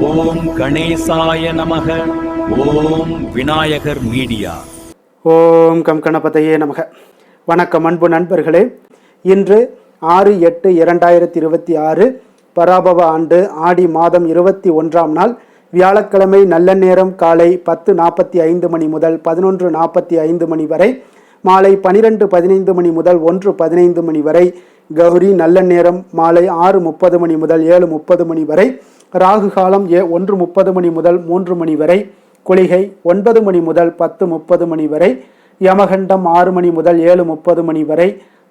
ஓம் கணேசாய நமக. ஓம் விநாயகர் மீடியா. ஓம் கம் கணபதையே நமக. வணக்கம் அன்பு நண்பர்களே. இன்று 6/8/2026 பராபவ ஆண்டு ஆடி மாதம் 21ஆம் நாள் வியாழக்கிழமை. நல்ல நேரம் காலை 10:45 மணி முதல் 11:45 மணி வரை, மாலை 12:15 மணி முதல் 1:15 மணி வரை. கௌரி நல்ல நேரம் மாலை 6:30 மணி முதல் 7:30 மணி வரை. ராகு காலம் 1:30 மணி முதல் 3 மணி வரை. குளிகை 9 மணி முதல் 10:30 மணி வரை. யமகண்டம் 6 மணி முதல் 7:30 மணி வரை.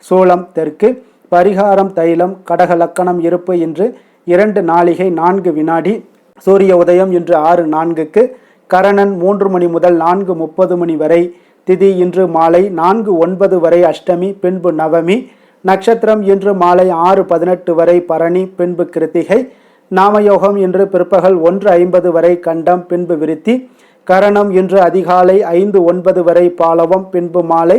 சூலம் தெற்கு. பரிகாரம் தைலம். கடக லக்கணம் இருப்பு இன்று 2 நாழிகை 4 வினாடி. சூரிய உதயம் இன்று 6:04க்கு. கரணன் 3 மணி முதல் 4:30 மணி வரை. திதி இன்று மாலை 4:09 வரை அஷ்டமி, பின்பு நவமி. நட்சத்திரம் இன்று மாலை 6:18 வரை பரணி, பின்பு கிருத்திகை. நாமயோகம் இன்று பிற்பகல் 1:50 வரை கண்டம், பின்பு விருத்தி. கரணம் இன்று அதிகாலை 5:09 வரை பாலவம், பின்பு மாலை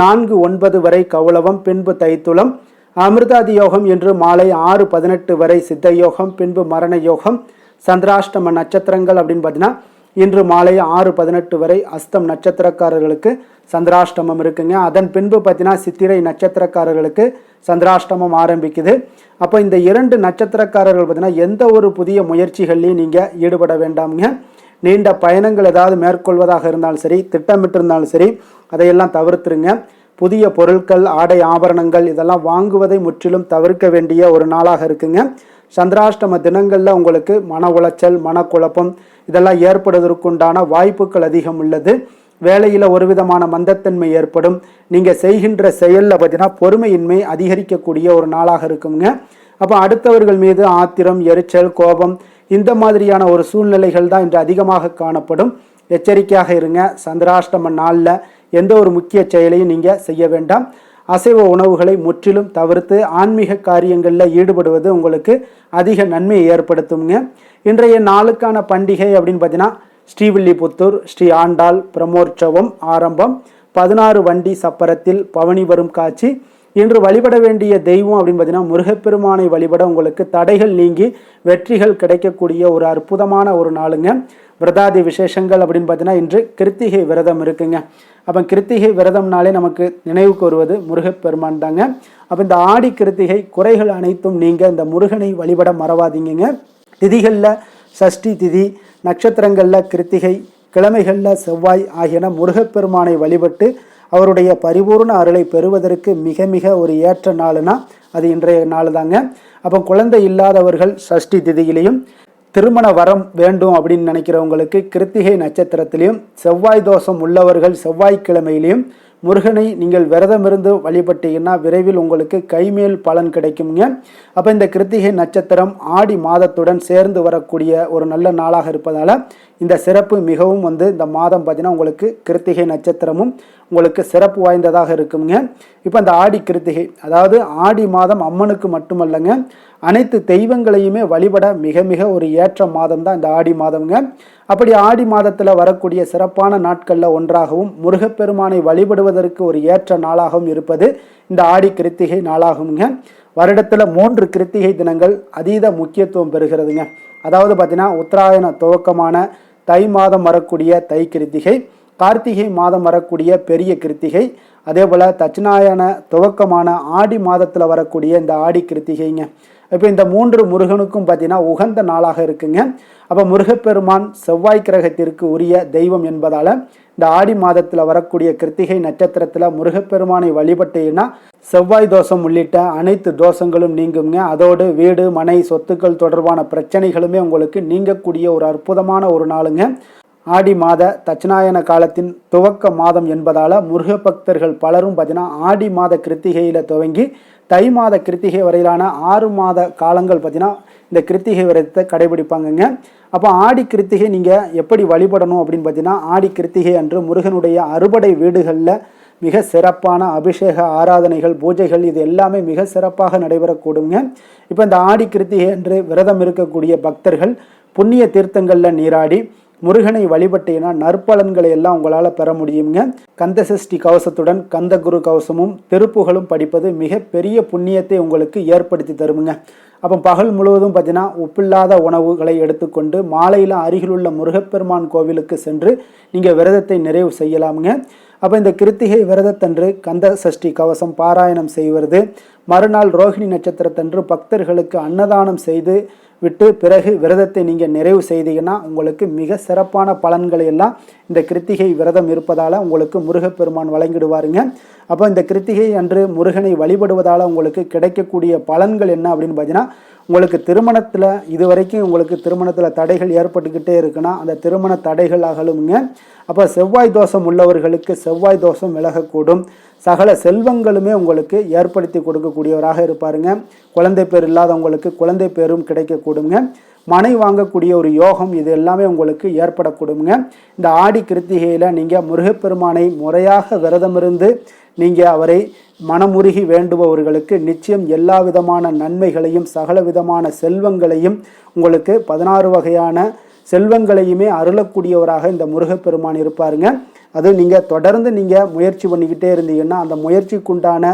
4:09 வரை கௌளவம், பின்பு தைத்துளம். அமிர்தாதி யோகம் இன்று மாலை 6:18 வரை சித்தயோகம், பின்பு மரண யோகம். சந்திராஷ்டம நட்சத்திரங்கள் அப்படின்னு பார்த்தீங்கன்னா இன்று மாலை 6:18 வரை அஸ்தம் நட்சத்திரக்காரர்களுக்கு சந்திராஷ்டமம் இருக்குங்க. அதன் பின்பு பார்த்தீங்கன்னா சித்திரை நட்சத்திரக்காரர்களுக்கு சந்திராஷ்டமம் ஆரம்பிக்குது. அப்போ இந்த 2 நட்சத்திரக்காரர்கள் பார்த்தீங்கன்னா எந்த ஒரு புதிய முயற்சிகள்லையும் நீங்கள் ஈடுபட வேண்டாமுங்க. நீண்ட பயணங்கள் ஏதாவது மேற்கொள்வதாக இருந்தாலும் சரி, திட்டமிட்டு இருந்தாலும் சரி, அதையெல்லாம் தவிர்த்துருங்க. புதிய பொருட்கள், ஆடை ஆபரணங்கள் இதெல்லாம் வாங்குவதை முற்றிலும் தவிர்க்க வேண்டிய ஒரு நாளாக இருக்குங்க. சந்திராஷ்டம தினங்களில் உங்களுக்கு மன உளைச்சல், மனக்குழப்பம் இதெல்லாம் ஏற்படுவதற்குண்டான வாய்ப்புகள் அதிகம் உள்ளது. வேலையில் ஒரு விதமான மந்தத்தன்மை ஏற்படும். நீங்கள் செய்கின்ற செயலில் பார்த்தீங்கன்னா பொறுமையின்மை அதிகரிக்கக்கூடிய ஒரு நாளாக இருக்குங்க. அப்போ அடுத்தவர்கள் மீது ஆத்திரம், எரிச்சல், கோபம் இந்த மாதிரியான ஒரு சூழ்நிலைகள் தான் இன்று அதிகமாக காணப்படும். எச்சரிக்கையாக இருங்க. சந்திராஷ்டம நாளில் எந்த ஒரு முக்கிய செயலையும் நீங்கள் செய்ய வேண்டாம். அசைவ உணவுகளை முற்றிலும் தவிர்த்து ஆன்மீக காரியங்களில் ஈடுபடுவது உங்களுக்கு அதிக நன்மையை ஏற்படுத்துங்க. இன்றைய நாளுக்கான பண்டிகை அப்படின்னு பார்த்தீங்கன்னா ஸ்ரீவில்லிபுத்தூர் ஸ்ரீ ஆண்டாள் பிரமோற்சவம் ஆரம்பம். 16 வண்டி சப்பரத்தில் பவனி வரும் காட்சி. இன்று வழிபட வேண்டிய தெய்வம் அப்படின்னு பார்த்தீங்கன்னா முருகப்பெருமானை வழிபட உங்களுக்கு தடைகள் நீங்கி வெற்றிகள் கிடைக்கக்கூடிய ஒரு அற்புதமான ஒரு நாளுங்க. விரதாதி விசேஷங்கள் அப்படின்னு பார்த்தீங்கன்னா இன்று கிருத்திகை விரதம் இருக்குங்க. அப்போ கிருத்திகை விரதம்னாலே நமக்கு நினைவுக்கு வருவது முருகப்பெருமான் தாங்க. அப்போ இந்த ஆடி கிருத்திகை குறைகள் அனைத்தும் நீங்கள் இந்த முருகனை வழிபட மறவாதீங்க. திதிகளில் சஷ்டி திதி, நட்சத்திரங்களில் கிருத்திகை, கிழமைகளில் செவ்வாய் ஆகியன முருகப்பெருமானை வழிபட்டு அவருடைய பரிபூர்ண அருளை பெறுவதற்கு மிக மிக ஒரு ஏற்ற நாளுனா அது இன்றைய நாள் தாங்க. அப்போ குழந்தை இல்லாதவர்கள் சஷ்டி திதியிலையும், திருமண வரம் வேண்டும் அப்படின்னு நினைக்கிறவங்களுக்கு கிருத்திகை நட்சத்திரத்திலையும், செவ்வாய் தோஷம் உள்ளவர்கள் செவ்வாய்க்கிழமையிலையும் முருகனை நீங்கள் விரதமிருந்து வழிபட்டீங்கன்னா விரைவில் உங்களுக்கு கைமேல் பலன் கிடைக்குங்க. அப்போ இந்த கிருத்திகை நட்சத்திரம் ஆடி மாதத்துடன் சேர்ந்து வரக்கூடிய ஒரு நல்ல நாளாக இருப்பதால் இந்த சிறப்பு மிகவும் இந்த மாதம் பார்த்தீங்கன்னா உங்களுக்கு கிருத்திகை நட்சத்திரமும் உங்களுக்கு சிறப்பு வாய்ந்ததாக இருக்குங்க. இப்போ இந்த ஆடி கிருத்திகை, அதாவது ஆடி மாதம் அம்மனுக்கு மட்டுமல்லங்க, அனைத்து தெய்வங்களையுமே வழிபட மிக மிக ஒரு ஏற்ற மாதம் தான் இந்த ஆடி மாதம்ங்க. அப்படி ஆடி மாதத்தில் வரக்கூடிய சிறப்பான நாட்களில் ஒன்றாகவும் முருகப்பெருமானை வழிபடுவதற்கு ஒரு ஏற்ற நாளாகவும் இருப்பது இந்த ஆடி கிருத்திகை நாளாகுங்க. வருடத்தில் 3 கிருத்திகை தினங்கள் அதீத முக்கியத்துவம் பெறுகிறதுங்க. அதாவது பார்த்தீங்கன்னா உத்தராயண துவக்கமான தை மாதம் வரக்கூடிய தை கிருத்திகை, கார்த்திகை மாதம் வரக்கூடிய பெரிய கிருத்திகை, அதே போல் தட்சிணாயன துவக்கமான ஆடி மாதத்தில் வரக்கூடிய இந்த ஆடி கிருத்திகைங்க. இப்போ இந்த 3 முருகனுக்கும் பார்த்தீங்கன்னா உகந்த நாளாக இருக்குங்க. அப்போ முருகப்பெருமான் செவ்வாய் கிரகத்திற்கு உரிய தெய்வம் என்பதால் இந்த ஆடி மாதத்தில் வரக்கூடிய கிருத்திகை நட்சத்திரத்தில் முருகப்பெருமானை வழிபட்டீங்கன்னா செவ்வாய் தோஷம் உள்ளிட்ட அனைத்து தோஷங்களும் நீங்குங்க. அதோடு வீடு, மனை, சொத்துக்கள் தொடர்பான பிரச்சனைகளுமே உங்களுக்கு நீங்கக்கூடிய ஒரு அற்புதமான ஒரு நாளுங்க. ஆடி மாத தட்சிணாயன காலத்தின் துவக்க மாதம் என்பதால் முருக பக்தர்கள் பலரும் பார்த்தீங்கன்னா ஆடி மாத கிருத்திகையில் துவங்கி தை மாத கிருத்திகை வரையிலான 6 மாத காலங்கள் பார்த்தீங்கன்னா இந்த கிருத்திகை விரதத்தை கடைபிடிப்பாங்கங்க. அப்போ ஆடி கிருத்திகை நீங்கள் எப்படி வழிபடணும் அப்படின்னு பார்த்தீங்கன்னா ஆடி கிருத்திகை அன்று முருகனுடைய அறுபடை வீடுகளில் மிக சிறப்பான அபிஷேக ஆராதனைகள், பூஜைகள் இது எல்லாமே மிக சிறப்பாக நடைபெறக்கூடுங்க. இப்போ இந்த ஆடி கிருத்திகை அன்று விரதம் இருக்கக்கூடிய பக்தர்கள் புண்ணிய தீர்த்தங்களில் நீராடி முருகனை வழிபட்டீங்கன்னா நற்பலன்களை எல்லாம் உங்களால் பெற முடியுங்க. கந்தசஷ்டி கவசத்துடன் கந்த குரு கவசமும் திருப்புகளும் படிப்பது மிக பெரிய புண்ணியத்தை உங்களுக்கு ஏற்படுத்தி தருமுங்க. அப்போ பகல் முழுவதும் பார்த்தீங்கன்னா உப்பில்லாத உணவுகளை எடுத்துக்கொண்டு மாலையில் அருகிலுள்ள முருகப்பெருமான் கோவிலுக்கு சென்று நீங்கள் விரதத்தை நிறைவு செய்யலாமுங்க. அப்போ இந்த கிருத்திகை விரதத்தன்று கந்த சஷ்டி கவசம் பாராயணம் செய்வது, மறுநாள் ரோஹிணி நட்சத்திரத்தன்று பக்தர்களுக்கு அன்னதானம் செய்து விட்டு பிறகு விரதத்தை நீங்கள் நிறைவு செய்தீங்கன்னா உங்களுக்கு மிக சிறப்பான பலன்களை எல்லாம் இந்த கிருத்திகை விரதம் இருப்பதால் உங்களுக்கு முருகப்பெருமான் வழங்கிடுவாருங்க. அப்போ இந்த கிருத்திகை அன்று முருகனை வழிபடுவதால் உங்களுக்கு கிடைக்கக்கூடிய பலன்கள் என்ன அப்படின்னு பார்த்தீங்கன்னா, உங்களுக்கு திருமணத்தில் இதுவரைக்கும் உங்களுக்கு திருமணத்தில் தடைகள் ஏற்பட்டுக்கிட்டே இருக்குன்னா அந்த திருமண தடைகள் அகலுங்க. அப்போ செவ்வாய் தோஷம் உள்ளவர்களுக்கு செவ்வாய் தோஷம் விலகக்கூடும். சகல செல்வங்களுமே உங்களுக்கு ஏற்படுத்தி கொடுக்கக்கூடியவராக இருப்பாருங்க. குழந்தை பேர் இல்லாதவங்களுக்கு குழந்தை பேரும் கிடைக்கக்கூடுங்க. மனை வாங்கக்கூடிய ஒரு யோகம் இது எல்லாமே உங்களுக்கு ஏற்படக்கூடுங்க. இந்த ஆடி கிருத்திகையில் நீங்கள் முருகப்பெருமானை முறையாக விரதமிருந்து நீங்கள் அவரை மனமுருகி வேண்டுபவர்களுக்கு நிச்சயம் எல்லா விதமான நன்மைகளையும் சகல விதமான செல்வங்களையும் உங்களுக்கு 16 வகையான செல்வங்களையுமே அருளக்கூடியவராக இந்த முருகப்பெருமான் இருப்பாருங்க. அது நீங்கள் தொடர்ந்து நீங்கள் முயற்சி பண்ணிக்கிட்டே இருந்தீங்கன்னா அந்த முயற்சிக்குண்டான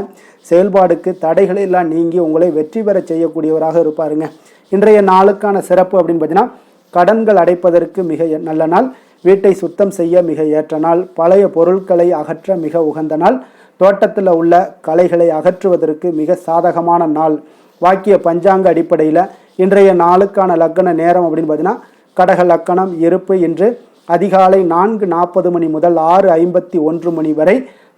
செயல்பாடுக்கு தடைகளை எல்லாம் நீங்கி உங்களை வெற்றி பெற செய்யக்கூடியவராக இருப்பாருங்க. இன்றைய நாளுக்கான சிறப்பு அப்படின்னு பார்த்தீங்கன்னா, கடன்கள் அடைப்பதற்கு மிக நல்ல நாள், வீட்டை சுத்தம் செய்ய மிக ஏற்ற நாள், பழைய பொருட்களை அகற்ற மிக உகந்த நாள், தோட்டத்தில் உள்ள களைகளை அகற்றுவதற்கு மிக சாதகமான நாள். வாக்கிய பஞ்சாங்க அடிப்படையில் இன்றைய நாளுக்கான லக்கண நேரம் அப்படின்னு பார்த்தீங்கன்னா, கடக லக்கணம் இருப்பு இன்று அதிகாலை 4:40 மணி முதல் 6:51 மணி வரை,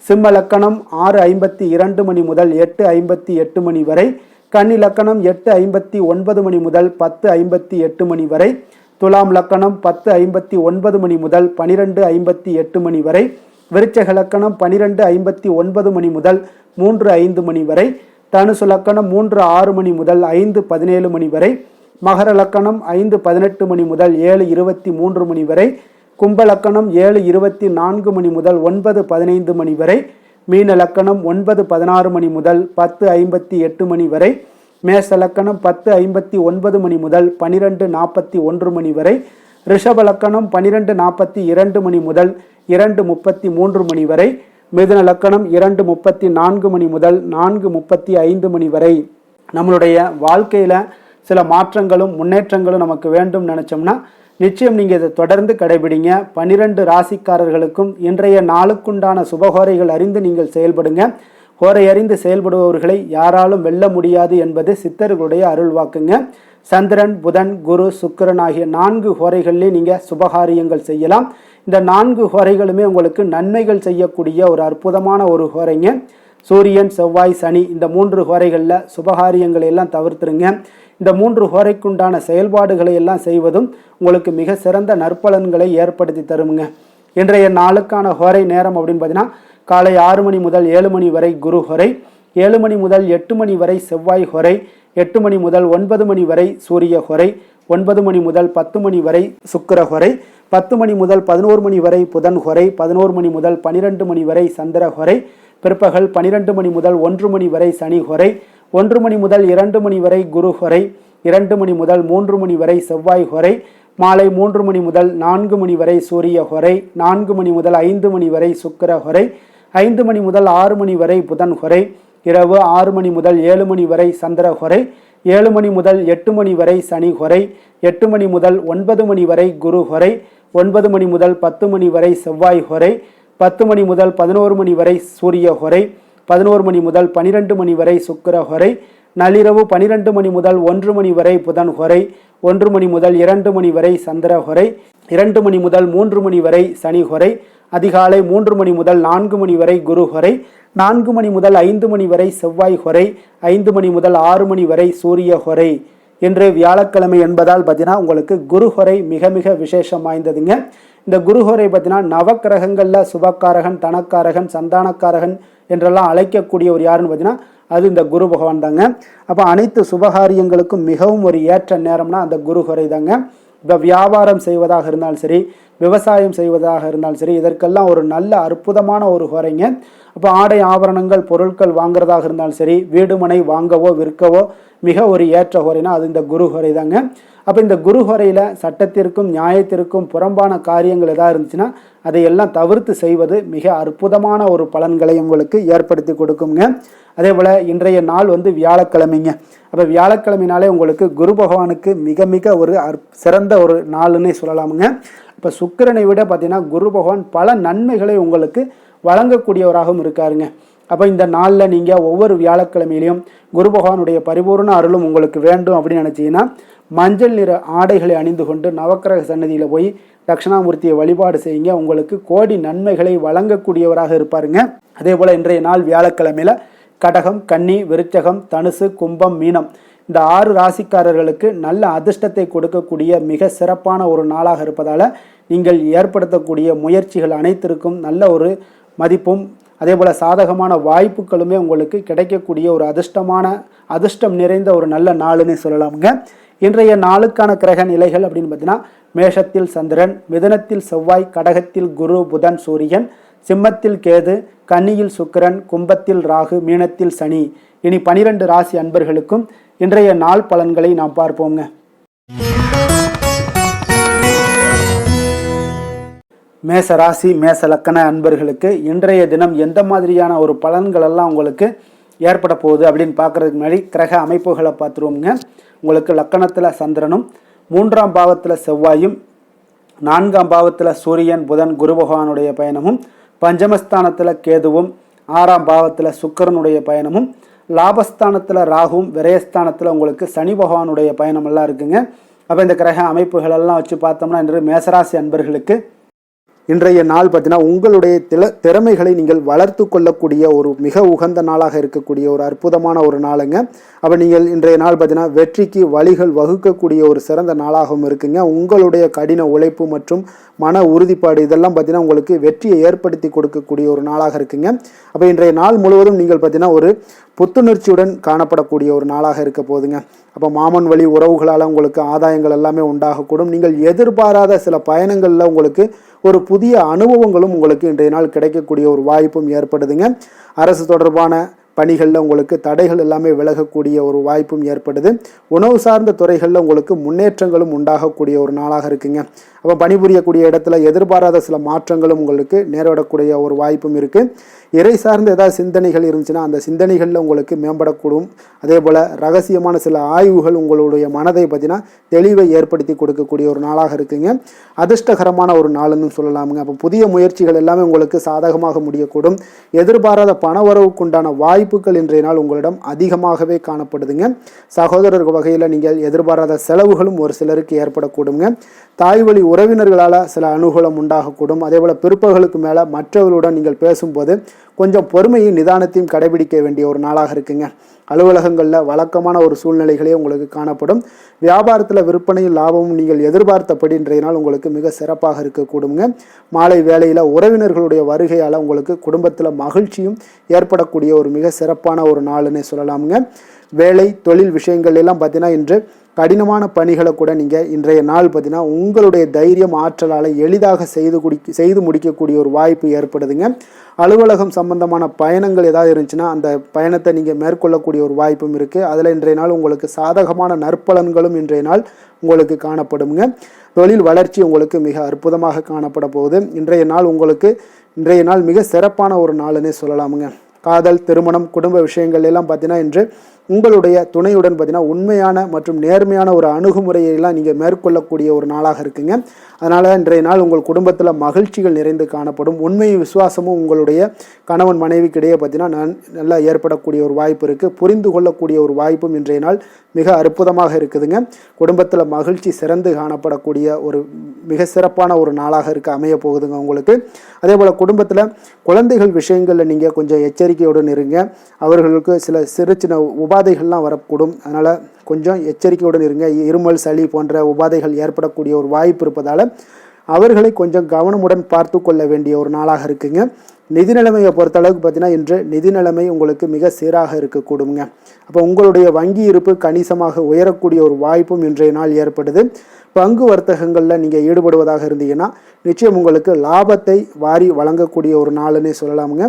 சிம்ம லக்கணம் 6:52 மணி முதல் 8:58 மணி வரை, கன்னி லக்கணம் 8:59 மணி முதல் 10:58 மணி வரை, துலாம் லக்கணம் 10:59 மணி முதல் 12:58 மணி வரை, விருச்சக லக்கணம் 12:59 மணி முதல் 3:05 மணி வரை, தனுசு லக்கணம் 3:06 மணி முதல் 5:17 மணி வரை, மகர லக்கணம் 5:18 மணி முதல் 7:23 மணி வரை, கும்ப லக்கணம் 7:24 மணி முதல் 9:15 மணி வரை, மீன லக்கணம் 9:16 மணி முதல் 10:58 மணி வரை, மேச லக்கணம் 10:59 மணி முதல் 12:41 மணி வரை, ரிஷப லக்கணம் 12:42 மணி முதல் 2:33 மணி வரை, மிதுன லக்கணம் 2:34 மணி முதல் 4:35 மணி வரை. நம்மளுடைய வாழ்க்கையில் சில மாற்றங்களும் முன்னேற்றங்களும் நமக்கு வேண்டும் நினச்சோம்னா நிச்சயம் நீங்கள் இதை தொடர்ந்து கடைபிடிங்க. 12 ராசிக்காரர்களுக்கும் இன்றைய நாளுக்குண்டான சுபகோரைகள் அறிந்து நீங்கள் செயல்படுங்க. ஹோரை அறிந்து செயல்படுபவர்களை யாராலும் வெல்ல முடியாது என்பது சித்தர்களுடைய அருள்வாக்குங்க. சந்திரன், புதன், குரு, சுக்கிரன் ஆகிய 4 ஹோரைகளிலே நீங்கள் சுபகாரியங்கள் செய்யலாம். இந்த 4 ஹோரைகளுமே உங்களுக்கு நன்மைகள் செய்யக்கூடிய ஒரு அற்புதமான ஒரு ஹோரைங்க. சூரியன், செவ்வாய், சனி இந்த 3 ஹோரைகளில் சுபகாரியங்களை எல்லாம் தவிர்த்துருங்க. இந்த 3 ஹோரைக்குண்டான செயல்பாடுகளை எல்லாம் செய்வதும் உங்களுக்கு மிக சிறந்த நற்பலன்களை ஏற்படுத்தி தருமுங்க. இன்றைய நாளுக்கான ஹோரை நேரம் அப்படின்னு பார்த்தீங்கன்னா, காலை 6 மணி முதல் 7 மணி வரை குரு ஹோரை, 7 மணி முதல் 8 மணி வரை செவ்வாய் ஹோரை, 8 மணி முதல் 9 மணி வரை சூரிய ஹோரை, 9 மணி முதல் 10 மணி வரை சுக்கிர ஹோரை, 10 மணி முதல் 11 மணி வரை புதன் ஹோரை, 11 மணி முதல் 12 மணி வரை சந்திர ஹோரை, பிற்பகல் 12 மணி முதல் 1 மணி வரை சனி ஹோரை, 1 மணி முதல் 2 மணி வரை குரு ஹோரை, 2 மணி முதல் 3 மணி வரை செவ்வாய் ஹோரை, மாலை 3 மணி முதல் 4 மணி வரை சூரிய ஹோரை, 4 மணி முதல் 5 மணி வரை சுக்கிர ஹோரை, 5 மணி முதல் 6 மணி வரை புதன் ஹோரை, இரவு 6 மணி முதல் 7 மணி வரை சந்திர ஹோரை, 7 மணி முதல் 8 மணி வரை சனி ஹோரை, 8 மணி முதல் 9 மணி வரை குரு ஹோரை, 9 மணி முதல் 10 மணி வரை செவ்வாய் ஹோரை, 10 மணி முதல் 11 மணி வரை சூரிய ஹோரை, 11 மணி முதல் 12 மணி வரை சுக்கிர ஹோரை, நள்ளிரவு 12 மணி முதல் 1 மணி வரை புதன் ஹோரை, 1 மணி முதல் 2 மணி வரை சந்திர ஹோரை, 2 மணி முதல் 3 மணி வரை சனி ஹோரை, அதிகாலை 3 மணி முதல் 4 மணி வரை குரு ஹோரை, 4 மணி முதல் 5 மணி வரை செவ்வாய் ஹோரை, 5 மணி முதல் 6 மணி வரை சூரிய ஹோரை. இன்று வியாழக்கிழமை என்பதால் பார்த்தீங்கன்னா உங்களுக்கு குருஹோரை மிக மிக விசேஷம் வாய்ந்ததுங்க. இந்த குருஹோரை பார்த்தீங்கன்னா நவக்கிரகங்களில் சுபக்காரகன், தனக்காரகன், சந்தானக்காரகன் என்றெல்லாம் அழைக்கக்கூடிய ஒரு யாருன்னு பார்த்தீங்கன்னா அது இந்த குரு பகவான் தாங்க. அப்போ அனைத்து சுபகாரியங்களுக்கும் மிகவும் ஒரு ஏற்ற நேரம்னா அந்த குருஹோரை தாங்க. இப்போ வியாபாரம் செய்வதாக இருந்தாலும் சரி, விவசாயம் செய்வதாக இருந்தாலும் சரி, இதற்கெல்லாம் ஒரு நல்ல அற்புதமான ஒரு ஹோரைங்க. அப்போ ஆடை ஆபரணங்கள் பொருட்கள் வாங்குறதாக இருந்தாலும் சரி, வீடு மனை வாங்கவோ விற்கவோ மிக ஒரு ஏற்ற ஹோரைனா அது இந்த குரு ஹோரை தாங்க. அப்போ இந்த குரு ஹோரையில் சட்டத்திற்கும் நியாயத்திற்கும் புறம்பான காரியங்கள் எதாவது இருந்துச்சுன்னா அதையெல்லாம் தவிர்த்து செய்வது மிக அற்புதமான ஒரு பலன்களை உங்களுக்கு ஏற்படுத்தி கொடுக்குங்க. அதே போல் இன்றைய நாள் வியாழக்கிழமைங்க. அப்போ வியாழக்கிழமைனாலே உங்களுக்கு குரு பகவானுக்கு மிக மிக ஒரு சிறந்த ஒரு நாளுன்னே சொல்லலாமுங்க. இப்போ சுக்கிரனை விட பார்த்தீங்கன்னா குரு பகவான் பல நன்மைகளை உங்களுக்கு வழங்கக்கூடியவராகவும் இருக்காருங்க. அப்போ இந்த நாளில் நீங்கள் ஒவ்வொரு வியாழக்கிழமையிலையும் குரு பகவானுடைய பரிபூர்ண அருளும் உங்களுக்கு வேண்டும் அப்படின்னு நினச்சிங்கன்னா மஞ்சள் நிற ஆடைகளை அணிந்து கொண்டு நவக்கிரக சன்னதியில் போய் தட்சிணாமூர்த்தியை வழிபாடு செய்யுங்க. உங்களுக்கு கோடி நன்மைகளை வழங்கக்கூடியவராக இருப்பாருங்க. அதே போல் இன்றைய நாள் வியாழக்கிழமையில் கடகம், கன்னி, விருச்சகம், தனுசு, கும்பம், மீனம் இந்த 6 ராசிக்காரர்களுக்கு நல்ல அதிர்ஷ்டத்தை கொடுக்கக்கூடிய மிக சிறப்பான ஒரு நாளாக இருப்பதால் நீங்கள் ஏற்படுத்தக்கூடிய முயற்சிகள் அனைத்திற்கும் நல்ல ஒரு மதிப்பும் அதே போல் சாதகமான வாய்ப்புகளுமே உங்களுக்கு கிடைக்கக்கூடிய ஒரு அதிர்ஷ்டம் நிறைந்த ஒரு நல்ல நாளுன்னு சொல்லலாமுங்க. இன்றைய நாளுக்கான கிரக நிலைகள் அப்படின்னு பார்த்தீங்கன்னா மேஷத்தில் சந்திரன், மிதுனத்தில் செவ்வாய், கடகத்தில் குரு, புதன், சூரியன், சிம்மத்தில் கேது, கன்னியில் சுக்கிரன், கும்பத்தில் ராகு, மீனத்தில் சனி. இனி 12 ராசி அன்பர்களுக்கும் இன்றைய நாள் பலன்களை நாம் பார்ப்போங்க. மேச ராசி மேச லக்கண அன்பர்களுக்கு இன்றைய தினம் எந்த மாதிரியான ஒரு பலன்கள் எல்லாம் உங்களுக்கு ஏற்பட போகுது அப்படின்னு பார்க்குறதுக்கு முன்னாடி கிரக அமைப்புகளை பார்த்துருவோங்க. உங்களுக்கு லக்கணத்தில் சந்திரனும், 3ஆம் பாவத்தில் செவ்வாயும், 4ஆம் பாவத்தில் சூரியன், புதன், குரு பகவானுடைய பயணமும், பஞ்சமஸ்தானத்தில் கேதுவும், 6ஆம் பாவத்தில் சுக்கிரனுடைய பயணமும், லாபஸ்தானத்தில் ராகுவும், விரயஸ்தானத்தில் உங்களுக்கு சனி பகவானுடைய பயணமெல்லாம் இருக்குங்க. அப்போ இந்த கிரக அமைப்புகளெல்லாம் வச்சு பார்த்தோம்னா இன்று மேசராசி அன்பர்களுக்கு இன்றைய நாள் பார்த்தீங்கன்னா உங்களுடைய திறமைகளை நீங்கள் வளர்த்து கொள்ளக்கூடிய ஒரு மிக உகந்த நாளாக இருக்கக்கூடிய ஒரு அற்புதமான ஒரு நாளுங்க. அப்போ நீங்கள் இன்றைய நாள் பார்த்தீங்கன்னா வெற்றிக்கு வழிகள் வகுக்கக்கூடிய ஒரு சிறந்த நாளாகவும் இருக்குங்க. உங்களுடைய கடின உழைப்பு மற்றும் மன உறுதிப்பாடு இதெல்லாம் பார்த்தீங்கன்னா உங்களுக்கு வெற்றியை ஏற்படுத்தி கொடுக்கக்கூடிய ஒரு நாளாக இருக்குங்க. அப்போ இன்றைய நாள் முழுவதும் நீங்கள் பார்த்தீங்கன்னா ஒரு புத்துணர்ச்சியுடன் காணப்படக்கூடிய ஒரு நாளாக இருக்க போகுதுங்க. அப்போ மாமன் வழி உறவுகளால் உங்களுக்கு ஆதாயங்கள் எல்லாமே உண்டாகக்கூடும். நீங்கள் எதிர்பாராத சில பயணங்களில் உங்களுக்கு ஒரு புதிய அனுபவங்களும் உங்களுக்கு இன்றைய நாள் கிடைக்கக்கூடிய ஒரு வாய்ப்பும் ஏற்படுதுங்க. அரசு தொடர்பான பணிகளில் உங்களுக்கு தடைகள் எல்லாமே விலகக்கூடிய ஒரு வாய்ப்பும் ஏற்படுது. உணவு சார்ந்த துறைகளில் உங்களுக்கு முன்னேற்றங்களும் உண்டாகக்கூடிய ஒரு நாளாக இருக்குங்க. அப்போ பணிபுரியக்கூடிய இடத்துல எதிர்பாராத சில மாற்றங்களும் உங்களுக்கு நேரிடக்கூடிய ஒரு வாய்ப்பும் இருக்குது. இறை சார்ந்த ஏதாவது சிந்தனைகள் இருந்துச்சுன்னா அந்த சிந்தனைகளில் உங்களுக்கு மேம்படக்கூடும். அதே போல் ரகசியமான சில ஆய்வுகள் உங்களுடைய மனதை பார்த்தீங்கன்னா தெளிவை ஏற்படுத்தி கொடுக்கக்கூடிய ஒரு நாளாக இருக்குங்க. அதிர்ஷ்டகரமான ஒரு நாளுன்னு சொல்லலாமுங்க. அப்போ புதிய முயற்சிகள் எல்லாமே உங்களுக்கு சாதகமாக முடியக்கூடும். எதிர்பாராத பணவரவுக்குண்டான வாய்ப்புகள் இன்றைய நாள் உங்களிடம் அதிகமாகவே காணப்படுதுங்க. சகோதரர் வகையில் நீங்கள் எதிர்பாராத செலவுகளும் ஒரு சிலருக்கு ஏற்படக்கூடுங்க. தாய் வழி உறவினர்களால் சில அனுகூலம் உண்டாகக்கூடும். அதே போல் பிற்பகலுக்கு மேலே மற்றவர்களுடன் நீங்கள் பேசும்போது கொஞ்சம் பொறுமையும் நிதானத்தையும் கடைபிடிக்க வேண்டிய ஒரு நாளாக இருக்குங்க. அலுவலகங்களில் வழக்கமான ஒரு சூழ்நிலைகளே உங்களுக்கு காணப்படும். வியாபாரத்தில் விற்பனையும் லாபமும் நீங்கள் எதிர்பார்த்தபடி இன்றைய நாள் உங்களுக்கு மிக சிறப்பாக இருக்கக்கூடுங்க. மாலை வேளையில் உறவினர்களுடைய வருகையால் உங்களுக்கு குடும்பத்தில் மகிழ்ச்சியும் ஏற்படக்கூடிய ஒரு மிக சிறப்பான ஒரு நாளுன்னே சொல்லலாமுங்க. வேலை தொழில் விஷயங்கள் எல்லாம் பார்த்தீங்கன்னா இன்று கடினமான பணிகளை கூட நீங்கள் இன்றைய நாள் பார்த்தீங்கன்னா உங்களுடைய தைரியம் ஆற்றலால் எளிதாக செய்து முடிக்கக்கூடிய ஒரு வாய்ப்பு ஏற்படுதுங்க. அலுவலகம் சம்பந்தமான பயணங்கள் ஏதாவது இருந்துச்சுன்னா அந்த பயணத்தை நீங்கள் மேற்கொள்ளக்கூடிய ஒரு வாய்ப்பும் இருக்குது. அதில் இன்றைய நாள் உங்களுக்கு சாதகமான நற்பலன்களும் இன்றைய நாள் உங்களுக்கு காணப்படுங்க. தொழில் வளர்ச்சி உங்களுக்கு மிக அற்புதமாக காணப்பட போகுது. இன்றைய நாள் மிக சிறப்பான ஒரு நாளுன்னே சொல்லலாமுங்க. காதல், திருமணம், குடும்ப விஷயங்கள் எல்லாம் பார்த்தீங்கன்னா இன்று உங்களுடைய துணையுடன் பார்த்தீங்கன்னா உண்மையான மற்றும் நேர்மையான ஒரு அணுகுமுறையெல்லாம் நீங்கள் மேற்கொள்ளக்கூடிய ஒரு நாளாக இருக்குங்க. அதனால் இன்றைய நாள் உங்கள் குடும்பத்தில் மகிழ்ச்சிகள் நிறைந்து காணப்படும். உண்மை விசுவாசமும் உங்களுடைய கணவன் மனைவிக்கிடையே பார்த்தீங்கன்னா நல்லா ஏற்படக்கூடிய ஒரு வாய்ப்பு இருக்குது. புரிந்து கொள்ளக்கூடிய ஒரு வாய்ப்பும் இன்றைய நாள் மிக அற்புதமாக இருக்குதுங்க. குடும்பத்தில் மகிழ்ச்சி சிறந்து காணப்படக்கூடிய ஒரு மிக சிறப்பான ஒரு நாளாக அமைய போகுதுங்க உங்களுக்கு. அதே போல் குடும்பத்தில் குழந்தைகள் விஷயங்களில் நீங்கள் கொஞ்சம் எச்சரிக்கையுடன் இருங்க. அவர்களுக்கு சில சிறு சின்ன உபாதைகள்லாம் வரக்கூடும். அதனால் கொஞ்சம் எச்சரிக்கையுடன் இருங்க. இருமல், சளி போன்ற உபாதைகள் ஏற்படக்கூடிய ஒரு வாய்ப்பு இருப்பதால் அவர்களை கொஞ்சம் கவனமுடன் பார்த்து கொள்ள வேண்டிய ஒரு நாளாக இருக்குங்க. நிதி நிலைமையை பொறுத்தளவுக்கு பார்த்தீங்கன்னா இன்று நிதி நிலைமை உங்களுக்கு மிக சீராக இருக்கக்கூடுங்க. அப்போ உங்களுடைய வங்கி இருப்பு கணிசமாக உயரக்கூடிய ஒரு வாய்ப்பும் இன்றைய நாள் ஏற்படுது. பங்கு வர்த்தகங்களில் நீங்கள் ஈடுபடுவதாக இருந்தீங்கன்னா நிச்சயம் உங்களுக்கு லாபத்தை வாரி வழங்கக்கூடிய ஒரு நாளுன்னே சொல்லலாமுங்க.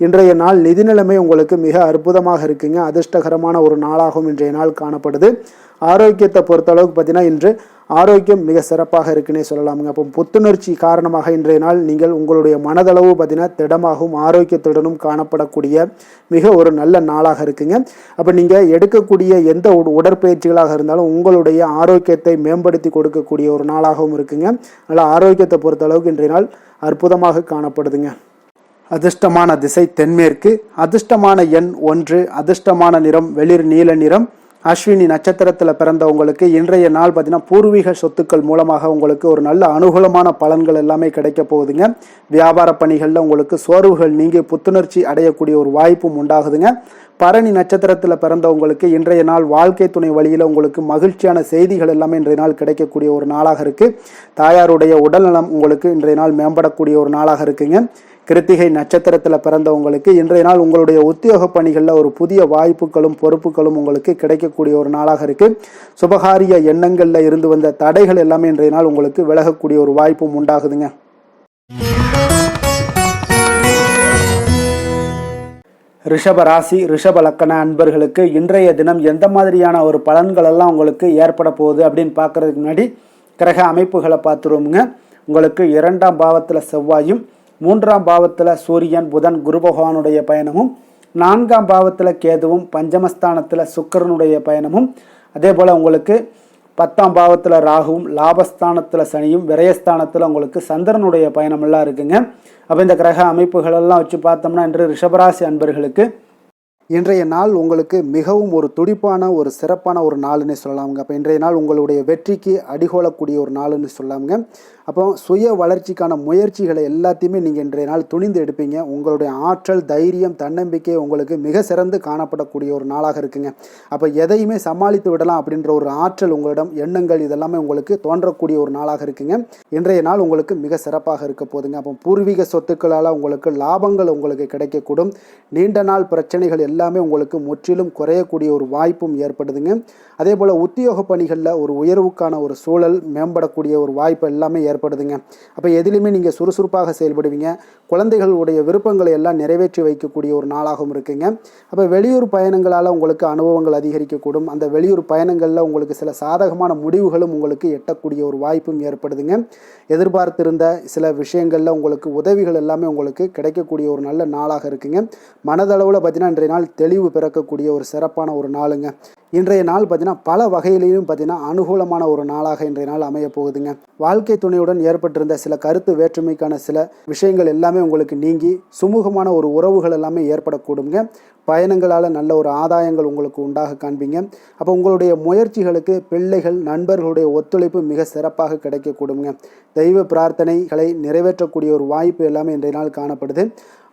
இன்றைய நாள் நிதி நிலைமை உங்களுக்கு மிக அற்புதமாக இருக்குங்க. அதிர்ஷ்டகரமான ஒரு நாளாகவும் இன்றைய நாள் காணப்படுது. ஆரோக்கியத்தை பொறுத்தளவுக்கு பார்த்தீங்கன்னா இன்று ஆரோக்கியம் மிக சிறப்பாக இருக்குன்னே சொல்லலாமுங்க. அப்போ புத்துணர்ச்சி காரணமாக இன்றைய நாள் நீங்கள் உங்களுடைய மனதளவு பார்த்தீங்கன்னா திடமாகவும் ஆரோக்கியத்துடனும் காணப்படக்கூடிய மிக ஒரு நல்ல நாளாக இருக்குங்க. அப்போ நீங்கள் எடுக்கக்கூடிய எந்த உடற்பயிற்சிகளாக இருந்தாலும் உங்களுடைய ஆரோக்கியத்தை மேம்படுத்தி கொடுக்கக்கூடிய ஒரு நாளாகவும் இருக்குங்க. அதனால் ஆரோக்கியத்தை பொறுத்தளவுக்கு இன்றைய நாள் அற்புதமாக காணப்படுதுங்க. அதிர்ஷ்டமான திசை தென்மேற்கு, அதிர்ஷ்டமான எண் 1, அதிர்ஷ்டமான நிறம் வெளிர் நீல நிறம். அஸ்வினி நட்சத்திரத்தில் பிறந்தவங்களுக்கு இன்றைய நாள் பார்த்தீங்கன்னா பூர்வீக சொத்துக்கள் மூலமாக உங்களுக்கு ஒரு நல்ல அனுகூலமான பலன்கள் எல்லாமே கிடைக்க போகுதுங்க. வியாபார பணிகளில் உங்களுக்கு சோர்வுகள் நீங்கி புத்துணர்ச்சி அடையக்கூடிய ஒரு வாய்ப்பும் உண்டாகுதுங்க. பரணி நட்சத்திரத்தில் பிறந்தவங்களுக்கு இன்றைய நாள் வாழ்க்கை துணை வழியில் உங்களுக்கு மகிழ்ச்சியான செய்திகள் எல்லாமே இன்றைய நாள் கிடைக்கக்கூடிய ஒரு நாளாக இருக்குது. தாயாருடைய உடல்நலம் உங்களுக்கு இன்றைய நாள் மேம்படக்கூடிய ஒரு நாளாக இருக்குங்க. கிருத்திகை நட்சத்திரத்தில் பிறந்தவங்களுக்கு இன்றைய நாள் உங்களுடைய உத்தியோக பணிகளில் ஒரு புதிய வாய்ப்புகளும் பொறுப்புகளும் உங்களுக்கு கிடைக்கக்கூடிய ஒரு நாளாக இருக்குது. சுபகாரிய எண்ணங்களில் இருந்து வந்த தடைகள் எல்லாமே இன்றைய நாள் உங்களுக்கு விலகக்கூடிய ஒரு வாய்ப்பும் உண்டாகுதுங்க. ரிஷப ராசி ரிஷப லக்கண அன்பர்களுக்கு இன்றைய தினம் எந்த மாதிரியான ஒரு பலன்கள் எல்லாம் உங்களுக்கு ஏற்பட போகுது அப்படின்னு பார்க்கறதுக்கு முன்னாடி கிரக அமைப்புகளை பார்த்துருவோமுங்க. உங்களுக்கு 2ஆம் பாவத்தில் செவ்வாயும், 3ஆம் பாவத்தில் சூரியன் புதன் குரு பகவானுடைய பயணமும், 4ஆம் பாவத்தில் கேதுவும், பஞ்சமஸ்தானத்தில் சுக்கிரனுடைய பயணமும், அதே போல் உங்களுக்கு 10ஆம் பாவத்தில் ராகுவும், லாபஸ்தானத்தில் சனியும், விரயஸ்தானத்தில் உங்களுக்கு சந்திரனுடைய பயணமெல்லாம் இருக்குங்க. அப்போ இந்த கிரக அமைப்புகளெல்லாம் வச்சு பார்த்தோம்னா இன்று ரிஷபராசி அன்பர்களுக்கு இன்றைய நாள் உங்களுக்கு மிகவும் ஒரு துடிப்பான ஒரு சிறப்பான ஒரு நாளுன்னு சொல்லலாமுங்க. அப்போ இன்றைய நாள் உங்களுடைய வெற்றிக்கு அடிகோலக்கூடிய ஒரு நாளுன்னு சொல்லலாமுங்க. அப்போ சுய வளர்ச்சிக்கான முயற்சிகளை எல்லாத்தையுமே நீங்கள் இன்றைய நாள் துணிந்து எடுப்பீங்க. உங்களுடைய ஆற்றல், தைரியம், தன்னம்பிக்கை உங்களுக்கு மிக சிறந்து காணப்படக்கூடிய ஒரு நாளாக இருக்குங்க. அப்போ எதையுமே சமாளித்து விடலாம் அப்படின்ற ஒரு ஆற்றல் உங்களிடம், எண்ணங்கள் இதெல்லாமே உங்களுக்கு தோன்றக்கூடிய ஒரு நாளாக இருக்குங்க. இன்றைய நாள் உங்களுக்கு மிக சிறப்பாக இருக்க போதுங்க. அப்போ பூர்வீக சொத்துக்களால் உங்களுக்கு லாபங்கள் உங்களுக்கு கிடைக்கக்கூடும். நீண்ட நாள் பிரச்சனைகள் எல்லாமே உங்களுக்கு முற்றிலும் குறையக்கூடிய ஒரு வாய்ப்பும் ஏற்படுதுங்க. அதே போல் உத்தியோக பணிகளில் ஒரு உயர்வுக்கான ஒரு சூழல் மேம்படக்கூடிய ஒரு வாய்ப்பு எல்லாமே ஏற்படுதுங்க. அப்போ எதிலுமே நீங்கள் சுறுசுறுப்பாக செயல்படுவீங்க. குழந்தைகளுடைய விருப்பங்களை எல்லாம் நிறைவேற்றி வைக்கக்கூடிய ஒரு நாளாகவும் இருக்குங்க. அப்போ வெளியூர் பயணங்களால் உங்களுக்கு அனுபவங்கள் அதிகரிக்கக்கூடும். அந்த வெளியூர் பயணங்களில் உங்களுக்கு சில சாதகமான முடிவுகளும் உங்களுக்கு எட்டக்கூடிய ஒரு வாய்ப்பும் ஏற்படுதுங்க. எதிர்பார்த்திருந்த சில விஷயங்களில் உங்களுக்கு உதவிகள் எல்லாமே உங்களுக்கு கிடைக்கக்கூடிய ஒரு நல்ல நாளாக இருக்குங்க. மனதளவில் பார்த்தீங்கன்னா இன்றைய நாள் தெளிவு பிறக்கக்கூடிய ஒரு சிறப்பான ஒரு நாளுங்க. இன்றைய நாள் பார்த்தீங்கன்னா பல வகையிலையும் பார்த்தீங்கன்னா அனுகூலமான ஒரு நாளாக இன்றைய நாள் அமைய போகுதுங்க. வாழ்க்கை துணையுடன் ஏற்பட்டிருந்த சில கருத்து வேற்றுமைக்கான சில விஷயங்கள் எல்லாமே உங்களுக்கு நீங்கி சுமூகமான ஒரு உறவுகள் எல்லாமே ஏற்படக்கூடுங்க. பயணங்களால் நல்ல ஒரு ஆதாயங்கள் உங்களுக்கு உண்டாக காண்பீங்க. அப்போ உங்களுடைய முயற்சிகளுக்கு பிள்ளைகள், நண்பர்களுடைய ஒத்துழைப்பு மிக சிறப்பாக கிடைக்கக்கூடுங்க. தெய்வ பிரார்த்தனைகளை நிறைவேற்றக்கூடிய ஒரு வாய்ப்பு எல்லாமே இன்றைய நாள் காணப்படுது.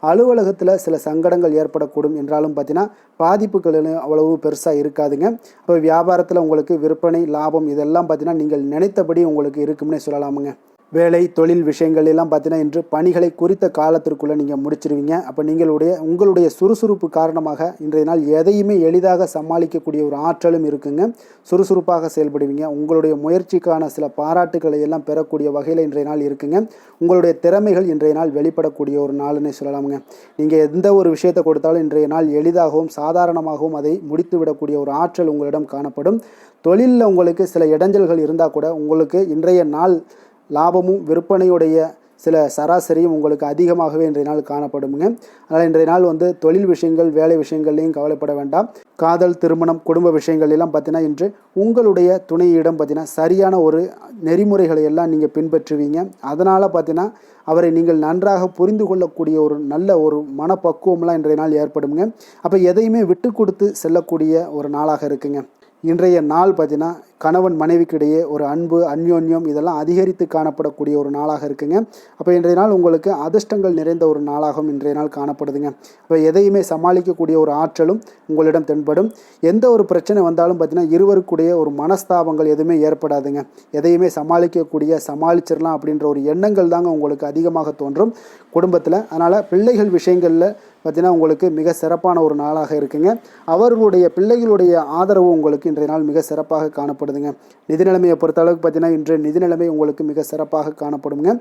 அலுவலகத்தில் சில சங்கடங்கள் ஏற்படக்கூடும் என்றாலும் பார்த்தீங்கன்னா பாதிப்புகள் அவ்வளவு பெருசாக இருக்காதுங்க. அப்போ வியாபாரத்தில் உங்களுக்கு விற்பனை, லாபம் இதெல்லாம் பார்த்தீங்கன்னா நீங்கள் நினைத்தபடி உங்களுக்கு இருக்கும்னே சொல்லலாமுங்க. வேலை, தொழில் விஷயங்கள் எல்லாம் பார்த்தீங்கன்னா இன்று பணிகளை குறித்த காலத்திற்குள்ளே நீங்கள் முடிச்சிருவீங்க. அப்போ உங்களுடைய சுறுசுறுப்பு காரணமாக இன்றைய நாள் எதையுமே எளிதாக சமாளிக்கக்கூடிய ஒரு ஆற்றலும் இருக்குங்க. சுறுசுறுப்பாக செயல்படுவீங்க. உங்களுடைய முயற்சிக்கான சில பாராட்டுகளை எல்லாம் பெறக்கூடிய வகையில் இன்றைய நாள் இருக்குங்க. உங்களுடைய திறமைகள் இன்றைய நாள் வெளிப்படக்கூடிய ஒரு நாளுன்னே சொல்லலாமுங்க. நீங்கள் எந்த ஒரு விஷயத்தை கொடுத்தாலும் இன்றைய நாள் எளிதாகவும் சாதாரணமாகவும் அதை முடித்து விடக்கூடிய ஒரு ஆற்றல் உங்களிடம் காணப்படும். தொழிலில் உங்களுக்கு சில இடைஞ்சல்கள் இருந்தால் கூட உங்களுக்கு இன்றைய நாள் லாபமும் விற்பனையுடைய சில சராசரியும் உங்களுக்கு அதிகமாகவே இன்றைய நாள் காணப்படுங்க. அதனால் இன்றைய நாள் தொழில் விஷயங்கள், வேலை விஷயங்கள்லையும் கவலைப்பட வேண்டாம். காதல், திருமணம், குடும்ப விஷயங்கள் எல்லாம் பார்த்தீங்கன்னா இன்று உங்களுடைய துணையிடம் பார்த்தீங்கன்னா சரியான ஒரு நெறிமுறைகளை எல்லாம் நீங்கள் பின்பற்றுவீங்க. அதனால் பார்த்தீங்கன்னா அவரை நீங்கள் நன்றாக புரிந்து கொள்ளக்கூடிய ஒரு நல்ல ஒரு மனப்பக்குவம்லாம் இன்றைய நாள் ஏற்படுங்க. அப்போ எதையுமே விட்டு கொடுத்து செல்லக்கூடிய ஒரு நாளாக இருக்குங்க. இன்றைய நாள் பார்த்தீங்கன்னா கணவன் மனைவிக்கு இடையே ஒரு அன்பு, அந்யோன்யம் இதெல்லாம் அதிகரித்து காணப்படக்கூடிய ஒரு நாளாக இருக்குங்க. அப்போ இன்றைய நாள் உங்களுக்கு அதிர்ஷ்டங்கள் நிறைந்த ஒரு நாளாகவும் இன்றைய நாள் காணப்படுதுங்க. அப்போ எதையுமே சமாளிக்கக்கூடிய ஒரு ஆற்றலும் உங்களிடம் தென்படும். எந்த ஒரு பிரச்சனை வந்தாலும் பார்த்தீங்கன்னா இருவருக்குடைய ஒரு மனஸ்தாபங்கள் எதுவுமே ஏற்படாதுங்க. எதையுமே சமாளிச்சிடலாம் அப்படின்ற ஒரு எண்ணங்கள் தாங்க உங்களுக்கு அதிகமாக தோன்றும் குடும்பத்தில். அதனால் பிள்ளைகள் விஷயங்களில் பார்த்தீங்கன்னா உங்களுக்கு மிக சிறப்பான ஒரு நாளாக இருக்குங்க. அவர்களுடைய பிள்ளைகளுடைய ஆதரவு உங்களுக்கு இன்றைய நாள் மிக சிறப்பாக காணப்படுது. காணப்படுதுங்க. நிதி நிலைமையை பொறுத்த அளவுக்கு பார்த்தீங்கன்னா இன்று நிதி நிலைமை உங்களுக்கு மிக சிறப்பாக காணப்படுங்க.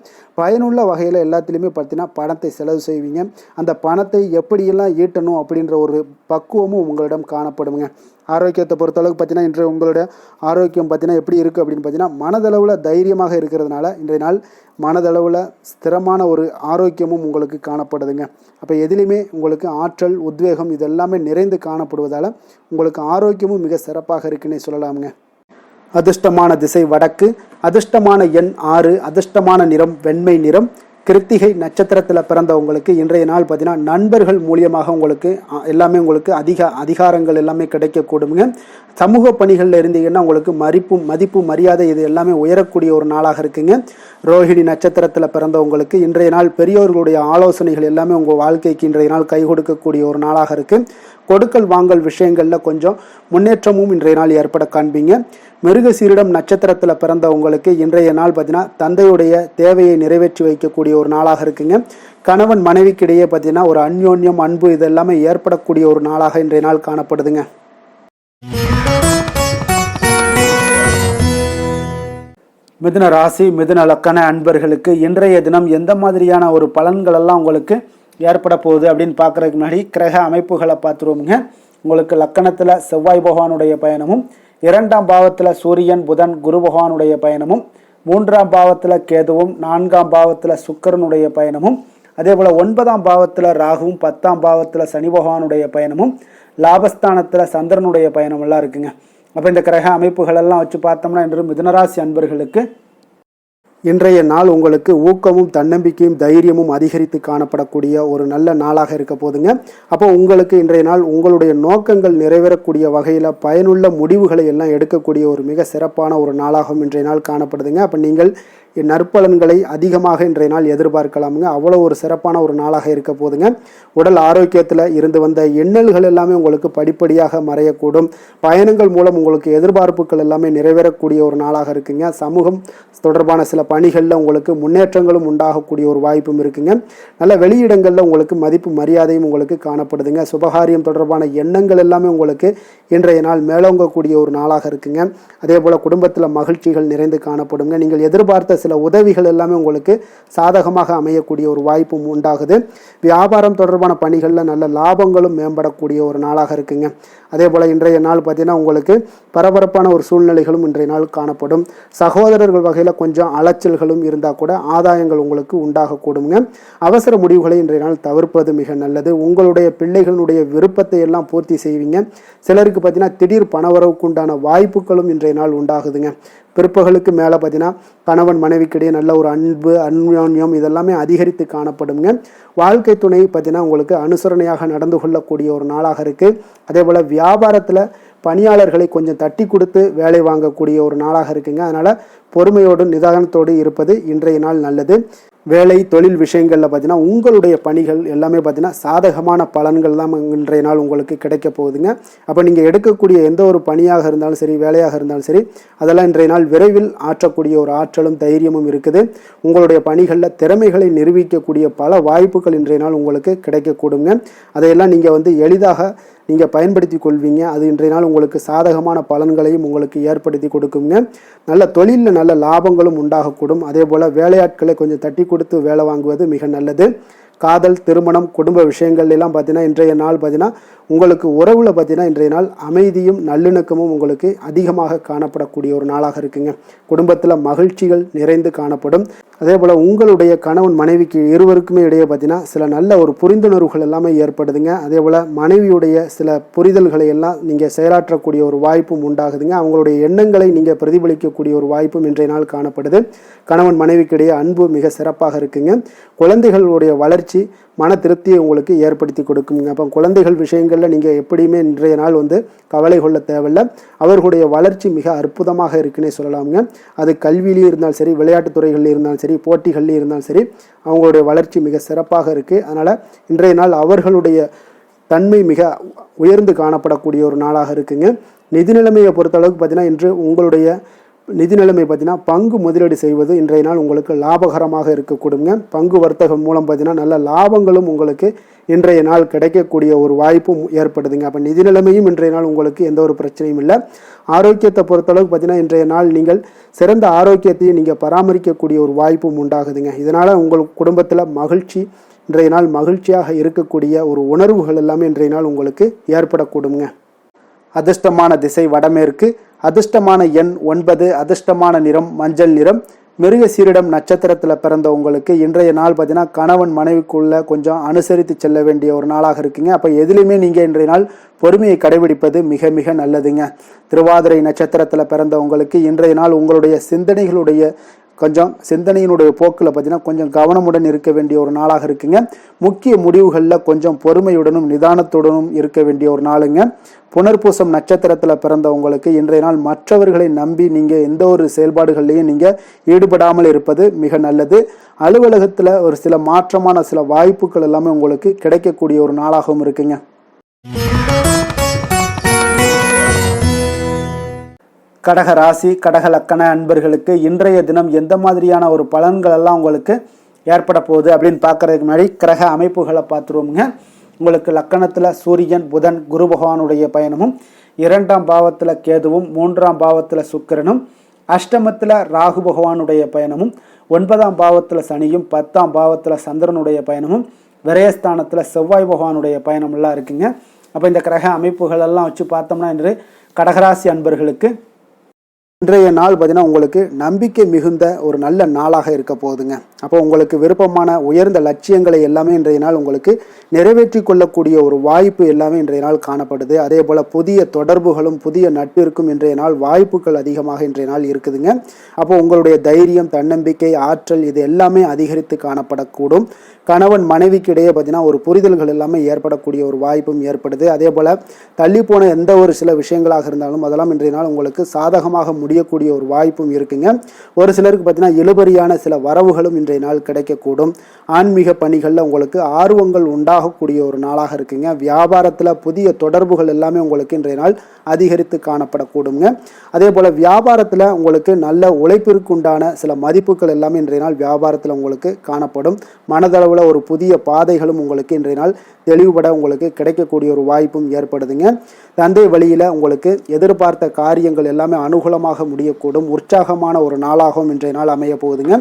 பயனுள்ள வகையில் எல்லாத்துலேயுமே பார்த்தீங்கன்னா பணத்தை செலவு செய்வீங்க. அந்த பணத்தை எப்படியெல்லாம் ஈட்டணும் அப்படின்ற ஒரு பக்குவமும் உங்களிடம் காணப்படுங்க. ஆரோக்கியத்தை பொறுத்தளவுக்கு பார்த்தீங்கன்னா இன்று உங்களோட ஆரோக்கியம் பார்த்தீங்கன்னா எப்படி இருக்குது அப்படின்னு பார்த்தீங்கன்னா மனதளவில் தைரியமாக இருக்கிறதுனால இன்றைய நாள் மனதளவில் ஸ்திரமான ஒரு ஆரோக்கியமும் உங்களுக்கு காணப்படுதுங்க. அப்போ எதிலுமே உங்களுக்கு ஆற்றல், உத்வேகம் இது எல்லாமே நிறைந்து காணப்படுவதால் உங்களுக்கு ஆரோக்கியமும் மிக சிறப்பாக இருக்குன்னே சொல்லலாமுங்க. அதிர்ஷ்டமான திசை வடக்கு, அதிர்ஷ்டமான எண் 6, அதிர்ஷ்டமான நிறம் வெண்மை நிறம். கிருத்திகை நட்சத்திரத்தில் பிறந்தவங்களுக்கு இன்றைய நாள் பார்த்தீங்கன்னா நண்பர்கள் மூலியமாக உங்களுக்கு எல்லாமே உங்களுக்கு அதிகாரங்கள் எல்லாமே கிடைக்கக்கூடுங்க. சமூக பணிகளில் இருந்தீங்கன்னா உங்களுக்கு மதிப்பு மரியாதை இது எல்லாமே உயரக்கூடிய ஒரு நாளாக இருக்குங்க. ரோஹிணி நட்சத்திரத்தில் பிறந்தவங்களுக்கு இன்றைய நாள் பெரியோர்களுடைய ஆலோசனைகள் எல்லாமே உங்கள் வாழ்க்கைக்கு இன்றைய நாள் கை கொடுக்கக்கூடிய ஒரு நாளாக இருக்குது. கொடுக்கல் வாங்கல் விஷயங்களில் கொஞ்சம் முன்னேற்றமும் இன்றைய நாள் ஏற்பட காண்பீங்க. மிருகசீரிடம் நட்சத்திரத்தில் பிறந்தவங்களுக்கு இன்றைய நாள் பார்த்தீங்கன்னா தந்தையுடைய தேவையை நிறைவேற்றி வைக்கக்கூடிய ஒரு நாளாக இருக்குங்க. கணவன் மனைவிக்கிடையே பார்த்தீங்கன்னா ஒரு அந்யோன்யம், அன்பு இது எல்லாமே ஏற்படக்கூடிய ஒரு நாளாக இன்றைய நாள் காணப்படுதுங்க. மிதுன ராசி, மிதுன லக்கண அன்பர்களுக்கு இன்றைய தினம் எந்த மாதிரியான ஒரு பலன்கள் எல்லாம் உங்களுக்கு ஏற்பட போகுது அப்படின்னு பார்க்குறதுக்கு முன்னாடி கிரக அமைப்புகளை பார்த்துருவோமுங்க. உங்களுக்கு லக்கணத்தில் செவ்வாய் பகவானுடைய பயணமும், 2ஆம் பாவத்தில் சூரியன், புதன், குரு பகவானுடைய பயணமும், 3ஆம் பாவத்தில் கேதுவும், 4ஆம் பாவத்தில் சுக்கிரனுடைய பயணமும், அதே போல் 9ஆம் பாவத்தில் ராகுவும், 10ஆம் பாவத்தில் சனி பகவானுடைய பயணமும், லாபஸ்தானத்தில் சந்திரனுடைய பயணமெல்லாம் இருக்குங்க. அப்போ இந்த கிரக அமைப்புகளெல்லாம் வச்சு பார்த்தோம்னா இன்று மிதுனராசி அன்பர்களுக்கு இன்றைய நாள் உங்களுக்கு ஊக்கமும் தன்னம்பிக்கையும் தைரியமும் அதிகரித்து காணப்படக்கூடிய ஒரு நல்ல நாளாக இருக்க போதுங்க. அப்போ உங்களுக்கு இன்றைய நாள் உங்களுடைய நோக்கங்கள் நிறைவேறக்கூடிய வகையில் பயனுள்ள முடிவுகளை எல்லாம் எடுக்கக்கூடிய ஒரு மிக சிறப்பான ஒரு நாளாகவும் இன்றைய நாள் காணப்படுதுங்க. அப்போ நீங்கள் நற்பலன்களை அதிகமாக இன்றைய நாள் எதிர்பார்க்கலாமுங்க. அவ்வளோ ஒரு சிறப்பான ஒரு நாளாக இருக்க போதுங்க. உடல் ஆரோக்கியத்தில் இருந்து வந்த எண்ணல்கள் எல்லாமே உங்களுக்கு படிப்படியாக மறையக்கூடும். பயணங்கள் மூலம் உங்களுக்கு எதிர்பார்ப்புகள் எல்லாமே நிறைவேறக்கூடிய ஒரு நாளாக இருக்குங்க. சமூகம் தொடர்பான சில பணிகளில் உங்களுக்கு முன்னேற்றங்களும் உண்டாகக்கூடிய ஒரு வாய்ப்பும் இருக்குங்க. நல்ல வெளியிடங்களில் உங்களுக்கு மதிப்பு மரியாதையும் உங்களுக்கு காணப்படுதுங்க. சுபகாரியம் தொடர்பான எண்ணங்கள் எல்லாமே உங்களுக்கு இன்றைய நாள் மேலோங்கக்கூடிய ஒரு நாளாக இருக்குங்க. அதே போல் குடும்பத்தில் மகிழ்ச்சிகள் நிறைந்து காணப்படுங்க. நீங்கள் எதிர்பார்த்த சில உதவிகள் எல்லாமே உங்களுக்கு சாதகமாக அமையக்கூடிய ஒரு வாய்ப்பும் உண்டாகுது. வியாபாரம் தொடர்பான பணிகளில் நல்ல லாபங்களும் மேம்படக்கூடிய ஒரு நாளாக இருக்குங்க. அதே போல் இன்றைய நாள் பார்த்தீங்கன்னா உங்களுக்கு பரபரப்பான ஒரு சூழ்நிலைகளும் இன்றைய நாள் காணப்படும். சகோதரர்கள் வகையில் கொஞ்சம் அலைச்சல்களும் இருந்தால் கூட ஆதாயங்கள் உங்களுக்கு உண்டாகக்கூடுங்க. அவசர முடிவுகளை இன்றைய நாள் தவிர்ப்பது மிக நல்லது. உங்களுடைய பிள்ளைகளுடைய விருப்பத்தை எல்லாம் பூர்த்தி செய்வீங்க. சிலருக்கு பார்த்தீங்கன்னா திடீர் பணவரவுக்கு உண்டான வாய்ப்புகளும் இன்றைய நாள் உண்டாகுதுங்க. பிற்பகலுக்கு மேலே பார்த்தீங்கன்னா கணவன் மனைவிக்கிடையே நல்ல ஒரு அன்பு, அந்யோன்யம் இதெல்லாமே அதிகரித்து காணப்படுங்க. வாழ்க்கை துணை பார்த்தீங்கன்னா உங்களுக்கு அனுசரணையாக நடந்து கொள்ளக்கூடிய ஒரு நாளாக இருக்குது. அதே போல் வியாபாரத்தில் பணியாளர்களை கொஞ்சம் தட்டி கொடுத்து வேலை வாங்கக்கூடிய ஒரு நாளாக இருக்குங்க. அதனால் பொறுமையோடு நிதானத்தோடு இருப்பது இன்றைய நாள் நல்லது. வேலை தொழில் விஷயங்களில் பார்த்தீங்கன்னா உங்களுடைய பணிகள் எல்லாமே பார்த்தீங்கன்னா சாதகமான பலன்கள் தான் இன்றைய நாள் உங்களுக்கு கிடைக்க போகுதுங்க. அப்போ நீங்கள் எடுக்கக்கூடிய எந்த ஒரு பணியாக இருந்தாலும் சரி, வேலையாக இருந்தாலும் சரி, அதெல்லாம் இன்றைய நாள் விரைவில் ஆற்றக்கூடிய ஒரு ஆற்றலும் தைரியமும் இருக்குது. உங்களுடைய பணிகளில் திறமைகளை நிரூபிக்கக்கூடிய பல வாய்ப்புகள் இன்றைய நாள் உங்களுக்கு கிடைக்கக்கூடுங்க. அதையெல்லாம் நீங்கள் எளிதாக நீங்கள் பயன்படுத்தி கொள்வீங்க. அது இன்றைய நாள் உங்களுக்கு சாதகமான பலன்களையும் உங்களுக்கு ஏற்படுத்தி கொடுக்குங்க. நல்ல தொழிலில் நல்ல லாபங்களும் உண்டாகக்கூடும். அதே போல் வேலையாட்களை கொஞ்சம் தட்டி கொடுத்து வேலை வாங்குவது மிக நல்லது. காதல், திருமணம், குடும்ப விஷயங்கள் எல்லாம் பார்த்தீங்கன்னா இன்றைய நாள் பார்த்தீங்கன்னா உங்களுக்கு உறவில் பார்த்தீங்கன்னா இன்றைய நாள் அமைதியும் நல்லிணக்கமும் உங்களுக்கு அதிகமாக காணப்படக்கூடிய ஒரு நாளாக இருக்குங்க. குடும்பத்தில் மகிழ்ச்சிகள் நிறைந்து காணப்படும். அதே போல் உங்களுடைய கணவன் மனைவிக்கு இருவருக்குமே இடையே பார்த்தீங்கன்னா சில நல்ல ஒரு புரிந்துணர்வுகள் எல்லாமே ஏற்படுதுங்க. அதே போல் மனைவியுடைய சில புரிதல்களை எல்லாம் நீங்கள் செயலாற்றக்கூடிய ஒரு வாய்ப்பும் உண்டாகுதுங்க. அவங்களுடைய எண்ணங்களை நீங்கள் பிரதிபலிக்கக்கூடிய ஒரு வாய்ப்பும் இன்றைய நாள் காணப்படுது. கணவன் மனைவிக்கிடையே அன்பு மிக சிறப்பாக இருக்குங்க. குழந்தைகளுடைய வளர்ச்சி மன திருப்தியை உங்களுக்கு ஏற்படுத்தி கொடுக்குங்க. அப்போ குழந்தைகள் விஷயங்களில் நீங்கள் எப்படியுமே இன்றைய நாள் கவலை கொள்ள தேவையில்லை. அவர்களுடைய வளர்ச்சி மிக அற்புதமாக இருக்குன்னே சொல்லலாமுங்க. அது கல்வியிலையும் இருந்தாலும் சரி, விளையாட்டுத் துறைகளில் இருந்தாலும் சரி, போட்டிகள்லையும் இருந்தாலும் சரி, அவங்களுடைய வளர்ச்சி மிக சிறப்பாக இருக்குது. அதனால் இன்றைய நாள் அவர்களுடைய தன்மை மிக உயர்ந்து காணப்படக்கூடிய ஒரு நாளாக இருக்குங்க. நிதி நிலைமையை பொறுத்தளவுக்கு பார்த்தீங்கன்னா இன்று உங்களுடைய நிதி நிலைமை பார்த்தீங்கன்னா பங்கு முதலீடு செய்வது இன்றைய நாள் உங்களுக்கு லாபகரமாக இருக்கக்கூடுங்க. பங்கு வர்த்தகம் மூலம் பார்த்தீங்கன்னா நல்ல லாபங்களும் உங்களுக்கு இன்றைய நாள் கிடைக்கக்கூடிய ஒரு வாய்ப்பும் ஏற்படுதுங்க. அப்போ நிதி நிலைமையும் இன்றைய நாள் உங்களுக்கு எந்த ஒரு பிரச்சனையும் இல்லை. ஆரோக்கியத்தை பொறுத்தளவுக்கு பார்த்தீங்கன்னா இன்றைய நாள் நீங்கள் சிறந்த ஆரோக்கியத்தையும் நீங்கள் பராமரிக்கக்கூடிய ஒரு வாய்ப்பும் உண்டாகுதுங்க. இதனால் உங்கள் குடும்பத்தில் மகிழ்ச்சி இன்றைய நாள் மகிழ்ச்சியாக இருக்கக்கூடிய ஒரு உணர்வுகள் எல்லாமே இன்றைய நாள் உங்களுக்கு ஏற்படக்கூடுங்க. அதிர்ஷ்டமான திசை வடமேற்கு, அதிர்ஷ்டமான எண் 9, அதிர்ஷ்டமான நிறம் மஞ்சள் நிறம். மிருகசீரிடம் நட்சத்திரத்தில் பிறந்த உங்களுக்கு இன்றைய நாள் பார்த்தீங்கன்னா கணவன் மனைவிக்குள்ள கொஞ்சம் அனுசரித்து செல்ல வேண்டிய ஒரு நாளாக இருக்குங்க. அப்போ எதுலையுமே நீங்கள் இன்றைய நாள் பொறுமையை கடைபிடிப்பது மிக மிக நல்லதுங்க. திருவாதிரை நட்சத்திரத்தில் பிறந்த உங்களுக்கு இன்றைய நாள் உங்களுடைய சிந்தனையினுடைய போக்கில் பார்த்தீங்கன்னா கொஞ்சம் கவனமுடன் இருக்க வேண்டிய ஒரு நாளாக இருக்குங்க. முக்கிய முடிவுகளில் கொஞ்சம் பொறுமையுடனும் நிதானத்துடனும் இருக்க வேண்டிய ஒரு நாளுங்க. புனர்பூசம் நட்சத்திரத்தில் பிறந்த உங்களுக்கு இன்றைய நாள் மற்றவர்களை நம்பி நீங்கள் எந்த ஒரு செயல்பாடுகள்லையும் நீங்கள் ஈடுபடாமல் இருப்பது மிக நல்லது. அலுவலகத்தில் ஒரு சில மாற்றமான சில வாய்ப்புகள் எல்லாமே உங்களுக்கு கிடைக்கக்கூடிய ஒரு நாளாகவும் இருக்குங்க. கடக ராசி கடக லக்கண அன்பர்களுக்கு இன்றைய தினம் எந்த மாதிரியான ஒரு பலன்கள் எல்லாம் உங்களுக்கு ஏற்பட போகுது அப்படின்னு பார்க்கறதுக்கு முன்னாடி கிரக அமைப்புகளை பார்த்துருவோமுங்க. உங்களுக்கு லக்கணத்தில் சூரியன் புதன் குரு பகவானுடைய பயணமும், 2ஆம் பாவத்தில் கேதுவும், 3ஆம் பாவத்தில் சுக்கிரனும், அஷ்டமத்தில் ராகு பகவானுடைய பயணமும், 9ஆம் பாவத்தில் சனியும், 10ஆம் பாவத்தில் சந்திரனுடைய பயணமும், விரயஸ்தானத்தில் செவ்வாய் பகவானுடைய பயணமெல்லாம் இருக்குங்க. அப்போ இந்த கிரக அமைப்புகள் எல்லாம் வச்சு பார்த்தோம்னா இன்று கடகராசி அன்பர்களுக்கு இன்றைய நாள் பார்த்தீங்கன்னா உங்களுக்கு நம்பிக்கை மிகுந்த ஒரு நல்ல நாளாக இருக்க போகுதுங்க. அப்போ உங்களுக்கு விருப்பமான உயர்ந்த லட்சியங்களை எல்லாமே இன்றைய நாள் உங்களுக்கு நிறைவேற்றி கொள்ளக்கூடிய ஒரு வாய்ப்பு எல்லாமே இன்றைய நாள் காணப்படுது. அதே போல் புதிய தொடர்புகளும் புதிய நட்பிற்கும் இன்றைய நாள் வாய்ப்புகள் அதிகமாக இன்றைய நாள் இருக்குதுங்க. அப்போ உங்களுடைய தைரியம், தன்னம்பிக்கை, ஆற்றல் இது எல்லாமே அதிகரித்து காணப்படக்கூடும். கணவன் மனைவிக்கு இடையே பார்த்தீங்கன்னா ஒரு புரிதல்கள் எல்லாமே ஏற்படக்கூடிய ஒரு வாய்ப்பும் ஏற்படுது. அதே போல் தள்ளி போன எந்த ஒரு சில விஷயங்களாக இருந்தாலும் அதெல்லாம் இன்றைய நாள் உங்களுக்கு சாதகமாக முடியக்கூடிய ஒரு வாய்ப்பும் இருக்குங்க. ஒரு சிலருக்கு பார்த்தீங்கன்னா இழுபறியான சில வரவுகளும் இன்றைய நாள் கிடைக்கக்கூடும். ஆன்மீக பணிகளில் உங்களுக்கு ஆர்வங்கள் உண்டாகக்கூடிய ஒரு நாளாக இருக்குங்க. வியாபாரத்தில் புதிய தொடர்புகள் எல்லாமே உங்களுக்கு இன்றைய நாள் அதிகரித்து காணப்படக்கூடுங்க. அதே போல் வியாபாரத்தில் உங்களுக்கு நல்ல உழைப்பிற்கு உண்டான சில மதிப்புகள் எல்லாமே இன்றைய நாள் வியாபாரத்தில் உங்களுக்கு காணப்படும். மனதளவில் ஒரு புதிய பாதைகளும் உங்களுக்கு இன்றைய நாள் தெளிவுபட உங்களுக்கு கிடைக்கக்கூடிய ஒரு வாய்ப்பும் ஏற்படுதுங்க. தந்தை வழியில் உங்களுக்கு எதிர்பார்த்த காரியங்கள் எல்லாமே அனுகூலமாக முடியக்கூடும். உற்சாகமான ஒரு நாளாகவும் இன்றைய நாள் அமைய போகுதுங்க.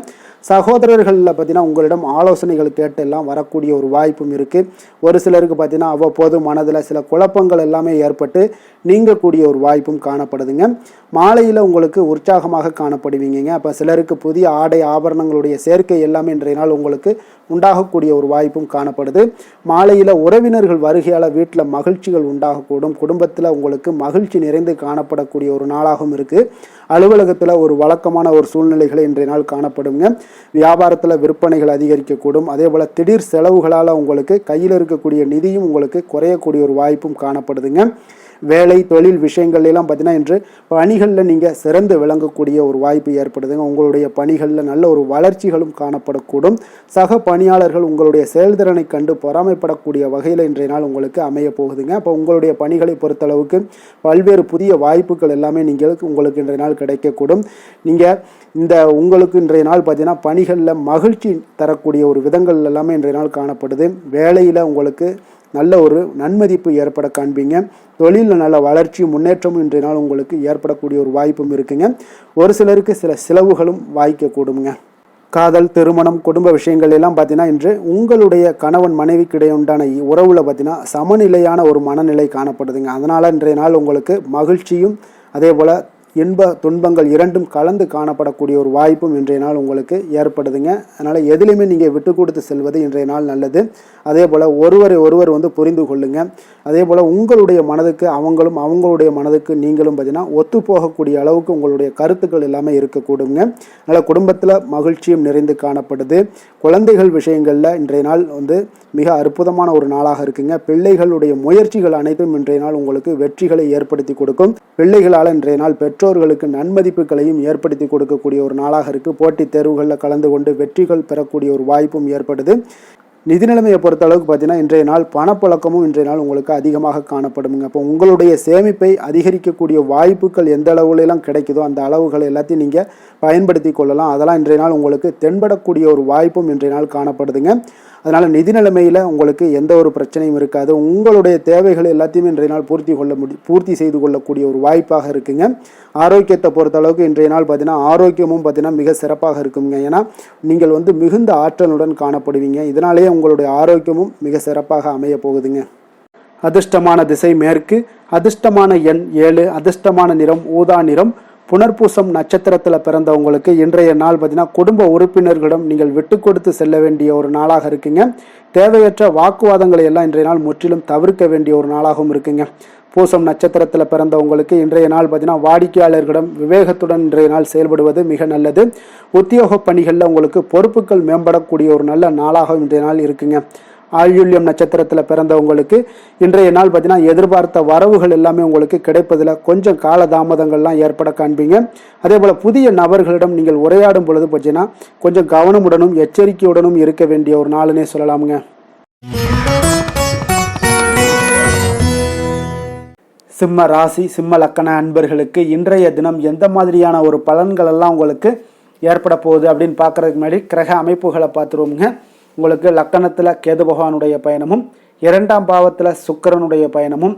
சகோதரர்களில் பார்த்தீங்கன்னா உங்களிடம் ஆலோசனைகள் கேட்டு எல்லாம் வரக்கூடிய ஒரு வாய்ப்பும் இருக்குது. ஒரு சிலருக்கு பார்த்தீங்கன்னா அவ்வப்போது மனதில் சில குழப்பங்கள் எல்லாமே ஏற்பட்டு நீங்கக்கூடிய ஒரு வாய்ப்பும் காணப்படுதுங்க. மாலையில் உங்களுக்கு உற்சாகமாக காணப்படுவீங்க. அப்போ சிலருக்கு புதிய ஆடை ஆபரணங்களுடைய சேர்க்கை எல்லாமே இன்றைய நாள் உங்களுக்கு உண்டாகக்கூடிய ஒரு வாய்ப்பும் காணப்படுது. மாலையில் உறவினர்கள் வருகையால் வீட்டில் மகிழ்ச்சிகள் உண்டாகக்கூடும். குடும்பத்தில் உங்களுக்கு மகிழ்ச்சி நிறைந்து காணப்படக்கூடிய ஒரு நாளாகவும் இருக்குது. அலுவலகத்தில் ஒரு வழக்கமான ஒரு சூழ்நிலைகளை இன்றைய நாள் காணப்படுங்க. வியாபாரத்தில் விற்பனைகள் அதிகரிக்கக்கூடும். அதே போல் திடீர் செலவுகளால் உங்களுக்கு கையில் இருக்கக்கூடிய நிதியும் உங்களுக்கு குறையக்கூடிய ஒரு வாய்ப்பும் காணப்படுதுங்க. வேலை தொழில் விஷயங்கள் எல்லாம் பார்த்தீங்கன்னா இன்று பணிகளில் நீங்கள் சிறந்து விளங்கக்கூடிய ஒரு வாய்ப்பு ஏற்படுதுங்க. உங்களுடைய பணிகளில் நல்ல ஒரு வளர்ச்சிகளும் காணப்படக்கூடும். சக பணியாளர்கள் உங்களுடைய செயல்திறனை கண்டு பொறாமைப்படக்கூடிய வகையில் இன்றைய நாள் உங்களுக்கு அமைய போகுதுங்க. அப்போ உங்களுடைய பணிகளை பொறுத்தளவுக்கு பல்வேறு புதிய வாய்ப்புகள் எல்லாமே உங்களுக்கு இன்றைய நாள் கிடைக்கக்கூடும். உங்களுக்கு இன்றைய நாள் பார்த்தீங்கன்னா பணிகளில் மகிழ்ச்சி தரக்கூடிய ஒரு விதங்கள் எல்லாமே இன்றைய நாள் காணப்படுது. வேலையில் உங்களுக்கு நல்ல ஒரு நன்மதிப்பு ஏற்பட காண்பீங்க. தொழிலில் நல்ல வளர்ச்சியும் முன்னேற்றமும் இன்றைய நாள் உங்களுக்கு ஏற்படக்கூடிய ஒரு வாய்ப்பும் இருக்குங்க. ஒரு சிலருக்கு சில செலவுகளும் வாய்க்கக்கூடுங்க. காதல், திருமணம், குடும்ப விஷயங்கள் எல்லாம் பார்த்தீங்கன்னா இன்று உங்களுடைய கணவன் மனைவிக்கு இடையே உண்டான உறவில் பார்த்தீங்கன்னா சமநிலையான ஒரு மனநிலை காணப்படுதுங்க. அதனால் இன்றைய நாள் உங்களுக்கு மகிழ்ச்சியும் அதே போல் இன்ப துன்பங்கள் இரண்டும் கலந்து காணப்படக்கூடிய ஒரு வாய்ப்பும் இன்றைய நாள் உங்களுக்கு ஏற்படுதுங்க. அதனால் எதுலையுமே நீங்கள் விட்டு கொடுத்து செல்வது இன்றைய நாள் நல்லது. அதே போல் ஒருவர் புரிந்து கொள்ளுங்க. அதே போல் உங்களுடைய மனதுக்கு அவங்களுடைய மனதுக்கு நீங்களும் பார்த்தீங்கன்னா ஒத்து போகக்கூடிய அளவுக்கு உங்களுடைய கருத்துக்கள் எல்லாமே இருக்கக்கூடுங்க. அதனால் குடும்பத்தில் மகிழ்ச்சியும் நிறைந்து காணப்படுது. குழந்தைகள் விஷயங்களில் இன்றைய நாள் மிக அற்புதமான ஒரு நாளாக இருக்குங்க. பிள்ளைகளுடைய முயற்சிகள் அனைத்தும் இன்றைய நாள் உங்களுக்கு வெற்றிகளை ஏற்படுத்தி கொடுக்கும். பிள்ளைகளால் இன்றைய நாள் பெற்றோர்களுக்கு நன்மதிப்புகளையும் ஏற்படுத்தி கொடுக்கக்கூடிய ஒரு நாளாக இருக்குது. போட்டித் தேர்வுகளில் கலந்து கொண்டு வெற்றிகள் பெறக்கூடிய ஒரு வாய்ப்பும் ஏற்படுது. நிதி நிலைமையை பொறுத்த அளவுக்கு பார்த்தீங்கன்னா இன்றைய நாள் பணப்புழக்கமும் இன்றைய நாள் உங்களுக்கு அதிகமாக காணப்படுங்க. அப்போ உங்களுடைய சேமிப்பை அதிகரிக்கக்கூடிய வாய்ப்புகள் எந்த அளவுலாம் கிடைக்குதோ அந்த அளவுகள் எல்லாத்தையும் நீங்கள் பயன்படுத்தி கொள்ளலாம். அதெல்லாம் இன்றைய நாள் உங்களுக்கு தென்படக்கூடிய ஒரு வாய்ப்பும் இன்றைய நாள் காணப்படுதுங்க. அதனால் நிதி நிலைமையில் உங்களுக்கு எந்த ஒரு பிரச்சனையும் இருக்காது. உங்களுடைய தேவைகள் எல்லாத்தையுமே இன்றைய நாள் பூர்த்தி செய்து கொள்ளக்கூடிய ஒரு வாய்ப்பாக இருக்குங்க. ஆரோக்கியத்தை பொறுத்த அளவுக்கு இன்றைய நாள் பார்த்தீங்கன்னா ஆரோக்கியமும் பார்த்தீங்கன்னா மிக சிறப்பாக இருக்குங்க. ஏன்னா நீங்கள் மிகுந்த ஆற்றலுடன் காணப்படுவீங்க. இதனாலேயே உங்களுடைய ஆரோக்கியமும் மிக சிறப்பாக அமைய போகுதுங்க. அதிர்ஷ்டமான திசை மேற்கு, அதிர்ஷ்டமான எண் 7, அதிர்ஷ்டமான நிறம் ஊதா நிறம். புனர்பூசம் நட்சத்திரத்தில் பிறந்தவங்களுக்கு இன்றைய நாள் பார்த்தீங்கன்னா குடும்ப உறுப்பினர்களிடம் நீங்கள் விட்டு கொடுத்து செல்ல வேண்டிய ஒரு நாளாக இருக்குங்க. தேவையற்ற வாக்குவாதங்களை எல்லாம் இன்றைய நாள் முற்றிலும் தவிர்க்க வேண்டிய ஒரு நாளாகவும் இருக்குங்க. பூசம் நட்சத்திரத்தில் பிறந்தவங்களுக்கு இன்றைய நாள் பார்த்தீங்கன்னா வாடிக்கையாளர்களிடம் விவேகத்துடன் இன்றைய நாள் செயல்படுவது மிக நல்லது. உத்தியோக பணிகளில் உங்களுக்கு பொறுப்புகள் மேம்படக்கூடிய ஒரு நல்ல நாளாக இன்றைய நாள் இருக்குங்க. ஆயுள்யம் நட்சத்திரத்தில் பிறந்தவங்களுக்கு இன்றைய நாள் பார்த்தீங்கன்னா எதிர்பார்த்த வரவுகள் எல்லாமே உங்களுக்கு கிடைப்பதில் கொஞ்சம் காலதாமதங்கள்லாம் ஏற்பட காண்பீங்க. அதே போல் புதிய நபர்களிடம் நீங்கள் உரையாடும் பொழுது பார்த்தீங்கன்னா கொஞ்சம் கவனமுடனும் எச்சரிக்கையுடனும் இருக்க வேண்டிய ஒரு நாளுன்னே சொல்லலாமுங்க. சிம்ம ராசி சிம்ம லக்கண அன்பர்களுக்கு இன்றைய தினம் எந்த மாதிரியான ஒரு பலன்கள் எல்லாம் உங்களுக்கு ஏற்பட போகுது அப்படின்னு பார்க்கறதுக்கு முன்னாடி கிரக அமைப்புகளை பார்த்துருவோமுங்க. உங்களுக்கு லக்கணத்தில் கேது பகவானுடைய பயணமும், 2ஆம் பாவத்தில் சுக்கிரனுடைய பயணமும்,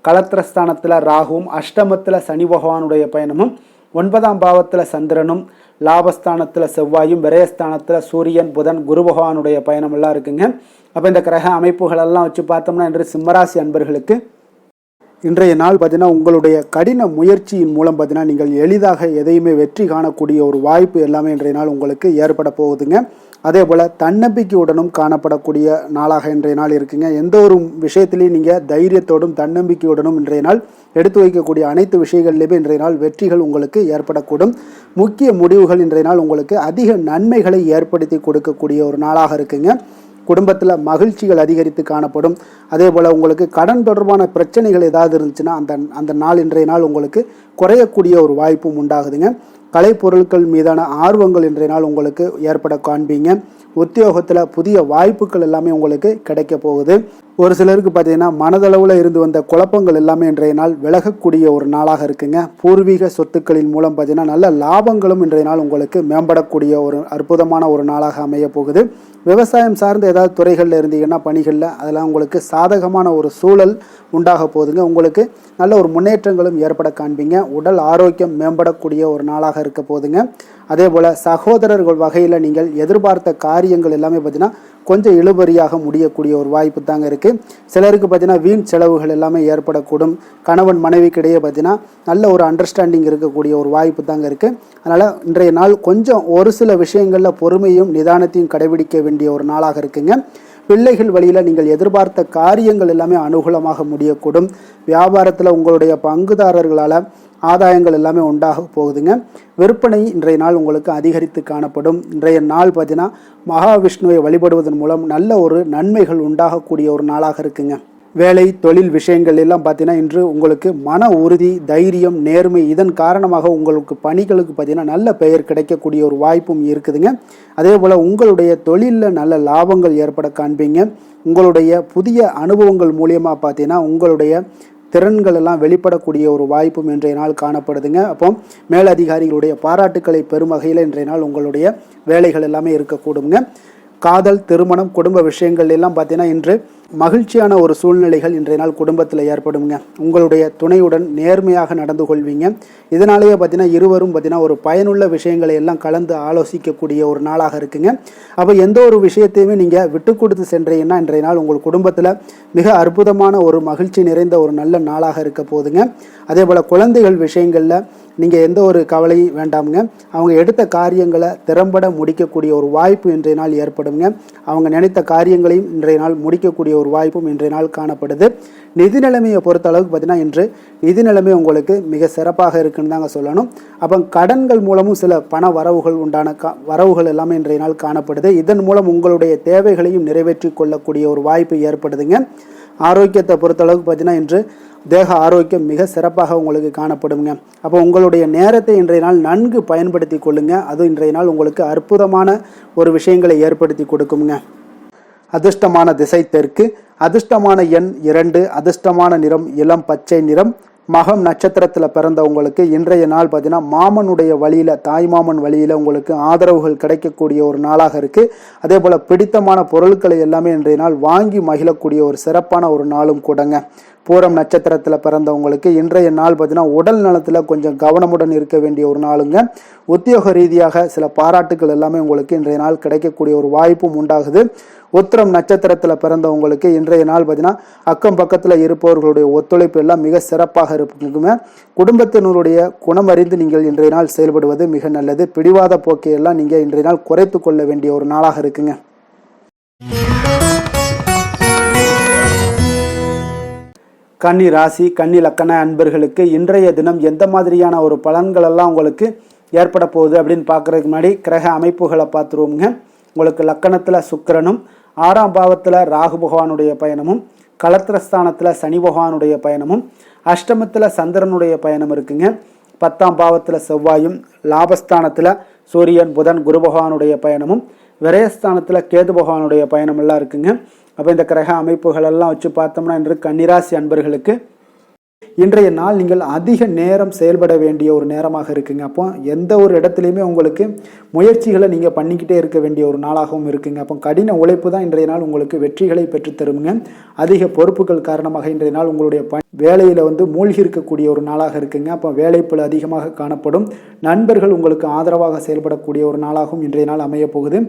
கலத்திரஸ்தானத்தில் ராகுவும், அஷ்டமத்தில் சனி பகவானுடைய பயணமும், 9ஆம் பாவத்தில் சந்திரனும், லாபஸ்தானத்தில் செவ்வாயும், விரயஸ்தானத்தில் சூரியன் புதன் குரு பகவானுடைய பயணம் எல்லாம் இருக்குங்க. அப்போ இந்த கிரக அமைப்புகளெல்லாம் வச்சு பார்த்தோம்னா இன்று சிம்மராசி அன்பர்களுக்கு இன்றைய நாள் பார்த்தீங்கன்னா உங்களுடைய கடின முயற்சியின் மூலம் பார்த்தீங்கன்னா நீங்கள் எளிதாக எதையுமே வெற்றி காணக்கூடிய ஒரு வாய்ப்பு எல்லாமே இன்றைய நாள் உங்களுக்கு ஏற்பட போகுதுங்க. அதே போல் தன்னம்பிக்கையுடனும் காணப்படக்கூடிய நாளாக இன்றைய நாள் இருக்குங்க. எந்த ஒரு விஷயத்திலையும் நீங்கள் தைரியத்தோடும் தன்னம்பிக்கையுடனும் இன்றைய நாள் எடுத்து வைக்கக்கூடிய அனைத்து விஷயங்கள்லையுமே இன்றைய நாள் வெற்றிகள் உங்களுக்கு ஏற்படக்கூடும். முக்கிய முடிவுகள் இன்றைய நாள் உங்களுக்கு அதிக நன்மைகளை ஏற்படுத்தி கொடுக்கக்கூடிய ஒரு நாளாக இருக்குங்க. குடும்பத்தில் மகிழ்ச்சிகள் அதிகரித்து காணப்படும். அதே போல் உங்களுக்கு கடன் தொடர்பான பிரச்சனைகள் ஏதாவது இருந்துச்சுன்னா அந்த நாள் இன்றைய நாள் உங்களுக்கு குறையக்கூடிய ஒரு வாய்ப்பும் உண்டாகுதுங்க. கலைப்பொருட்கள் மீதான ஆர்வங்கள் இன்றைய நாள் உங்களுக்கு ஏற்பட காண்பீங்க. உத்தியோகத்தில் புதிய வாய்ப்புகள் எல்லாமே உங்களுக்கு கிடைக்க போகுது. ஒரு சிலருக்கு பார்த்தீங்கன்னா மனதளவில் இருந்து வந்த குழப்பங்கள் எல்லாமே இன்றைய நாள் விலகக்கூடிய ஒரு நாளாக இருக்குங்க. பூர்வீக சொத்துக்களின் மூலம் பார்த்தீங்கன்னா நல்ல லாபங்களும் இன்றைய நாள் உங்களுக்கு மேம்படக்கூடிய ஒரு அற்புதமான ஒரு நாளாக அமைய போகுது. விவசாயம் சார்ந்த ஏதாவது துறைகளில் இருந்தீங்கன்னா பணிகளில் அதெல்லாம் உங்களுக்கு சாதகமான ஒரு சூழல் உண்டாக போகுதுங்க. உங்களுக்கு நல்ல ஒரு முன்னேற்றங்களும் ஏற்பட காண்பீங்க. உடல் ஆரோக்கியம் மேம்படக்கூடிய ஒரு நாளாக இருக்க போகுதுங்க. அதே போல் சகோதரர்கள் வகையில் நீங்கள் எதிர்பார்த்த காரியங்கள் எல்லாமே பார்த்தீங்கன்னா கொஞ்சம் இழுபறியாக முடியக்கூடிய ஒரு வாய்ப்பு தாங்க இருக்குது. சிலருக்கு பார்த்தீங்கன்னா வீண் செலவுகள் எல்லாமே ஏற்படக்கூடும். கணவன் மனைவிக்கிடையே பார்த்தீங்கன்னா நல்ல ஒரு அண்டர்ஸ்டாண்டிங் இருக்கக்கூடிய ஒரு வாய்ப்பு தாங்க இருக்குது. அதனால் இன்றைய நாள் கொஞ்சம் ஒரு சில விஷயங்களில் பொறுமையும் நிதானத்தையும் கடைபிடிக்க வேண்டிய ஒரு நாளாக இருக்குங்க. பிள்ளைகள் வழியில் நீங்கள் எதிர்பார்த்த காரியங்கள் எல்லாமே அனுகூலமாக முடியக்கூடும். வியாபாரத்தில் உங்களுடைய பங்குதாரர்களால் ஆதாயங்கள் எல்லாமே உண்டாக போகுதுங்க. விற்பனை இன்றைய நாள் உங்களுக்கு அதிகரித்து காணப்படும். இன்றைய நாள் பார்த்தீங்கன்னா மகாவிஷ்ணுவை வழிபடுவதன் மூலம் நல்ல ஒரு நன்மைகள் உண்டாகக்கூடிய ஒரு நாளாக இருக்குங்க. வேலை தொழில் விஷயங்கள் எல்லாம் பார்த்தீங்கன்னா இன்று உங்களுக்கு மன உறுதி தைரியம் நேர்மை இதன் காரணமாக உங்களுக்கு பணிகளுக்கு பார்த்தீங்கன்னா நல்ல பெயர் கிடைக்கக்கூடிய ஒரு வாய்ப்பும் இருக்குதுங்க. அதே போல் உங்களுடைய தொழிலில் நல்ல லாபங்கள் ஏற்பட காண்பீங்க. உங்களுடைய புதிய அனுபவங்கள் மூலியமாக பார்த்தீங்கன்னா உங்களுடைய திறன்கள் எல்லாம் வெளிப்படக்கூடிய ஒரு வாய்ப்பும் இன்றைய நாள் காணப்படுதுங்க. அப்போ மேலதிகாரிகளுடைய பாராட்டுக்களை பெறும் வகையில் இன்றைய நாள் உங்களுடைய வேலைகள் எல்லாமே இருக்கக்கூடுங்க. காதல் திருமணம் குடும்ப விஷயங்கள் எல்லாம் பார்த்தீங்கன்னா இன்று மகிழ்ச்சியான ஒரு சூழ்நிலைகள் இன்றைய நாள் குடும்பத்தில் ஏற்படுங்க. உங்களுடைய துணையுடன் நேர்மையாக நடந்து கொள்வீங்க. இதனாலேயே பார்த்தீங்கன்னா இருவரும் பார்த்தீங்கன்னா ஒரு பயனுள்ள விஷயங்களை எல்லாம் கலந்து ஆலோசிக்கக்கூடிய ஒரு நாளாக இருக்குங்க. அப்போ எந்த ஒரு விஷயத்தையுமே நீங்கள் விட்டு கொடுத்து சென்றீங்கன்னா இன்றைய நாள் உங்கள் குடும்பத்தில் மிக அற்புதமான ஒரு மகிழ்ச்சி நிறைந்த ஒரு நல்ல நாளாக இருக்க போகுதுங்க. அதே போல் குழந்தைகள் விஷயங்களில் நீங்கள் எந்த ஒரு கவலையும் வேண்டாமுங்க. அவங்க எடுத்த காரியங்களை திறம்பட முடிக்கக்கூடிய ஒரு வாய்ப்பு இன்றைய நாள் ஏற்படுங்க. அவங்க நினைத்த காரியங்களையும் இன்றைய நாள் முடிக்கக்கூடிய ஒரு வாய்ப்பும் இன்றைய நாள் காணப்படுது. நிதி நிலைமையை பொறுத்த அளவுக்கு பார்த்தீங்கன்னா இன்று நிதி நிலைமை உங்களுக்கு மிக சிறப்பாக இருக்குன்னு தாங்க சொல்லணும். அப்போ கடன்கள் மூலமும் சில பண வரவுகள் உண்டான வரவுகள் எல்லாமே இன்றைய நாள் காணப்படுது. இதன் மூலம் உங்களுடைய தேவைகளையும் நிறைவேற்றி கொள்ளக்கூடிய ஒரு வாய்ப்பு ஏற்படுதுங்க. ஆரோக்கியத்தை பொறுத்தளவுக்கு பார்த்தீங்கன்னா இன்று தேக ஆரோக்கியம் மிக சிறப்பாக உங்களுக்கு காணப்படுங்க. அப்போ உங்களுடைய நேரத்தை இன்றைய நாள் நன்கு பயன்படுத்தி கொள்ளுங்க. அது இன்றைய நாள் உங்களுக்கு அற்புதமான ஒரு விஷயங்களை ஏற்படுத்தி கொடுக்குங்க. அதிர்ஷ்டமான திசை தெற்கு, அதிர்ஷ்டமான எண் 2, அதிர்ஷ்டமான நிறம் இளம் பச்சை நிறம். மகம் நட்சத்திரத்தில் பிறந்தவங்களுக்கு இன்றைய நாள் பார்த்தீங்கன்னா மாமனுடைய வழியில், தாய்மாமன் வழியில் உங்களுக்கு ஆதரவுகள் கிடைக்கக்கூடிய ஒரு நாளாக இருக்குது. அதே போல் பிடித்தமான பொருட்களை எல்லாமே இன்றைய நாள் வாங்கி மகிழக்கூடிய ஒரு சிறப்பான ஒரு நாளும் கூடங்க. பூரம் நட்சத்திரத்தில் பிறந்தவங்களுக்கு இன்றைய நாள் பார்த்தீங்கன்னா உடல் நலத்தில் கொஞ்சம் கவனமுடன் இருக்க வேண்டிய ஒரு நாளுங்க. உத்தியோக ரீதியாக சில பாராட்டுகள் எல்லாமே உங்களுக்கு இன்றைய நாள் கிடைக்கக்கூடிய ஒரு வாய்ப்பும் உண்டாகுது. உத்திரம் நட்சத்திரத்தில் பிறந்தவங்களுக்கு இன்றைய நாள் பார்த்தீங்கன்னா அக்கம் பக்கத்தில் இருப்பவர்களுடைய ஒத்துழைப்பு எல்லாம் மிக சிறப்பாக இருக்குங்க. குடும்பத்தினருடைய குணமறிந்து நீங்கள் இன்றைய நாள் செயல்படுவது மிக நல்லது. பிடிவாத போக்கையெல்லாம் நீங்கள் இன்றைய நாள் குறைத்து கொள்ள வேண்டிய ஒரு நாளாக இருக்குங்க. கன்னி ராசி, கன்னி லக்கண அன்பர்களுக்கு இன்றைய தினம் எந்த மாதிரியான ஒரு பலன்கள் எல்லாம் உங்களுக்கு ஏற்பட போகுது அப்படின்னு பார்க்குறதுக்கு முன்னாடி கிரக அமைப்புகளை பார்த்துருவோங்க. உங்களுக்கு லக்கணத்தில் சுக்கிரனும், 6ஆம் பாவத்தில் ராகு பகவானுடைய பயணமும், களத்திரஸ்தானத்தில் சனி பகவானுடைய பயணமும், அஷ்டமத்தில் சந்திரனுடைய பயணம் இருக்குங்க. 10ஆம் பாவத்தில் செவ்வாயும், லாபஸ்தானத்தில் சூரியன், புதன், குரு பகவானுடைய பயணமும், விரயஸ்தானத்தில் கேது பகவானுடைய பயணம் எல்லாம் இருக்குங்க. அப்போ இந்த கிரக அமைப்புகள் எல்லாம் வச்சு பார்த்தோம்னா இன்று கன்னிராசி அன்பர்களுக்கு இன்றைய நாள் நீங்கள் அதிக நேரம் செயல்பட வேண்டிய ஒரு நேரமாக இருக்குங்க. அப்போ எந்த ஒரு இடத்துலையுமே உங்களுக்கு முயற்சிகளை நீங்கள் பண்ணிக்கிட்டே இருக்க வேண்டிய ஒரு நாளாகவும் இருக்குங்க. அப்போ கடின உழைப்பு தான் இன்றைய நாள் உங்களுக்கு வெற்றிகளை பெற்றுத்தருங்க. அதிக பொறுப்புகள் காரணமாக இன்றைய நாள் உங்களுடைய வேலையில் மூழ்கி இருக்கக்கூடிய ஒரு நாளாக இருக்குங்க. அப்போ வேலைப்பளு அதிகமாக காணப்படும். நண்பர்கள் உங்களுக்கு ஆதரவாக செயல்படக்கூடிய ஒரு நாளாகவும் இன்றைய நாள் அமைய போகுது.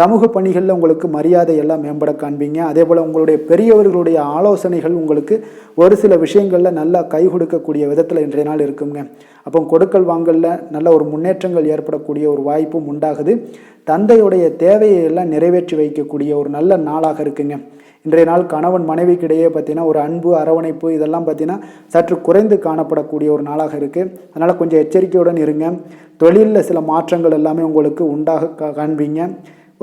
சமூக பணிகளில் உங்களுக்கு மரியாதை எல்லாம் மேம்பட காண்பீங்க. அதே போல் உங்களுடைய பெரியவர்களுடைய ஆலோசனைகள் உங்களுக்கு ஒரு சில விஷயங்களில் நல்லா கை கொடுக்கக்கூடிய விதத்தில் இன்றைய நாள் இருக்குங்க. அப்போ கொடுக்கல் வாங்கலில் நல்ல ஒரு முன்னேற்றங்கள் ஏற்படக்கூடிய ஒரு வாய்ப்பும் உண்டாகுது. தந்தையுடைய தேவையை எல்லாம் நிறைவேற்றி வைக்கக்கூடிய ஒரு நல்ல நாளாக இருக்குங்க. இன்றைய நாள் கணவன் மனைவிக்கிடையே பார்த்தீங்கன்னா ஒரு அன்பு, அரவணைப்பு இதெல்லாம் பார்த்தீங்கன்னா சற்று குறைந்து காணப்படக்கூடிய ஒரு நாளாக இருக்குது. அதனால் கொஞ்சம் எச்சரிக்கையுடன் இருங்க. தொழிலில் சில மாற்றங்கள் எல்லாமே உங்களுக்கு உண்டாக காண்பீங்க.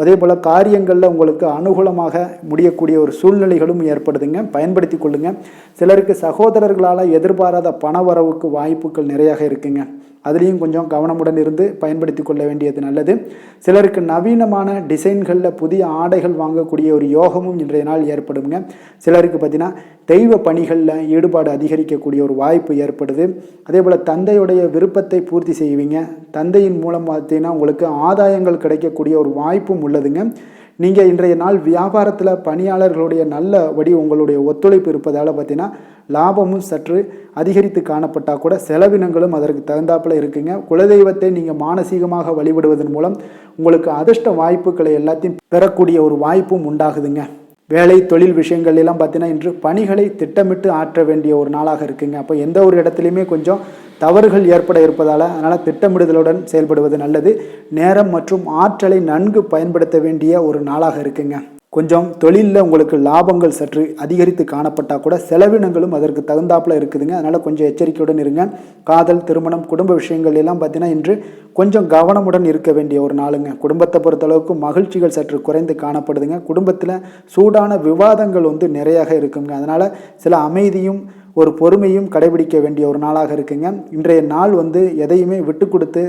அதே போல் காரியங்களில் உங்களுக்கு அனுகூலமாக முடியக்கூடிய ஒரு சூழ்நிலைகளும் ஏற்படுதுங்க. பயன்படுத்தி கொள்ளுங்க. சிலருக்கு சகோதரர்களால் எதிர்பாராத பண வரவுக்கு வாய்ப்புகள் நிறையாக இருக்குங்க. அதுலேயும் கொஞ்சம் கவனமுடன் இருந்து பயன்படுத்தி கொள்ள வேண்டியது நல்லது. சிலருக்கு நவீனமான டிசைன்களில் புதிய ஆடைகள் வாங்கக்கூடிய ஒரு யோகமும் இன்றைய நாள் ஏற்படுங்க. சிலருக்கு பார்த்தீங்கன்னா தெய்வ பணிகளில் ஈடுபாடு அதிகரிக்கக்கூடிய ஒரு வாய்ப்பு ஏற்படுது. அதே போல் தந்தையுடைய விருப்பத்தை பூர்த்தி செய்வீங்க. தந்தையின் மூலம் பார்த்தீங்கன்னா உங்களுக்கு ஆதாயங்கள் கிடைக்கக்கூடிய ஒரு வாய்ப்பும் உள்ளதுங்க. நீங்கள் இன்றைய நாள் வியாபாரத்தில் பணியாளர்களுடைய நல்லபடி உங்களுடைய ஒத்துழைப்பு இருப்பதால் பார்த்தீங்கன்னா லாபமும் சற்று அதிகரித்து காணப்பட்டால் கூட செலவினங்களும் அதற்கு தகுந்தாப்பில் இருக்குங்க. குலதெய்வத்தை நீங்கள் மானசீகமாக வழிபடுவதன் மூலம் உங்களுக்கு அதிர்ஷ்ட வாய்ப்புகளை எல்லாத்தையும் பெறக்கூடிய ஒரு வாய்ப்பும் உண்டாகுதுங்க. வேலை தொழில் விஷயங்கள் எல்லாம் பார்த்தீங்கன்னா இன்று பணிகளை திட்டமிட்டு ஆற்ற வேண்டிய ஒரு நாளாக இருக்குங்க. அப்போ எந்த ஒரு இடத்துலையுமே கொஞ்சம் தவறுகள் ஏற்பட இருப்பதால் அதனால் திட்டமிடுதலுடன் செயல்படுவது நல்லது. நேரம் மற்றும் ஆற்றலை நன்கு பயன்படுத்த வேண்டிய ஒரு நாளாக இருக்குங்க. கொஞ்சம் தொழிலில் உங்களுக்கு லாபங்கள் சற்று அதிகரித்து காணப்பட்டால் கூட செலவினங்களும் அதற்கு தகுந்தாப்பில் இருக்குதுங்க. அதனால் கொஞ்சம் எச்சரிக்கையுடன் இருங்க. காதல், திருமணம், குடும்ப விஷயங்கள் எல்லாம் பார்த்தீங்கன்னா இன்று கொஞ்சம் கவனமுடன் இருக்க வேண்டிய ஒரு நாளுங்க. குடும்பத்தை பொறுத்தளவுக்கு மகிழ்ச்சிகள் சற்று குறைந்து காணப்படுதுங்க. குடும்பத்தில் சூடான விவாதங்கள் நிறையாக இருக்குங்க. அதனால் சில அமைதியும் ஒரு பொறுமையும் கடைபிடிக்க வேண்டிய ஒரு நாளாக இருக்குங்க. இன்றைய நாள் எதையுமே விட்டு கொடுத்து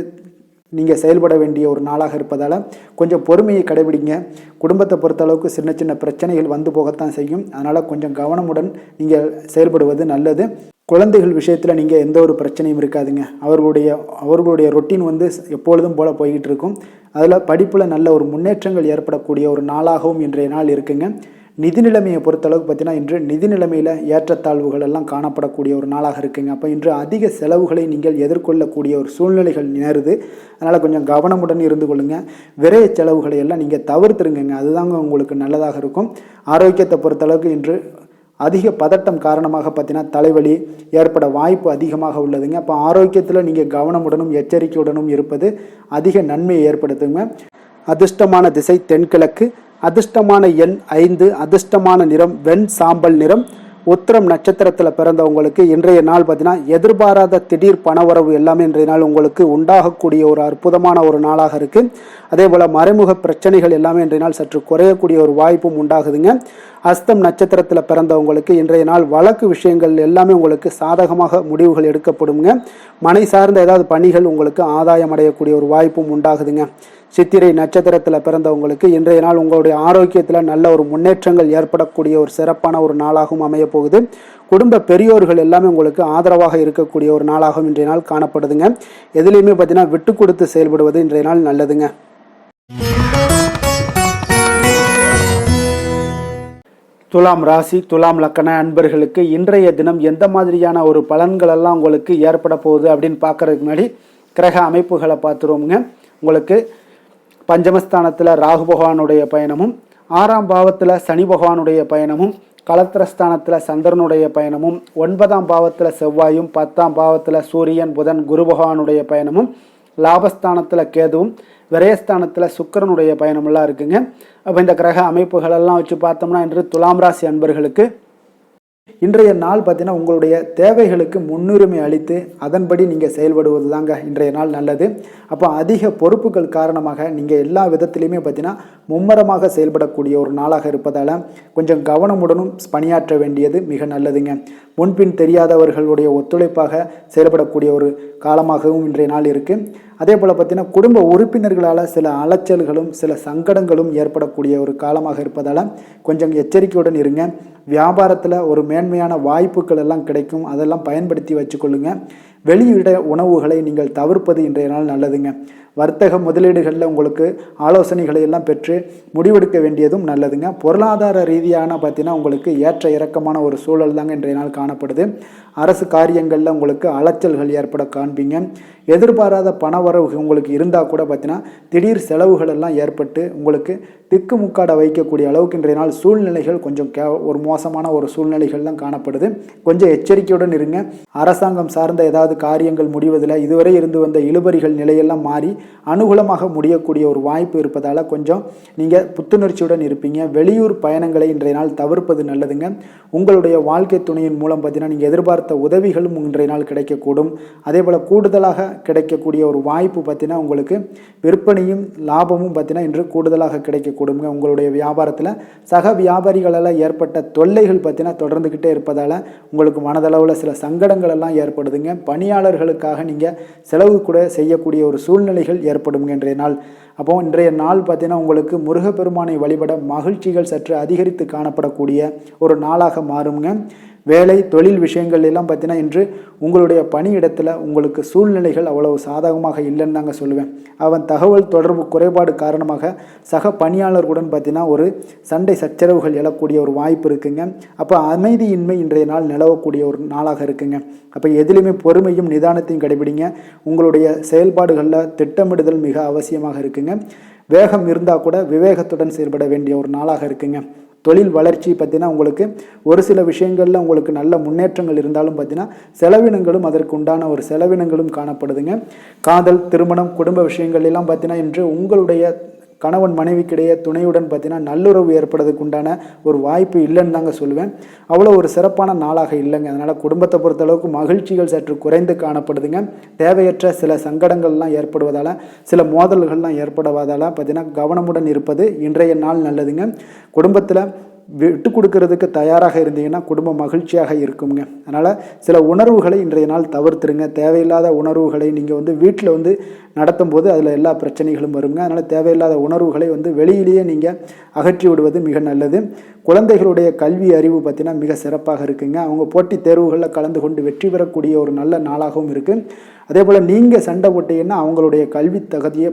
நீங்கள் செயல்பட வேண்டிய ஒரு நாளாக இருப்பதால் கொஞ்சம் பொறுமையை கடைபிடிங்க. குடும்பத்தை பொறுத்தளவுக்கு சின்ன சின்ன பிரச்சனைகள் போகத்தான் செய்யும். அதனால் கொஞ்சம் கவனமுடன் நீங்கள் செயல்படுவது நல்லது. குழந்தைகள் விஷயத்தில் நீங்கள் எந்த ஒரு பிரச்சனையும் இருக்காதுங்க. அவர்களுடைய ரொட்டீன் எப்பொழுதும் போல் போய்கிட்டு இருக்கும். அதில் படிப்பில் நல்ல ஒரு முன்னேற்றங்கள் ஏற்படக்கூடிய ஒரு நாளாகவும் இன்றைய நாள் இருக்குங்க. நிதி நிலைமையை பொறுத்தளவுக்கு பார்த்தீங்கன்னா இன்று நிதி நிலைமையில் ஏற்றத்தாழ்வுகள் எல்லாம் காணப்படக்கூடிய ஒரு நாளாக இருக்குங்க. அப்போ இன்று அதிக செலவுகளை நீங்கள் எதிர்கொள்ளக்கூடிய ஒரு சூழ்நிலைகள் நேருது. அதனால் கொஞ்சம் கவனமுடன் இருந்து கொள்ளுங்கள். விரைய செலவுகளை எல்லாம் நீங்கள் தவிர்த்துருங்க. அதுதாங்க உங்களுக்கு நல்லதாக இருக்கும். ஆரோக்கியத்தை பொறுத்தளவுக்கு இன்று அதிக பதட்டம் காரணமாக பார்த்தீங்கன்னா தலைவலி ஏற்பட வாய்ப்பு அதிகமாக உள்ளதுங்க. அப்போ ஆரோக்கியத்தில் நீங்கள் கவனமுடனும் எச்சரிக்கையுடனும் இருப்பது அதிக நன்மையை ஏற்படுத்துங்க. அதிர்ஷ்டமான திசை தென்கிழக்கு, அதிர்ஷ்டமான எண் 5, அதிர்ஷ்டமான நிறம் வெண் சாம்பல் நிறம். உத்திரம் நட்சத்திரத்தில் பிறந்தவங்களுக்கு இன்றைய நாள் பார்த்தீங்கன்னா எதிர்பாராத திடீர் பணவரவு எல்லாமே இன்றைய நாள் உங்களுக்கு உண்டாகக்கூடிய ஒரு அற்புதமான ஒரு நாளாக இருக்கு. அதே போல மறைமுக பிரச்சனைகள் எல்லாமே இன்றைய நாள் சற்று குறையக்கூடிய ஒரு வாய்ப்பும் உண்டாகுதுங்க. அஸ்தம் நட்சத்திரத்தில் பிறந்தவங்களுக்கு இன்றைய நாள் வழக்கு விஷயங்கள் எல்லாமே உங்களுக்கு சாதகமாக முடிவுகள் எடுக்கப்படுங்க. மனை சார்ந்த ஏதாவது பணிகள் உங்களுக்கு ஆதாயம் அடையக்கூடிய ஒரு வாய்ப்பும் உண்டாகுதுங்க. சித்திரை நட்சத்திரத்தில் பிறந்தவங்களுக்கு இன்றைய நாள் உங்களுடைய ஆரோக்கியத்தில் நல்ல ஒரு முன்னேற்றங்கள் ஏற்படக்கூடிய ஒரு சிறப்பான ஒரு நாளாகவும் அமைய போகுது. குடும்ப பெரியோர்கள் எல்லாமே உங்களுக்கு ஆதரவாக இருக்கக்கூடிய ஒரு நாளாகவும் இன்றைய நாள் காணப்படுதுங்க. எதுலையுமே பார்த்தீங்கன்னா விட்டு கொடுத்து செயல்படுவது இன்றைய நாள் நல்லதுங்க. துலாம் ராசி துலாம் லக்கண அன்பர்களுக்கு இன்றைய தினம் எந்த மாதிரியான ஒரு பலன்கள் எல்லாம் உங்களுக்கு ஏற்பட போகுது அப்படின்னு பார்க்கறதுக்கு முன்னாடி கிரக அமைப்புகளை பார்த்துருவோங்க. உங்களுக்கு பஞ்சமஸ்தானத்தில் ராகு பகவானுடைய பயணமும், 6ஆம் பாவத்தில் சனி பகவானுடைய பயணமும், களத்திரஸ்தானத்தில் சந்திரனுடைய பயணமும், 9ஆம் பாவத்தில் செவ்வாயும், 10ஆம் பாவத்தில் சூரியன் புதன் குரு பகவானுடைய பயணமும், லாபஸ்தானத்தில் கேதுவும், விரயஸ்தானத்தில் சுக்கிரனுடைய பயணமெல்லாம் இருக்குங்க. அப்போ இந்த கிரக அமைப்புகளெல்லாம் வச்சு பார்த்தோம்னா இன்று துலாம் ராசி அன்பர்களுக்கு இன்றைய நாள் பார்த்தீங்கன்னா உங்களுடைய தேவைகளுக்கு முன்னுரிமை அளித்து அதன்படி நீங்கள் செயல்படுவது தாங்க இன்றைய நாள் நல்லது. அப்போ அதிக பொறுப்புகள் காரணமாக நீங்கள் எல்லா விதத்திலையுமே பார்த்தீங்கன்னா மும்மரமாக செயல்படக்கூடிய ஒரு நாளாக இருப்பதால் கொஞ்சம் கவனமுடனும் பணியாற்ற வேண்டியது மிக நல்லதுங்க. முன்பின் தெரியாதவர்களுடைய ஒத்துழைப்பாக செயல்படக்கூடிய ஒரு காலமாகவும் இன்றைய நாள் இருக்குது. அதே போல் பார்த்தீங்கன்னா குடும்ப உறுப்பினர்களால் சில அலைச்சல்களும் சில சங்கடங்களும் ஏற்படக்கூடிய ஒரு காலமாக இருப்பதால் கொஞ்சம் எச்சரிக்கையுடன் இருங்க. வியாபாரத்தில் ஒரு மேன்மையான வாய்ப்புகள் எல்லாம் கிடைக்கும், அதெல்லாம் பயன்படுத்தி வச்சுக்கொள்ளுங்க. வெளியிட உணவுகளை நீங்கள் தவிர்ப்பது இன்றைய நாள் நல்லதுங்க. வர்த்தக முதலீடுகளில் உங்களுக்கு ஆலோசனைகளை எல்லாம் பெற்று முடிவெடுக்க வேண்டியதும் நல்லதுங்க. பொருளாதார ரீதியான பார்த்தீங்கன்னா உங்களுக்கு ஏற்ற இறக்கமான ஒரு சூழல் தாங்க இன்றைய நாள் காணப்படுது. அரசு காரியங்களில் உங்களுக்கு அலைச்சல்கள் ஏற்பட காண்பீங்க. எதிர்பாராத பணவரவு உங்களுக்கு இருந்தால் கூட பார்த்தீங்கன்னா திடீர் செலவுகள் எல்லாம் ஏற்பட்டு உங்களுக்கு திக்குமுக்காட வைக்கக்கூடிய அளவுக்கு இன்றைய நாள் சூழ்நிலைகள் கொஞ்சம் ஒரு மோசமான ஒரு சூழ்நிலைகள்லாம் காணப்படுது. கொஞ்சம் எச்சரிக்கையுடன் இருங்க. அரசாங்கம் சார்ந்த ஏதாவது காரியங்கள் முடிவதில் இதுவரை இருந்து வந்த இழுபறிகள் நிலையெல்லாம் மாறி அனுகூலமாக முடியக்கூடிய ஒரு வாய்ப்பு இருப்பதால் கொஞ்சம் நீங்கள் புத்துணர்ச்சியுடன் இருப்பீங்க. வெளியூர் பயணங்களை இன்றைய நாள் தவிர்ப்பது நல்லதுங்க. உங்களுடைய வாழ்க்கை துணையின் மூலம் பார்த்தீங்கன்னா நீங்கள் எதிர்பார்த்த உதவிகளும் இன்றைய நாள் கிடைக்கக்கூடும். அதே போல் கூடுதலாக கிடைக்கக்கூடிய ஒரு வாய்ப்பு பார்த்தீங்கன்னா உங்களுக்கு விற்பனையும் லாபமும் பார்த்தீங்கன்னா இன்று கூடுதலாக கிடைக்கக்கூடுங்க. உங்களுடைய வியாபாரத்தில் சக வியாபாரிகளால் ஏற்பட்ட தொல்லைகள் பார்த்தீங்கன்னா தொடர்ந்துக்கிட்டே இருப்பதால் உங்களுக்கு மனதளவில் சில சங்கடங்கள் எல்லாம் ஏற்படுதுங்க. பணியாளர்களுக்காக நீங்கள் செலவு கூட செய்யக்கூடிய ஒரு சூழ்நிலைகள் ஏற்படுங்க இன்றைய நாள். அப்போ இன்றைய நாள் பார்த்தீங்கன்னா உங்களுக்கு முருகப்பெருமானை வழிபட மகிழ்ச்சிகள் சற்று அதிகரித்து காணப்படக்கூடிய ஒரு நாளாக மாறுங்க. வேலை தொழில் விஷயங்கள் எல்லாம் பார்த்தீங்கன்னா இன்று உங்களுடைய பணியிடத்தில் உங்களுக்கு சூழ்நிலைகள் அவ்வளவு சாதகமாக இல்லைன்னு தாங்க சொல்லுவேன். அவன் தகவல் தொடர்பு குறைபாடு காரணமாக சக பணியாளர்களுடன் பார்த்தீங்கன்னா ஒரு சண்டை சச்சரவுகள் எழக்கூடிய ஒரு வாய்ப்பு இருக்குங்க. அப்போ அமைதியின்மை இன்றைய நாள் நிலவக்கூடிய ஒரு நாளாக இருக்குங்க. அப்போ எதிலுமே பொறுமையும் நிதானத்தையும் கடைபிடிங்க. உங்களுடைய செயல்பாடுகளில் திட்டமிடுதல் மிக அவசியமாக இருக்குங்க. வேகம் இருந்தால் கூட விவேகத்துடன் செயல்பட வேண்டிய ஒரு நாளாக இருக்குங்க. தொழில் வளர்ச்சி பார்த்தீங்கன்னா உங்களுக்கு ஒரு சில விஷயங்களில் உங்களுக்கு நல்ல முன்னேற்றங்கள் இருந்தாலும் பார்த்தீங்கன்னா செலவினங்களும் அதற்கு உண்டான ஒரு செலவினங்களும் காணப்படுதுங்க. காதல் திருமணம் குடும்ப விஷயங்கள் எல்லாம் பார்த்தீங்கன்னா இன்று உங்களுடைய கணவன் மனைவிக்கிடையே துணையுடன் பார்த்தீங்கன்னா நல்லுறவு ஏற்படுறதுக்கு உண்டான ஒரு வாய்ப்பு இல்லைன்னு தாங்க சொல்லுவேன். அவ்வளோ ஒரு சிறப்பான நாளாக இல்லைங்க. அதனால் குடும்பத்தை பொறுத்தளவுக்கு மகிழ்ச்சிகள் சற்று குறைந்து காணப்படுதுங்க. தேவையற்ற சில சங்கடங்கள்லாம் ஏற்படுவதால் சில மோதல்கள்லாம் ஏற்படுவதால் பார்த்தீங்கன்னா கவனமுடன் இருப்பது இன்றைய நாள் நல்லதுங்க. குடும்பத்தில் விட்டு கொடுக்கறதுக்கு தயாராக இருந்தீங்கன்னா குடும்பம் மகிழ்ச்சியாக இருக்குங்க. அதனால் சில உணர்வுகளை இன்றைய நாள் தவிர்த்துருங்க. தேவையில்லாத உணர்வுகளை நீங்கள் வீட்டில் நடத்தும் போது அதில் எல்லா பிரச்சனைகளும் வருங்க. அதனால் தேவையில்லாத உணர்வுகளை வெளியிலேயே நீங்கள் அகற்றி விடுவது மிக நல்லது. குழந்தைகளுடைய கல்வி அறிவு பார்த்தீங்கன்னா மிக சிறப்பாக இருக்குங்க. அவங்க போட்டித் தேர்வுகளில் கலந்து கொண்டு வெற்றி பெறக்கூடிய ஒரு நல்ல நாளாகவும் இருக்குது. அதே போல் நீங்கள் சண்டை போட்டீங்கன்னா அவங்களுடைய கல்வி தகுதியை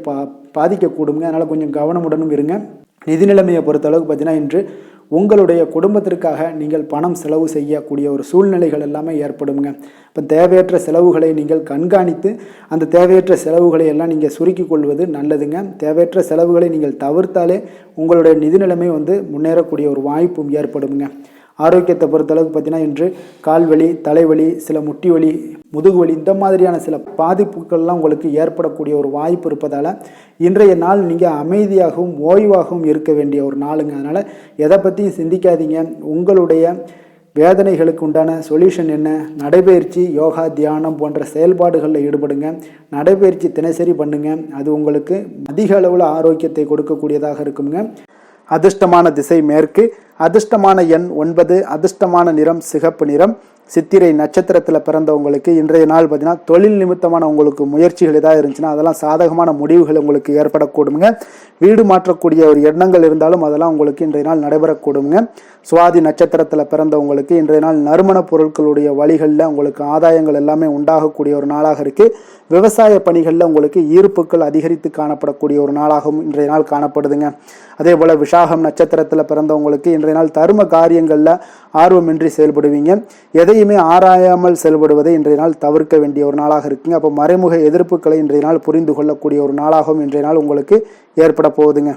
பாதிக்கக்கூடுங்க. அதனால் கொஞ்சம் கவனமுடனும் இருங்க. நிதி நிலைமையை பொறுத்தளவுக்கு பார்த்தீங்கன்னா இன்று உங்களுடைய குடும்பத்திற்காக நீங்கள் பணம் செலவு செய்யக்கூடிய ஒரு சூழ்நிலைகள் எல்லாமே ஏற்படுங்க. இப்போ தேவையற்ற செலவுகளை நீங்கள் கண்காணித்து அந்த தேவையற்ற செலவுகளை எல்லாம் நீங்கள் சுருக்கி கொள்வது நல்லதுங்க. தேவையற்ற செலவுகளை நீங்கள் தவிர்த்தாலே உங்களுடைய நிதி நிலைமை முன்னேறக்கூடிய ஒரு வாய்ப்பும் ஏற்படுங்க. ஆரோக்கியத்தை பொறுத்தளவுக்கு பார்த்தீங்கன்னா இன்று கால்வலி தலைவலி சில முட்டி வலி முதுகு வலி இந்த மாதிரியான சில பாதிப்புகள்லாம் உங்களுக்கு ஏற்படக்கூடிய ஒரு வாய்ப்பு இருப்பதால் இன்றைய நாள் நீங்கள் அமைதியாகவும் ஓய்வாகவும் இருக்க வேண்டிய ஒரு நாளுங்க. அதனால் எதை பற்றியும் சிந்திக்காதீங்க. உங்களுடைய வேதனைகளுக்கு உண்டான சொல்யூஷன் என்ன? நடைபயிற்சி, யோகா, தியானம் போன்ற செயல்பாடுகளில் ஈடுபடுங்க. நடைபயிற்சி தினசரி பண்ணுங்க. அது உங்களுக்கு அதிக அளவில் ஆரோக்கியத்தை கொடுக்கக்கூடியதாக இருக்குங்க. அதிர்ஷ்டமான திசை மேற்கு, அதிர்ஷ்டமான எண் 9, அதிர்ஷ்டமான நிறம் சிகப்பு நிறம். சித்திரை நட்சத்திரத்தில் பிறந்தவங்களுக்கு இன்றைய நாள் பார்த்தீங்கன்னா தொழில் நிமித்தமான உங்களுக்கு முயற்சிகள் ஏதாவது இருந்துச்சுன்னா அதெல்லாம் சாதகமான முடிவுகள் உங்களுக்கு ஏற்படக்கூடுங்க. வீடு மாற்றக்கூடிய ஒரு எண்ணங்கள் இருந்தாலும் அதெல்லாம் உங்களுக்கு இன்றைய நாள் நடைபெறக்கூடுங்க. சுவாதி நட்சத்திரத்தில் பிறந்தவங்களுக்கு இன்றைய நாள் நறுமண பொருட்களுடைய வழிகளில் உங்களுக்கு ஆதாயங்கள் எல்லாமே உண்டாகக்கூடிய ஒரு நாளாக இருக்குது. விவசாய பணிகளில் உங்களுக்கு ஈர்ப்புகள் அதிகரித்து காணப்படக்கூடிய ஒரு நாளாகவும் இன்றைய நாள் காணப்படுதுங்க. அதே போல் விசாகம் நட்சத்திரத்தில் பிறந்தவங்களுக்கு இன்றைய நாள் தர்ம காரியங்களில் ஆர்வமின்றி செயல்படுவீங்க. எதையுமே ஆராயாமல் செயல்படுவதை இன்றைய நாள் தவிர்க்க வேண்டிய ஒரு நாளாக இருக்குங்க. அப்போ மறைமுக எதிர்ப்புகளை இன்றைய நாள் புரிந்து கொள்ளக்கூடிய ஒரு நாளாகவும் இன்றைய நாள் உங்களுக்கு ஏற்பட போகுதுங்க.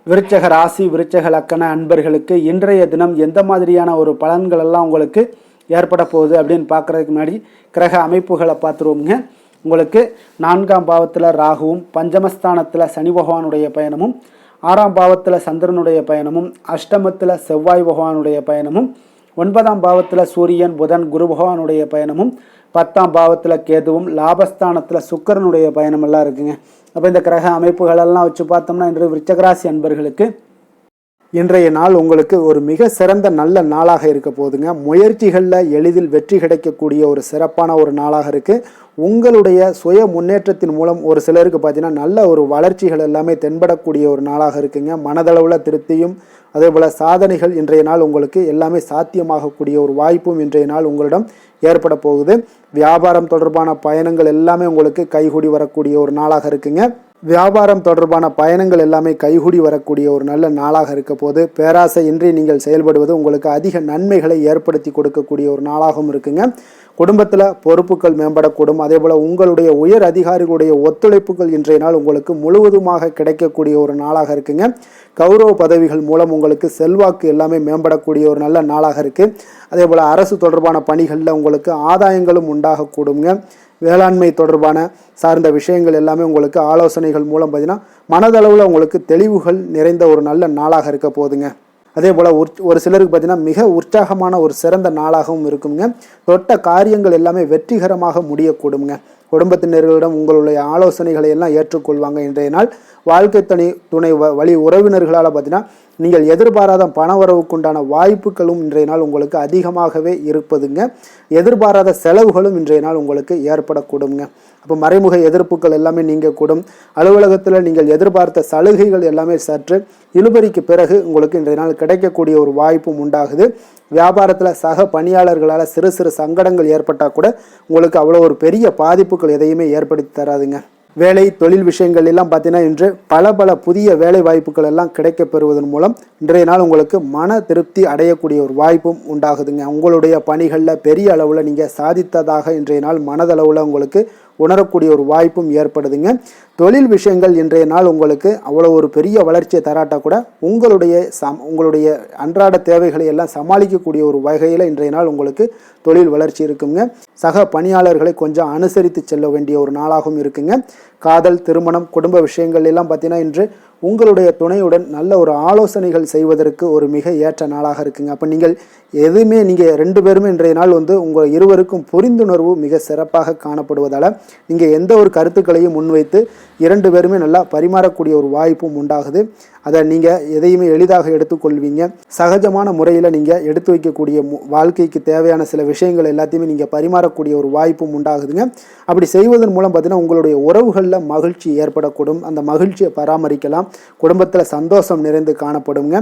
விருச்சக ராசி, விருச்சக லக்கண அன்பர்களுக்கு இன்றைய தினம் எந்த மாதிரியான ஒரு பலன்கள் எல்லாம் உங்களுக்கு ஏற்பட போகுது அப்படின்னு பார்க்குறதுக்கு முன்னாடி கிரக அமைப்புகளை பார்த்துருவோங்க. உங்களுக்கு 4ஆம் பாவத்தில் ராகுவும், பஞ்சமஸ்தானத்தில் சனி பகவானுடைய பயணமும், 6ஆம் பாவத்தில் சந்திரனுடைய பயணமும், அஷ்டமத்தில் செவ்வாய் பகவானுடைய பயணமும், 9ஆம் பாவத்தில் சூரியன், புதன், குரு பகவானுடைய பயணமும், 10ஆம் பாவத்தில் கேதுவும், லாபஸ்தானத்தில் சுக்கிரனுடைய பயணம் எல்லாம் இருக்குங்க. அப்போ இந்த கிரக அமைப்புகளெல்லாம் வச்சு பார்த்தோம்னா இன்று விருச்சகராசி அன்பர்களுக்கு இன்றைய நாள் உங்களுக்கு ஒரு மிக சிறந்த நல்ல நாளாக இருக்க போகுதுங்க. முயற்சிகளில் எளிதில் வெற்றி கிடைக்கக்கூடிய ஒரு சிறப்பான ஒரு நாளாக இருக்குது. உங்களுடைய சுய முன்னேற்றத்தின் மூலம் ஒரு சிலருக்கு பார்த்தீங்கன்னா நல்ல ஒரு வளர்ச்சிகள் எல்லாமே தென்படக்கூடிய ஒரு நாளாக இருக்குங்க. மனதளவில் திருப்தியும் அதே போல் சாதனைகள் இன்றைய நாள் உங்களுக்கு எல்லாமே சாத்தியமாகக்கூடிய ஒரு வாய்ப்பும் இன்றைய நாள் உங்களிடம் ஏற்பட போகுது. வியாபாரம் தொடர்பான பயணங்கள் எல்லாமே உங்களுக்கு கைகூடி வரக்கூடிய ஒரு நாளாக இருக்குங்க. வியாபாரம் தொடர்பான பயணங்கள் எல்லாமே கைகூடி வரக்கூடிய ஒரு நல்ல நாளாக இருக்க போது பேராசை இன்றி நீங்கள் செயல்படுவது உங்களுக்கு அதிக நன்மைகளை ஏற்படுத்தி கொடுக்கக்கூடிய ஒரு நாளாகவும் இருக்குங்க. குடும்பத்தில் பொறுப்புகள் மேம்படக்கூடும். அதே போல் உங்களுடைய உயர் அதிகாரிகளுடைய ஒத்துழைப்புகள் இன்றைய நாள் உங்களுக்கு முழுவதுமாக கிடைக்கக்கூடிய ஒரு நாளாக இருக்குங்க. கௌரவ பதவிகள் மூலம் உங்களுக்கு செல்வாக்கு எல்லாமே மேம்படக்கூடிய ஒரு நல்ல நாளாக இருக்குது. அதே போல் அரசு தொடர்பான பணிகளில் உங்களுக்கு ஆதாயங்களும் உண்டாகக்கூடுங்க. வேளாண்மை தொடர்பான சார்ந்த விஷயங்கள் எல்லாமே உங்களுக்கு ஆலோசனைகள் மூலம் பார்த்தீங்கன்னா மனதளவில் உங்களுக்கு தெளிவுகள் நிறைந்த ஒரு நல்ல நாளாக இருக்க போகுதுங்க. அதே போல் ஒரு சிலருக்கு பார்த்தீங்கன்னா மிக உற்சாகமான ஒரு சிறந்த நாளாகவும் இருக்குங்க. தொட்ட காரியங்கள் எல்லாமே வெற்றிகரமாக முடியக்கூடுங்க. குடும்பத்தினர்களிடம் உங்களுடைய ஆலோசனைகளை எல்லாம் ஏற்றுக்கொள்வாங்க. இன்றைய நாள் வாழ்க்கை துணை வழி உறவினர்களால் பார்த்தீங்கன்னா நீங்கள் எதிர்பாராத பண வரவுக்குண்டான வாய்ப்புகளும் இன்றைய நாள் உங்களுக்கு அதிகமாகவே இருப்பதுங்க. எதிர்பாராத செலவுகளும் இன்றைய நாள் உங்களுக்கு ஏற்படக்கூடுங்க. அப்போ மறைமுக எதிர்ப்புகள் எல்லாமே நீங்கக்கூடும். அலுவலகத்தில் நீங்கள் எதிர்பார்த்த சலுகைகள் எல்லாமே சற்று இழுபறிக்கு பிறகு உங்களுக்கு இன்றைய நாள் கிடைக்கக்கூடிய ஒரு வாய்ப்பும் உண்டாகுது. வியாபாரத்தில் சக பணியாளர்களால் சிறு சிறு சங்கடங்கள் ஏற்பட்டால் கூட உங்களுக்கு அவ்வளோ ஒரு பெரிய பாதிப்புகள் எதையுமே ஏற்படுத்தி தராதுங்க. வேலை தொழில் விஷயங்கள் எல்லாம் பார்த்தீங்கன்னா இன்று பல புதிய வேலை வாய்ப்புகள் எல்லாம் கிடைக்க பெறுவதன் மூலம் இன்றைய நாள் உங்களுக்கு மன திருப்தி அடையக்கூடிய ஒரு வாய்ப்பும் உண்டாகுதுங்க. உங்களுடைய பணிகளில் பெரிய அளவில் நீங்கள் சாதித்ததாக இன்றைய நாள் மனதளவில் உங்களுக்கு உணரக்கூடிய ஒரு வாய்ப்பும் ஏற்படுதுங்க. தொழில் விஷயங்கள் இன்றைய நாள் உங்களுக்கு அவ்வளோ ஒரு பெரிய வளர்ச்சியை தராட்டா கூட உங்களுடைய அன்றாட தேவைகளை எல்லாம் சமாளிக்கக்கூடிய ஒரு வகையில் இன்றைய நாள் உங்களுக்கு தொழில் வளர்ச்சி இருக்குங்க. சக பணியாளர்களை கொஞ்சம் அனுசரித்து செல்ல வேண்டிய ஒரு நாளாகவும் இருக்குங்க. காதல், திருமணம், குடும்ப விஷயங்கள் எல்லாம் பார்த்தீங்கன்னா இன்று உங்களுடைய துணையுடன் நல்ல ஒரு ஆலோசனைகள் செய்வதற்கு ஒரு மிக ஏற்ற நாளாக இருக்குங்க. அப்போ நீங்கள் எதுவுமே நீங்கள் 2 பேருமே இன்றைய நாள் உங்கள் இருவருக்கும் புரிந்துணர்வு மிக சிறப்பாக காணப்படுவதால் நீங்கள் எந்த ஒரு கருத்துக்களையும் முன்வைத்து 2 பேருமே நல்லா பரிமாறக்கூடிய ஒரு வாய்ப்பும் உண்டாகுது. அதை நீங்கள் எதையுமே எளிதாக எடுத்துக்கொள்வீங்க. சகஜமான முறையில் நீங்கள் எடுத்து வைக்கக்கூடிய வாழ்க்கைக்கு தேவையான சில விஷயங்கள் எல்லாத்தையுமே நீங்கள் பரிமாறக்கூடிய ஒரு வாய்ப்பும் உண்டாகுதுங்க. அப்படி செய்வதன் மூலம் பார்த்தீங்கன்னா உங்களுடைய உறவுகளில் மகிழ்ச்சி ஏற்படக்கூடும். அந்த மகிழ்ச்சியை பராமரிக்கலாம். குடும்பத்தில் சந்தோஷம் நிறைந்து காணப்படுங்க.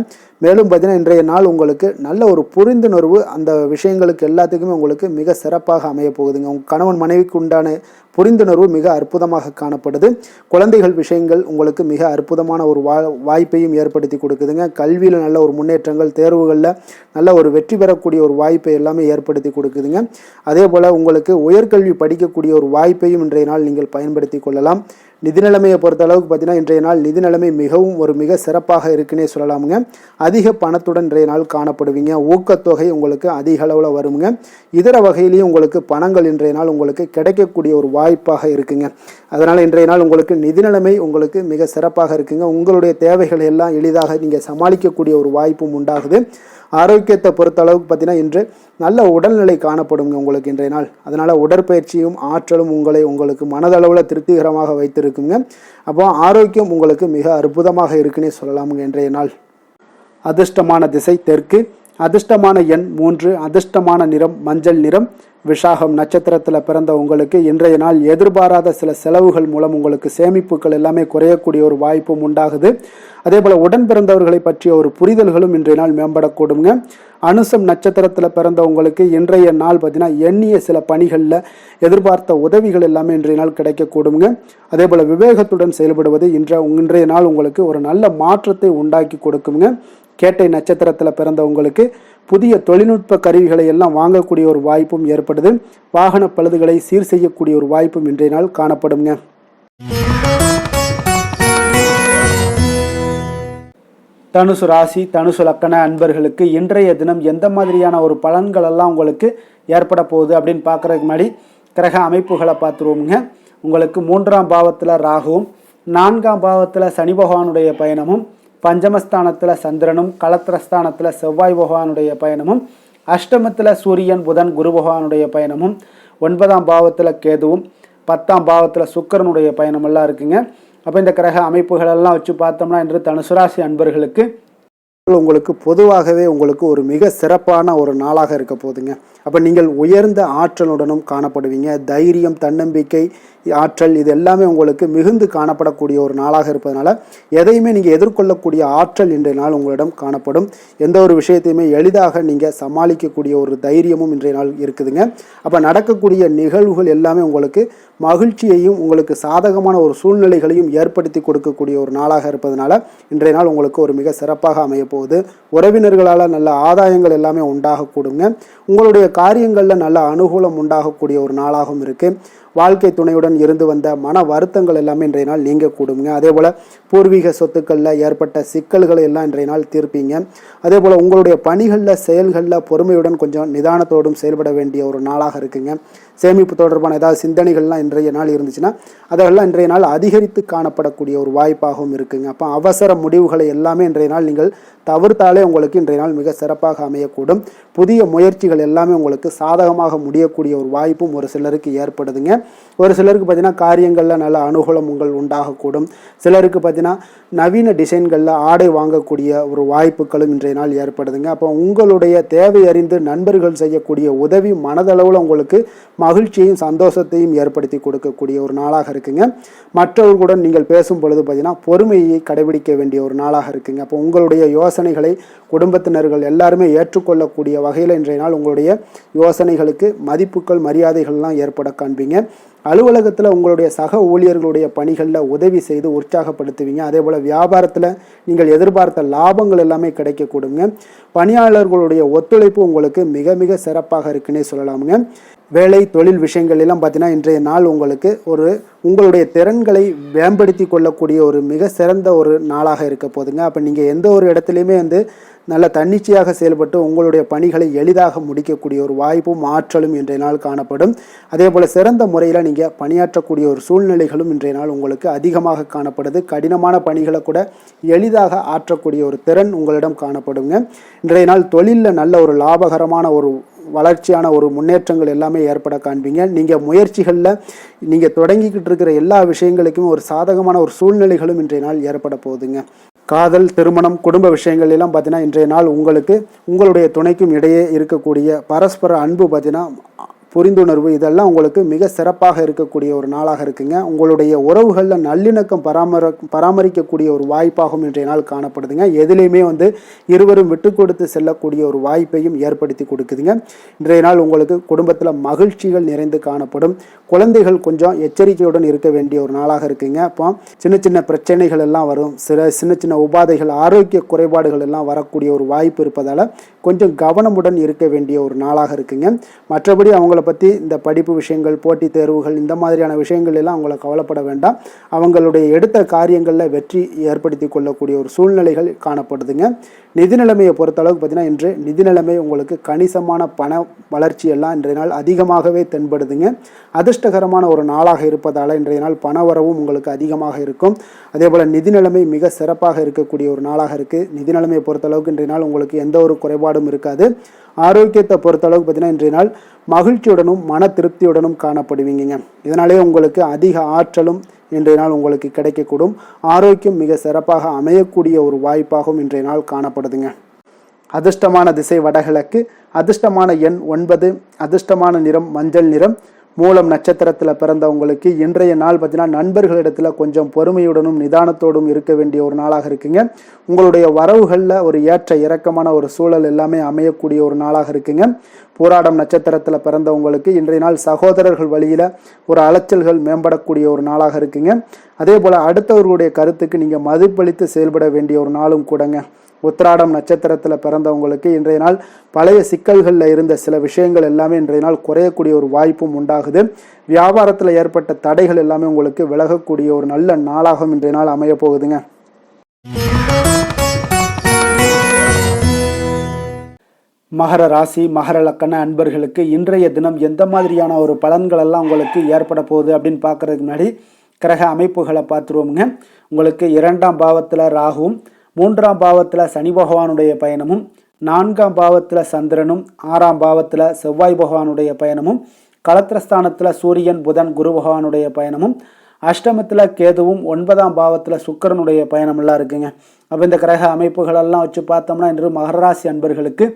மேலும் பார்த்தீங்கன்னா இன்றைய நாள் உங்களுக்கு நல்ல ஒரு புரிந்துணர்வு அந்த விஷயங்களுக்கு எல்லாத்துக்குமே உங்களுக்கு மிக சிறப்பாக அமைய போகுதுங்க. உங்கள் கணவன் மனைவிக்கு உண்டான புரிந்துணர்வு மிக அற்புதமாக காணப்படுது. குழந்தைகள் விஷயங்கள் உங்களுக்கு மிக அற்புதமான ஒரு வாய்ப்பையும் ஏற்படுத்தி கொடுக்குதுங்க. கல்வியில் நல்ல ஒரு முன்னேற்றங்கள், தேர்வுகளில் நல்ல ஒரு வெற்றி பெறக்கூடிய ஒரு வாய்ப்பை எல்லாமே ஏற்படுத்தி கொடுக்குதுங்க. அதே போல் உங்களுக்கு உயர்கல்வி படிக்கக்கூடிய ஒரு வாய்ப்பையும் இன்றைய நாள் நீங்கள் பயன்படுத்தி கொள்ளலாம். நிதி நிலைமையை பொறுத்த அளவுக்கு பார்த்தீங்கன்னா இன்றைய நாள் நிதி நிலைமை மிக சிறப்பாக இருக்குன்னே சொல்லலாமுங்க. அதிக பணத்துடன் இன்றைய நாள் காணப்படுவீங்க. ஊக்கத்தொகை உங்களுக்கு அதிக அளவில் வருங்க. இதர வகையிலையும் உங்களுக்கு பணங்கள் இன்றைய நாள் உங்களுக்கு கிடைக்கக்கூடிய ஒரு வாய்ப்பாக இருக்குங்க. அதனால் இன்றைய நாள் உங்களுக்கு நிதி நிலைமை உங்களுக்கு மிக சிறப்பாக இருக்குங்க. உங்களுடைய தேவைகள் எல்லாம் எளிதாக நீங்கள் சமாளிக்கக்கூடிய ஒரு வாய்ப்பும் உண்டாகுது. ஆரோக்கியத்தை பொறுத்த அளவுக்கு பார்த்தீங்கன்னா இன்று நல்ல உடல்நிலை காணப்படுங்க உங்களுக்கு இன்றைய நாள். அதனால் உடற்பயிற்சியும் ஆற்றலும் உங்களுக்கு மனதளவில் திருப்திகரமாக வைத்திருக்குங்க. அப்போ ஆரோக்கியம் உங்களுக்கு மிக அற்புதமாக இருக்குன்னே சொல்லலாமுங்க இன்றைய நாள். அதிர்ஷ்டமான திசை தெற்கு, அதிர்ஷ்டமான எண் 3, அதிர்ஷ்டமான நிறம் மஞ்சள் நிறம். விஷாகம் நட்சத்திரத்தில் பிறந்த உங்களுக்கு இன்றைய நாள் எதிர்பாராத சில செலவுகள் மூலம் உங்களுக்கு சேமிப்புகள் எல்லாமே குறையக்கூடிய ஒரு வாய்ப்பும் உண்டாகுது. அதே போல் உடன் பிறந்தவர்களை பற்றிய ஒரு புரிதல்களும் இன்றைய நாள் மேம்படக்கூடுங்க. அனுசம் நட்சத்திரத்தில் பிறந்த உங்களுக்கு இன்றைய நாள் பார்த்தீங்கன்னா எண்ணிய சில பணிகளில் எதிர்பார்த்த உதவிகள் எல்லாமே இன்றைய நாள் கிடைக்கக்கூடுங்க. அதே போல் விவேகத்துடன் செயல்படுவது இன்றைய நாள் உங்களுக்கு ஒரு நல்ல மாற்றத்தை உண்டாக்கி கொடுக்குங்க. கேட்டை நட்சத்திரத்தில் பிறந்த உங்களுக்கு புதிய தொழில்நுட்ப கருவிகளை எல்லாம் வாங்கக்கூடிய ஒரு வாய்ப்பும் ஏற்படுது. வாகன பழுதுகளை சீர் செய்யக்கூடிய ஒரு வாய்ப்பும் இன்றைய நாள் காணப்படுங்க. தனுசு ராசி தனுசு லக்கண அன்பர்களுக்கு இன்றைய தினம் எந்த மாதிரியான ஒரு பலன்கள் எல்லாம் உங்களுக்கு ஏற்பட போகுது அப்படின்னு பார்க்குறதுக்கு முன்னாடி கிரக அமைப்புகளை பார்த்துருவோமுங்க. உங்களுக்கு 3ஆம் பாவத்தில் ராகுவும், 4ஆம் பாவத்தில் சனி பகவானுடைய பயணமும், பஞ்சமஸ்தானத்தில் சந்திரனும், களத்திரஸ்தானத்தில் செவ்வாய் பகவானுடைய பயணமும், அஷ்டமத்தில் சூரியன் புதன் குரு பகவானுடைய பயணமும், 9ஆம் பாவத்தில் கேதுவும், 10ஆம் பாவத்தில் சுக்கிரனுடைய பயணமெல்லாம் இருக்குங்க. அப்போ இந்த கிரக அமைப்புகளெல்லாம் வச்சு பார்த்தோம்னா இன்று தனுசு ராசி அன்பர்களுக்கு உங்களுக்கு பொதுவாகவே உங்களுக்கு ஒரு மிக சிறப்பான ஒரு நாளாக இருக்க போகுதுங்க. அப்போ நீங்கள் உயர்ந்த ஆற்றலுடனும் காணப்படுவீங்க. தைரியம், தன்னம்பிக்கை, ஆற்றல் இது எல்லாமே உங்களுக்கு மிகுந்து காணப்படக்கூடிய ஒரு நாளாக இருப்பதனால எதையுமே நீங்கள் எதிர்கொள்ளக்கூடிய ஆற்றல் இன்றைய நாள் உங்களிடம் காணப்படும். எந்த ஒரு விஷயத்தையுமே எளிதாக நீங்கள் சமாளிக்கக்கூடிய ஒரு தைரியமும் இன்றைய நாள் இருக்குதுங்க. அப்போ நடக்கக்கூடிய நிகழ்வுகள் எல்லாமே உங்களுக்கு மகிழ்ச்சியையும் உங்களுக்கு சாதகமான ஒரு சூழ்நிலைகளையும் ஏற்படுத்தி கொடுக்கக்கூடிய ஒரு நாளாக இருப்பதனால இன்றைய நாள் உங்களுக்கு ஒரு மிக சிறப்பாக அமைய போகுது. உறவினர்களால் நல்ல ஆதாயங்கள் எல்லாமே உண்டாகக்கூடுங்க. உங்களுடைய காரியங்களில் நல்ல அனுகூலம் உண்டாகக்கூடிய ஒரு நாளாகவும் இருக்குது. வாழ்க்கை துணையுடன் இருந்து வந்த மன வருத்தங்கள் எல்லாமே இன்றைய நாள் நீங்கக்கூடுங்க. அதே போல் பூர்வீக சொத்துக்களில் ஏற்பட்ட சிக்கல்களை எல்லாம் இன்றைய நாள் தீர்ப்பீங்க. அதே போல் உங்களுடைய பணிகளில் செயல்களில் பொறுமையுடன் கொஞ்சம் நிதானத்தோடும் செயல்பட வேண்டிய ஒரு நாளாக இருக்குங்க. சேமிப்பு தொடர்பான ஏதாவது சிந்தனைகள்லாம் இன்றைய நாள் இருந்துச்சுன்னா அதெல்லாம் இன்றைய நாள் அதிகரித்து காணப்படக்கூடிய ஒரு வாய்ப்பாகவும் இருக்குங்க. அப்போ அவசர முடிவுகளை எல்லாமே இன்றைய நாள் நீங்கள் தவிர்த்தாலே உங்களுக்கு இன்றைய நாள் மிக சிறப்பாக அமையக்கூடும். புதிய முயற்சிகள் எல்லாமே உங்களுக்கு சாதகமாக முடியக்கூடிய ஒரு வாய்ப்பும் ஒரு சிலருக்கு ஏற்படுதுங்க. ஒரு சிலருக்கு பார்த்தீங்கன்னா காரியங்களில் நல்ல அனுகூலம் உண்டாகக்கூடும். சிலருக்கு பார்த்தீங்கன்னா நவீன டிசைன்களில் ஆடை வாங்கக்கூடிய ஒரு வாய்ப்புகளும் இன்றைய நாள் ஏற்படுதுங்க. அப்போ உங்களுடைய தேவை அறிந்து நண்பர்கள் செய்யக்கூடிய உதவி மனதளவில் உங்களுக்கு மகிழ்ச்சியையும் சந்தோஷத்தையும் ஏற்படுத்தி கொடுக்கக்கூடிய ஒரு நாளாக இருக்குங்க. மற்றவர்களுடன் நீங்கள் பேசும் பொழுது பார்த்தீங்கன்னா பொறுமையை கடைபிடிக்க வேண்டிய ஒரு நாளாக இருக்குங்க. அப்போ உங்களுடைய யோசனைகளை குடும்பத்தினர்கள் எல்லாருமே ஏற்றுக்கொள்ளக்கூடிய வகையில் இன்றைய நாள் உங்களுடைய யோசனைகளுக்கு மதிப்புகள் மரியாதைகள்லாம் ஏற்பட காண்பீங்க. அலுவலகத்தில் உங்களுடைய சக ஊழியர்களுடைய பணிகளில் உதவி செய்து உற்சாகப்படுத்துவீங்க. அதே போல் வியாபாரத்தில் நீங்கள் எதிர்பார்த்த லாபங்கள் எல்லாமே கிடைக்கக்கூடுங்க. பணியாளர்களுடைய ஒத்துழைப்பு உங்களுக்கு மிக மிக சிறப்பாக இருக்குன்னே சொல்லலாமுங்க. வேலை தொழில் விஷயங்கள் எல்லாம் பார்த்தீங்கன்னா இன்றைய நாள் உங்களுக்கு உங்களுடைய திறன்களை மேம்படுத்தி கொள்ளக்கூடிய ஒரு மிக சிறந்த ஒரு நாளாக இருக்க போதுங்க. அப்போ நீங்கள் எந்த ஒரு இடத்துலையுமே நல்ல தன்னிச்சையாக செயல்பட்டு உங்களுடைய பணிகளை எளிதாக முடிக்கக்கூடிய ஒரு வாய்ப்பும் ஆற்றலும் இன்றைய நாள் காணப்படும். அதே போல் சிறந்த முறையில் நீங்கள் பணியாற்றக்கூடிய ஒரு சூழ்நிலைகளும் இன்றைய நாள் உங்களுக்கு அதிகமாக காணப்படுது. கடினமான பணிகளை கூட எளிதாக ஆற்றக்கூடிய ஒரு திறன் உங்களிடம் காணப்படுங்க. இன்றைய நாள் தொழிலில் நல்ல ஒரு லாபகரமான ஒரு வளர்ச்சியான ஒரு முன்னேற்றங்கள் எல்லாமே ஏற்பட காண்பீங்க. நீங்கள் முயற்சிகளில் நீங்கள் தொடங்கிக்கிட்டு இருக்கிற எல்லா விஷயங்களுக்கும் ஒரு சாதகமான ஒரு சூழ்நிலைகளும் இன்றைய நாள் ஏற்பட போகுதுங்க. காதல், திருமணம், குடும்ப விஷயங்கள் எல்லாம் பார்த்தீங்கன்னா இன்றைய நாள் உங்களுடைய துணைக்கும் இடையே இருக்கக்கூடிய பரஸ்பர அன்பு பார்த்தீங்கன்னா புரிந்துணர்வு இதெல்லாம் உங்களுக்கு மிக சிறப்பாக இருக்கக்கூடிய ஒரு நாளாக இருக்குங்க. உங்களுடைய உறவுகளில் நல்லிணக்கம் பராமரிக்கக்கூடிய ஒரு வாய்ப்பாகவும் இன்றைய நாள் காணப்படுதுங்க. எதுலேயுமே இருவரும் விட்டு கொடுத்து செல்லக்கூடிய ஒரு வாய்ப்பையும் ஏற்படுத்தி கொடுக்குதுங்க. இன்றைய நாள் உங்களுக்கு குடும்பத்தில் மகிழ்ச்சிகள் நிறைந்து காணப்படும். குழந்தைகள் கொஞ்சம் எச்சரிக்கையுடன் இருக்க வேண்டிய ஒரு நாளாக இருக்குங்க. அப்போ சின்ன சின்ன பிரச்சனைகள் எல்லாம் வரும். சின்ன சின்ன உபாதைகள், ஆரோக்கிய குறைபாடுகள் எல்லாம் வரக்கூடிய ஒரு வாய்ப்பு இருப்பதால் கொஞ்சம் கவனமுடன் இருக்க வேண்டிய ஒரு நாளாக இருக்குங்க. மற்றபடி அவங்கள அவங்கள பற்றி இந்த படிப்பு விஷயங்கள், போட்டித் தேர்வுகள், இந்த மாதிரியான விஷயங்கள் எல்லாம் அவங்கள கவலைப்பட வேண்டாம். அவங்களுடைய எடுத்த காரியங்களில் வெற்றி ஏற்படுத்தி கொள்ளக்கூடிய ஒரு சூழ்நிலைகள் காணப்படுதுங்க. நிதி நிலைமையை பொறுத்தளவுக்கு பார்த்தீங்கன்னா இன்று நிதி நிலைமை உங்களுக்கு கணிசமான பண வளர்ச்சி எல்லாம் இன்றைய நாள் அதிகமாகவே தென்படுதுங்க. அதிர்ஷ்டகரமான ஒரு நாளாக இருப்பதால் இன்றைய நாள் பண வரவும் உங்களுக்கு அதிகமாக இருக்கும். அதே போல் நிதி நிலைமை மிக சிறப்பாக இருக்கக்கூடிய ஒரு நாளாக இருக்குது. நிதி நிலைமையை பொறுத்தளவுக்கு இன்றைய நாள் உங்களுக்கு எந்த ஒரு குறைபாடும் இருக்காது. ஆரோக்கியத்தை பொறுத்தளவுக்கு பார்த்தீங்கன்னா இன்றைய நாள் மகிழ்ச்சியுடனும் மன திருப்தியுடனும் காணப்படுவீங்க. இதனாலே உங்களுக்கு அதிக ஆற்றலும் இன்றைய நாள் உங்களுக்கு கிடைக்கக்கூடும். ஆரோக்கியம் மிக சிறப்பாக அமையக்கூடிய ஒரு வாய்ப்பாகவும் இன்றைய நாள் காணப்படுதுங்க. அதிர்ஷ்டமான திசை வடகிழக்கு, அதிர்ஷ்டமான எண் 9, அதிர்ஷ்டமான நிறம் மஞ்சள் நிறம். மூலம் நட்சத்திரத்தில் பிறந்தவங்களுக்கு இன்றைய நாள் பார்த்தீங்கன்னா நண்பர்களிடத்தில் கொஞ்சம் பொறுமையுடனும் நிதானத்தோடும் இருக்க வேண்டிய ஒரு நாளாக இருக்குங்க. உங்களுடைய வரவுகளில் ஒரு ஏற்ற இறக்கமான ஒரு சூழல் எல்லாமே அமையக்கூடிய ஒரு நாளாக இருக்குங்க. போராடம் நட்சத்திரத்தில் பிறந்தவங்களுக்கு இன்றைய நாள் சகோதரர்கள் வழியில் ஒரு அலைச்சல்கள் மேம்படக்கூடிய ஒரு நாளாக இருக்குங்க. அதே போல் அடுத்தவர்களுடைய கருத்துக்கு நீங்கள் மதிப்பளித்து செயல்பட வேண்டிய ஒரு நாளும் கூடங்க. உத்திராடம் நட்சத்திரத்தில் பிறந்தவங்களுக்கு இன்றைய நாள் பழைய சிக்கல்களில் இருந்த சில விஷயங்கள் எல்லாமே இன்றைய நாள் குறையக்கூடிய ஒரு வாய்ப்பும் உண்டாகுது. வியாபாரத்தில் ஏற்பட்ட தடைகள் எல்லாமே உங்களுக்கு விலகக்கூடிய ஒரு நல்ல நாளாகவும் இன்றைய நாள் அமைய போகுதுங்க. மகர ராசி, மகர லக்கண அன்பர்களுக்கு இன்றைய தினம் எந்த மாதிரியான ஒரு பலன்கள் எல்லாம் உங்களுக்கு ஏற்பட போகுது அப்படின்னு பார்க்கறதுக்கு முன்னாடி கிரக அமைப்புகளை பார்த்துருவோமுங்க. உங்களுக்கு 2ஆம் பாவத்தில் ராகுவும், 3ஆம் பாவத்தில் சனி பகவானுடைய பயணமும், 4ஆம் பாவத்தில் சந்திரனும், 6ஆம் பாவத்தில் செவ்வாய் பகவானுடைய பயணமும், களத்திரஸ்தானத்தில் சூரியன், புதன், குரு பகவானுடைய பயணமும், அஷ்டமத்தில் கேதுவும், 9ஆம் பாவத்தில் சுக்கிரனுடைய பயணமெல்லாம் இருக்குங்க. அப்போ இந்த கிரக அமைப்புகளெல்லாம் வச்சு பார்த்தோம்னா இன்று மகர ராசி அன்பர்களுக்கு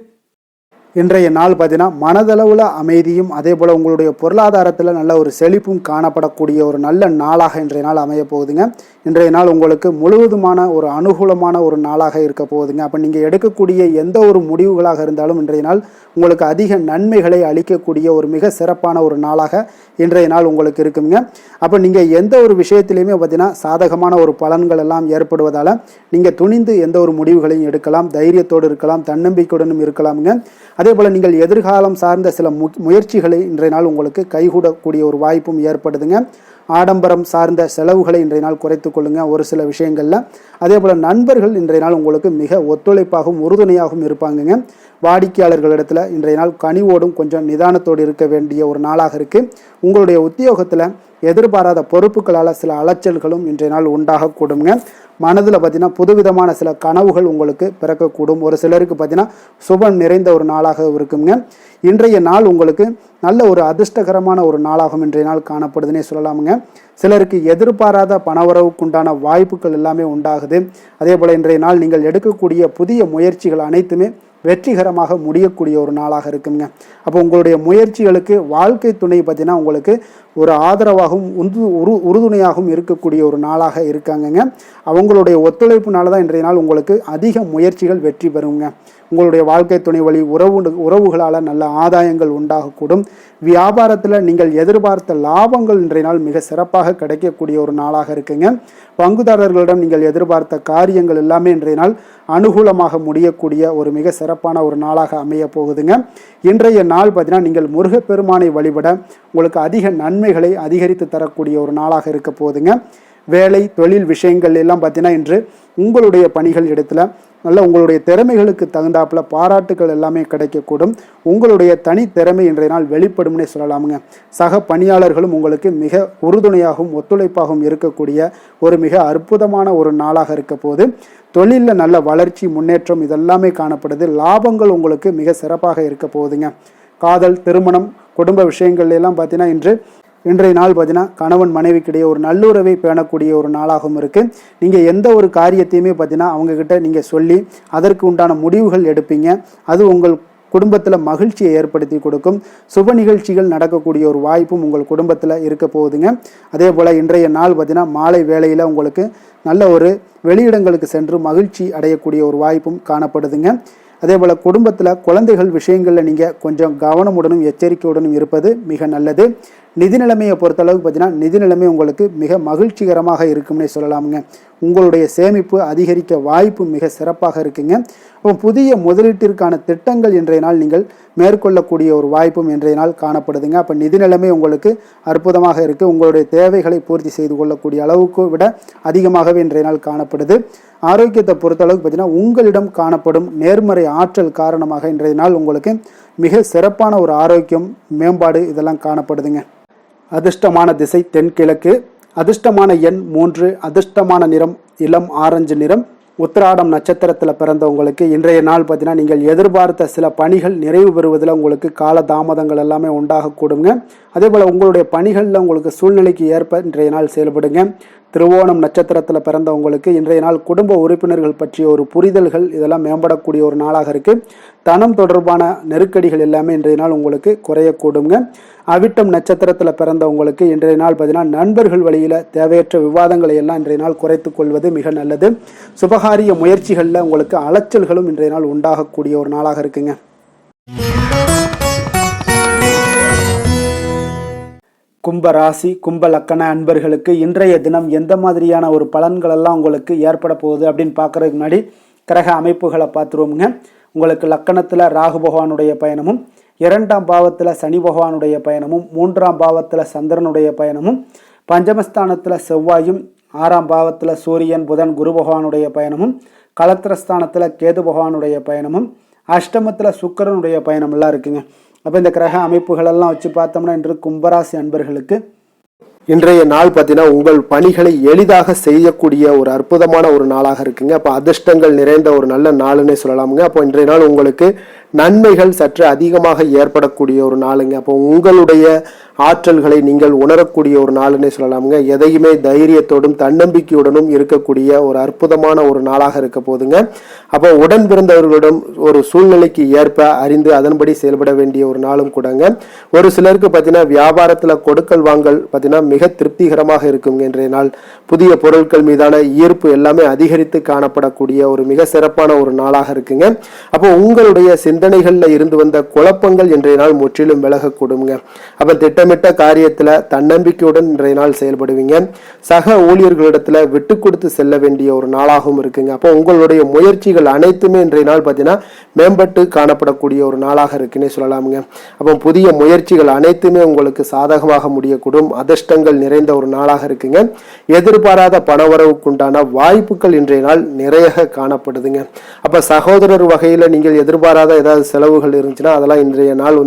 இன்றைய நாள் பார்த்தீங்கன்னா மனதளவில் அமைதியும் அதே போல் உங்களுடைய பொருளாதாரத்தில் நல்ல ஒரு செழிப்பும் காணப்படக்கூடிய ஒரு நல்ல நாளாக இன்றைய நாள் அமைய போகுதுங்க. இன்றைய நாள் உங்களுக்கு முழுவதுமான ஒரு அனுகூலமான ஒரு நாளாக இருக்க போகுதுங்க. அப்போ நீங்கள் எடுக்கக்கூடிய எந்த ஒரு முடிவுகளாக இருந்தாலும் இன்றைய நாள் உங்களுக்கு அதிக நன்மைகளை அளிக்கக்கூடிய ஒரு மிக சிறப்பான ஒரு நாளாக இன்றைய நாள் உங்களுக்கு இருக்குங்க. அப்போ நீங்கள் எந்த ஒரு விஷயத்திலையுமே பார்த்தீங்கன்னா சாதகமான ஒரு பலன்கள் எல்லாம் ஏற்படுவதால் நீங்கள் துணிந்து எந்த ஒரு முடிவுகளையும் எடுக்கலாம், தைரியத்தோடு இருக்கலாம், தன்னம்பிக்கையுடனும் இருக்கலாமுங்க. அதே போல் நீங்கள் எதிர்காலம் சார்ந்த சில முயற்சிகளை இன்றைய நாள் உங்களுக்கு கைகூடக்கூடிய ஒரு வாய்ப்பும் ஏற்படுதுங்க. ஆடம்பரம் சார்ந்த செலவுகளை இன்றைய நாள் குறைத்து கொள்ளுங்க ஒரு சில விஷயங்களில். அதே போல் நண்பர்கள் இன்றைய நாள் உங்களுக்கு மிக ஒத்துழைப்பாகவும் உறுதுணையாகவும் இருப்பாங்கங்க. வாடிக்கையாளர்களிடத்தில் இன்றைய நாள் கனிவோடும் கொஞ்சம் நிதானத்தோடு இருக்க வேண்டிய ஒரு நாளாக இருக்குது. உங்களுடைய உத்தியோகத்தில் எதிர்பாராத பொறுப்புகளால் சில அலைச்சல்களும் இன்றைய நாள் உண்டாகக்கூடுங்க. மனதில் பார்த்தீங்கன்னா புதுவிதமான சில கனவுகள் உங்களுக்கு பிறக்கக்கூடும். ஒரு சிலருக்கு பார்த்தீங்கன்னா சுபம் நிறைந்த ஒரு நாளாக இருக்குங்க. இன்றைய நாள் உங்களுக்கு நல்ல ஒரு அதிர்ஷ்டகரமான ஒரு நாளாகவும் இன்றைய நாள் காணப்படுதுன்னே சொல்லலாமுங்க. சிலருக்கு எதிர்பாராத பணவரவுக்குண்டான வாய்ப்புகள் எல்லாமே உண்டாகுது. அதே போல் இன்றைய நாள் நீங்கள் எடுக்கக்கூடிய புதிய முயற்சிகள் அனைத்துமே வெற்றிகரமாக முடியக்கூடிய ஒரு நாளாக இருக்குங்க. அப்போ உங்களுடைய முயற்சிகளுக்கு வாழ்க்கை துணை பார்த்தீங்கன்னா உங்களுக்கு ஒரு ஆதரவாகவும் உறுதுணையாகவும் இருக்கக்கூடிய ஒரு நாளாக இருக்காங்கங்க. அவங்களுடைய ஒத்துழைப்புனால தான் இன்றைய நாள் உங்களுக்கு அதிக முயற்சிகள் வெற்றி பெறுங்க. உங்களுடைய வாழ்க்கை துணை வழி உறவுகளால் நல்ல ஆதாயங்கள் உண்டாகக்கூடும். வியாபாரத்தில் நீங்கள் எதிர்பார்த்த லாபங்கள் இன்றைய நாள் மிக சிறப்பாக கிடைக்கக்கூடிய ஒரு நாளாக இருக்குங்க. பங்குதாரர்களிடம் நீங்கள் எதிர்பார்த்த காரியங்கள் எல்லாமே இன்றைய நாள் அனுகூலமாக முடியக்கூடிய ஒரு மிக சிறப்பான ஒரு நாளாக அமைய போகுதுங்க. இன்றைய நாள் பார்த்தீங்கன்னா நீங்கள் முருகப்பெருமானை வழிபட உங்களுக்கு அதிக நன்மைகளை அதிகரித்து தரக்கூடிய ஒரு நாளாக இருக்க போகுதுங்க. வேலை தொழில் விஷயங்கள் எல்லாம் பார்த்தீங்கன்னா இன்று உங்களுடைய பணிகள் இடத்துல நல்ல உங்களுடைய திறமைகளுக்கு தகுந்தாப்புல பாராட்டுகள் எல்லாமே கிடைக்கக்கூடும். உங்களுடைய தனி திறமை இன்றைய நாள் வெளிப்படும்னே சொல்லலாமுங்க. சக பணியாளர்களும் உங்களுக்கு மிக உறுதுணையாகவும் ஒத்துழைப்பாகவும் இருக்கக்கூடிய ஒரு மிக அற்புதமான ஒரு நாளாக இருக்க போது. தொழிலில் நல்ல வளர்ச்சி முன்னேற்றம் இதெல்லாமே காணப்படுது. லாபங்கள் உங்களுக்கு மிக சிறப்பாக இருக்க போகுதுங்க. காதல், திருமணம், குடும்ப விஷயங்கள் எல்லாம் பார்த்தீங்கன்னா இன்றைய நாள் பார்த்தீங்கன்னா கணவன் மனைவிக்கிடையே ஒரு நல்லுறவை பேணக்கூடிய ஒரு நாளாகவும் இருக்குது. நீங்கள் எந்த ஒரு காரியத்தையுமே பார்த்தீங்கன்னா அவங்கக்கிட்ட நீங்கள் சொல்லி அதற்கு உண்டான முடிவுகள் எடுப்பீங்க. அது உங்கள் குடும்பத்தில் மகிழ்ச்சியை ஏற்படுத்தி கொடுக்கும். சுப நிகழ்ச்சிகள் நடக்கக்கூடிய ஒரு வாய்ப்பும் உங்கள் குடும்பத்தில் இருக்க போகுதுங்க. அதே போல் இன்றைய நாள் பார்த்தீங்கன்னா மாலை வேளையில் உங்களுக்கு நல்ல ஒரு வெளியிடங்களுக்கு சென்று மகிழ்ச்சி அடையக்கூடிய ஒரு வாய்ப்பும் காணப்படுதுங்க. அதே போல் குடும்பத்தில் குழந்தைகள் விஷயங்களில் நீங்கள் கொஞ்சம் கவனமுடனும் எச்சரிக்கையுடனும் இருப்பது மிக நல்லது. நிதி நிலைமையை பொறுத்தளவுக்கு பார்த்தீங்கன்னா நிதி நிலைமை உங்களுக்கு மிக மகிழ்ச்சிகரமாக இருக்கும்னே சொல்லலாமுங்க. உங்களுடைய சேமிப்பு அதிகரிக்க வாய்ப்பு மிக சிறப்பாக இருக்குங்க. அப்போ புதிய முதலீட்டிற்கான திட்டங்கள் இன்றைய நாள் நீங்கள் மேற்கொள்ளக்கூடிய ஒரு வாய்ப்பும் இன்றைய நாள் காணப்படுதுங்க. அப்போ நிதி நிலைமை உங்களுக்கு அற்புதமாக இருக்குது. உங்களுடைய தேவைகளை பூர்த்தி செய்து கொள்ளக்கூடிய அளவுக்கு விட அதிகமாகவே இன்றைய நாள் காணப்படுது. ஆரோக்கியத்தை பொறுத்தளவுக்கு பார்த்தீங்கன்னா உங்களிடம் காணப்படும் நேர்மறை ஆற்றல் காரணமாக இன்றைய நாள் உங்களுக்கு மிக சிறப்பான ஒரு ஆரோக்கியம் மேம்பாடு இதெல்லாம் காணப்படுதுங்க. அதிர்ஷ்டமான திசை தென்கிழக்கு, அதிர்ஷ்டமான எண் 3, அதிர்ஷ்டமான நிறம் இளம் ஆரஞ்சு நிறம். உத்திராடம் நட்சத்திரத்தில் பிறந்தவங்களுக்கு இன்றைய நாள் பார்த்தீங்கன்னா நீங்கள் எதிர்பார்த்த சில பணிகள் நிறைவு பெறுவதில் உங்களுக்கு கால தாமதங்கள் எல்லாமே உண்டாகக்கூடுங்க. அதே போல் உங்களுடைய பணிகளில் உங்களுக்கு சூழ்நிலைக்கு ஏற்ப இன்றைய நாள் செயல்படுங்க. திருவோணம் நட்சத்திரத்தில் பிறந்தவங்களுக்கு இன்றைய நாள் குடும்ப உறுப்பினர்கள் பற்றிய ஒரு புரிதல்கள் இதெல்லாம் மேம்படக்கூடிய ஒரு நாளாக இருக்குது. தனம் தொடர்பான நெருக்கடிகள் எல்லாமே இன்றைய நாள் உங்களுக்கு குறையக்கூடுங்க. அவிட்டம் நட்சத்திரத்தில் பிறந்தவங்களுக்கு இன்றைய நாள் பார்த்தீங்கன்னா நண்பர்கள் வழியில் தேவையற்ற விவாதங்களை எல்லாம் இன்றைய நாள் குறைத்து கொள்வது மிக நல்லது. சுபகாரிய முயற்சிகளில் உங்களுக்கு அலைச்சல்களும் இன்றைய நாள் உண்டாகக்கூடிய ஒரு நாளாக இருக்குங்க. கும்ப ராசி கும்ப லக்கண அன்பர்களுக்கு இன்றைய தினம் எந்த மாதிரியான ஒரு பலன்களெல்லாம் உங்களுக்கு ஏற்பட போகுது அப்படின்னு பார்க்குறதுக்கு முன்னாடி கிரக அமைப்புகளை பார்த்துருவோமுங்க. உங்களுக்கு லக்கணத்தில் ராகு பகவானுடைய பயணமும், 2ஆம் பாவத்தில் சனி பகவானுடைய பயணமும், 3ஆம் பாவத்தில் சந்திரனுடைய பயணமும், பஞ்சமஸ்தானத்தில் செவ்வாயும், 6ஆம் பாவத்தில் சூரியன் புதன் குரு பகவானுடைய பயணமும், கலத்திரஸ்தானத்தில் கேது பகவானுடைய பயணமும், அஷ்டமத்தில் சுக்கிரனுடைய பயணமெல்லாம் இருக்குங்க. அப்போ இந்த கிரக அமைப்புகளெல்லாம் வச்சு பார்த்தோம்னா இன்று கும்பராசி அன்பர்களுக்கு இன்றைய நாள் பார்த்தீங்கன்னா உங்கள் பணிகளை எளிதாக செய்யக்கூடிய ஒரு அற்புதமான ஒரு நாளாக இருக்குங்க. அப்போ அதிர்ஷ்டங்கள் நிறைந்த ஒரு நல்ல நாளுன்னே சொல்லலாமுங்க. அப்போ இன்றைய நாள் உங்களுக்கு நன்மைகள் சற்று அதிகமாக ஏற்படக்கூடிய ஒரு நாளுங்க. அப்போ உங்களுடைய ஆற்றல்களை நீங்கள் உணரக்கூடிய ஒரு நாளுன்னே சொல்லலாமுங்க. எதையுமே தைரியத்தோடும் தன்னம்பிக்கையுடனும் இருக்கக்கூடிய ஒரு அற்புதமான ஒரு நாளாக இருக்க போதுங்க. அப்போ உடன் பிறந்தவர்களிடம் ஒரு சூழ்நிலைக்கு ஏற்ப அறிந்து அதன்படி செயல்பட வேண்டிய ஒரு நாளும் கூடங்க. ஒரு சிலருக்கு பார்த்தீங்கன்னா வியாபாரத்தில் கொடுக்கல் வாங்கல் பார்த்தீங்கன்னா மிக திருப்திகரமாக இருக்குங்க. இன்றைய நாள் புதிய பொருட்கள் மீதான ஈர்ப்பு எல்லாமே அதிகரித்து காணப்படக்கூடிய ஒரு மிக சிறப்பான ஒரு நாளாக இருக்குங்க. அப்போ உங்களுடைய சிந்தனைகளில் இருந்து வந்த குழப்பங்கள் இன்றைய நாள் முற்றிலும் விலகக்கூடுங்க. அப்போ திட்டமிட்ட காரியத்தில் தன்னம்பிக்கையுடன் இன்றைய நாள் செயல்படுவீங்க. சக ஊழியர்களிடத்துல விட்டு கொடுத்து செல்ல வேண்டிய ஒரு நாளாகவும் இருக்குங்க. அப்போ உங்களுடைய முயற்சிகள் அனைத்துமே இன்றைய நாள் பார்த்தீங்கன்னா மேம்பட்டு காணப்படக்கூடிய ஒரு நாளாக இருக்குன்னே சொல்லலாமுங்க. அப்போ புதிய முயற்சிகள் அனைத்துமே உங்களுக்கு சாதகமாக முடியக்கூடும். அதிர்ஷ்டங்கள் நிறைந்த ஒரு நாளாக இருக்குங்க. எதிர்பாராத பணவரவுக்குண்டான வாய்ப்புகள் இன்றைய நாள் நிறைய காணப்படுதுங்க. அப்ப சகோதரர் வகையில நீங்கள் எதிர்பாராத ஏதாவது செலவுகள் இருந்துச்சுன்னா அதெல்லாம் இன்றைய நாள்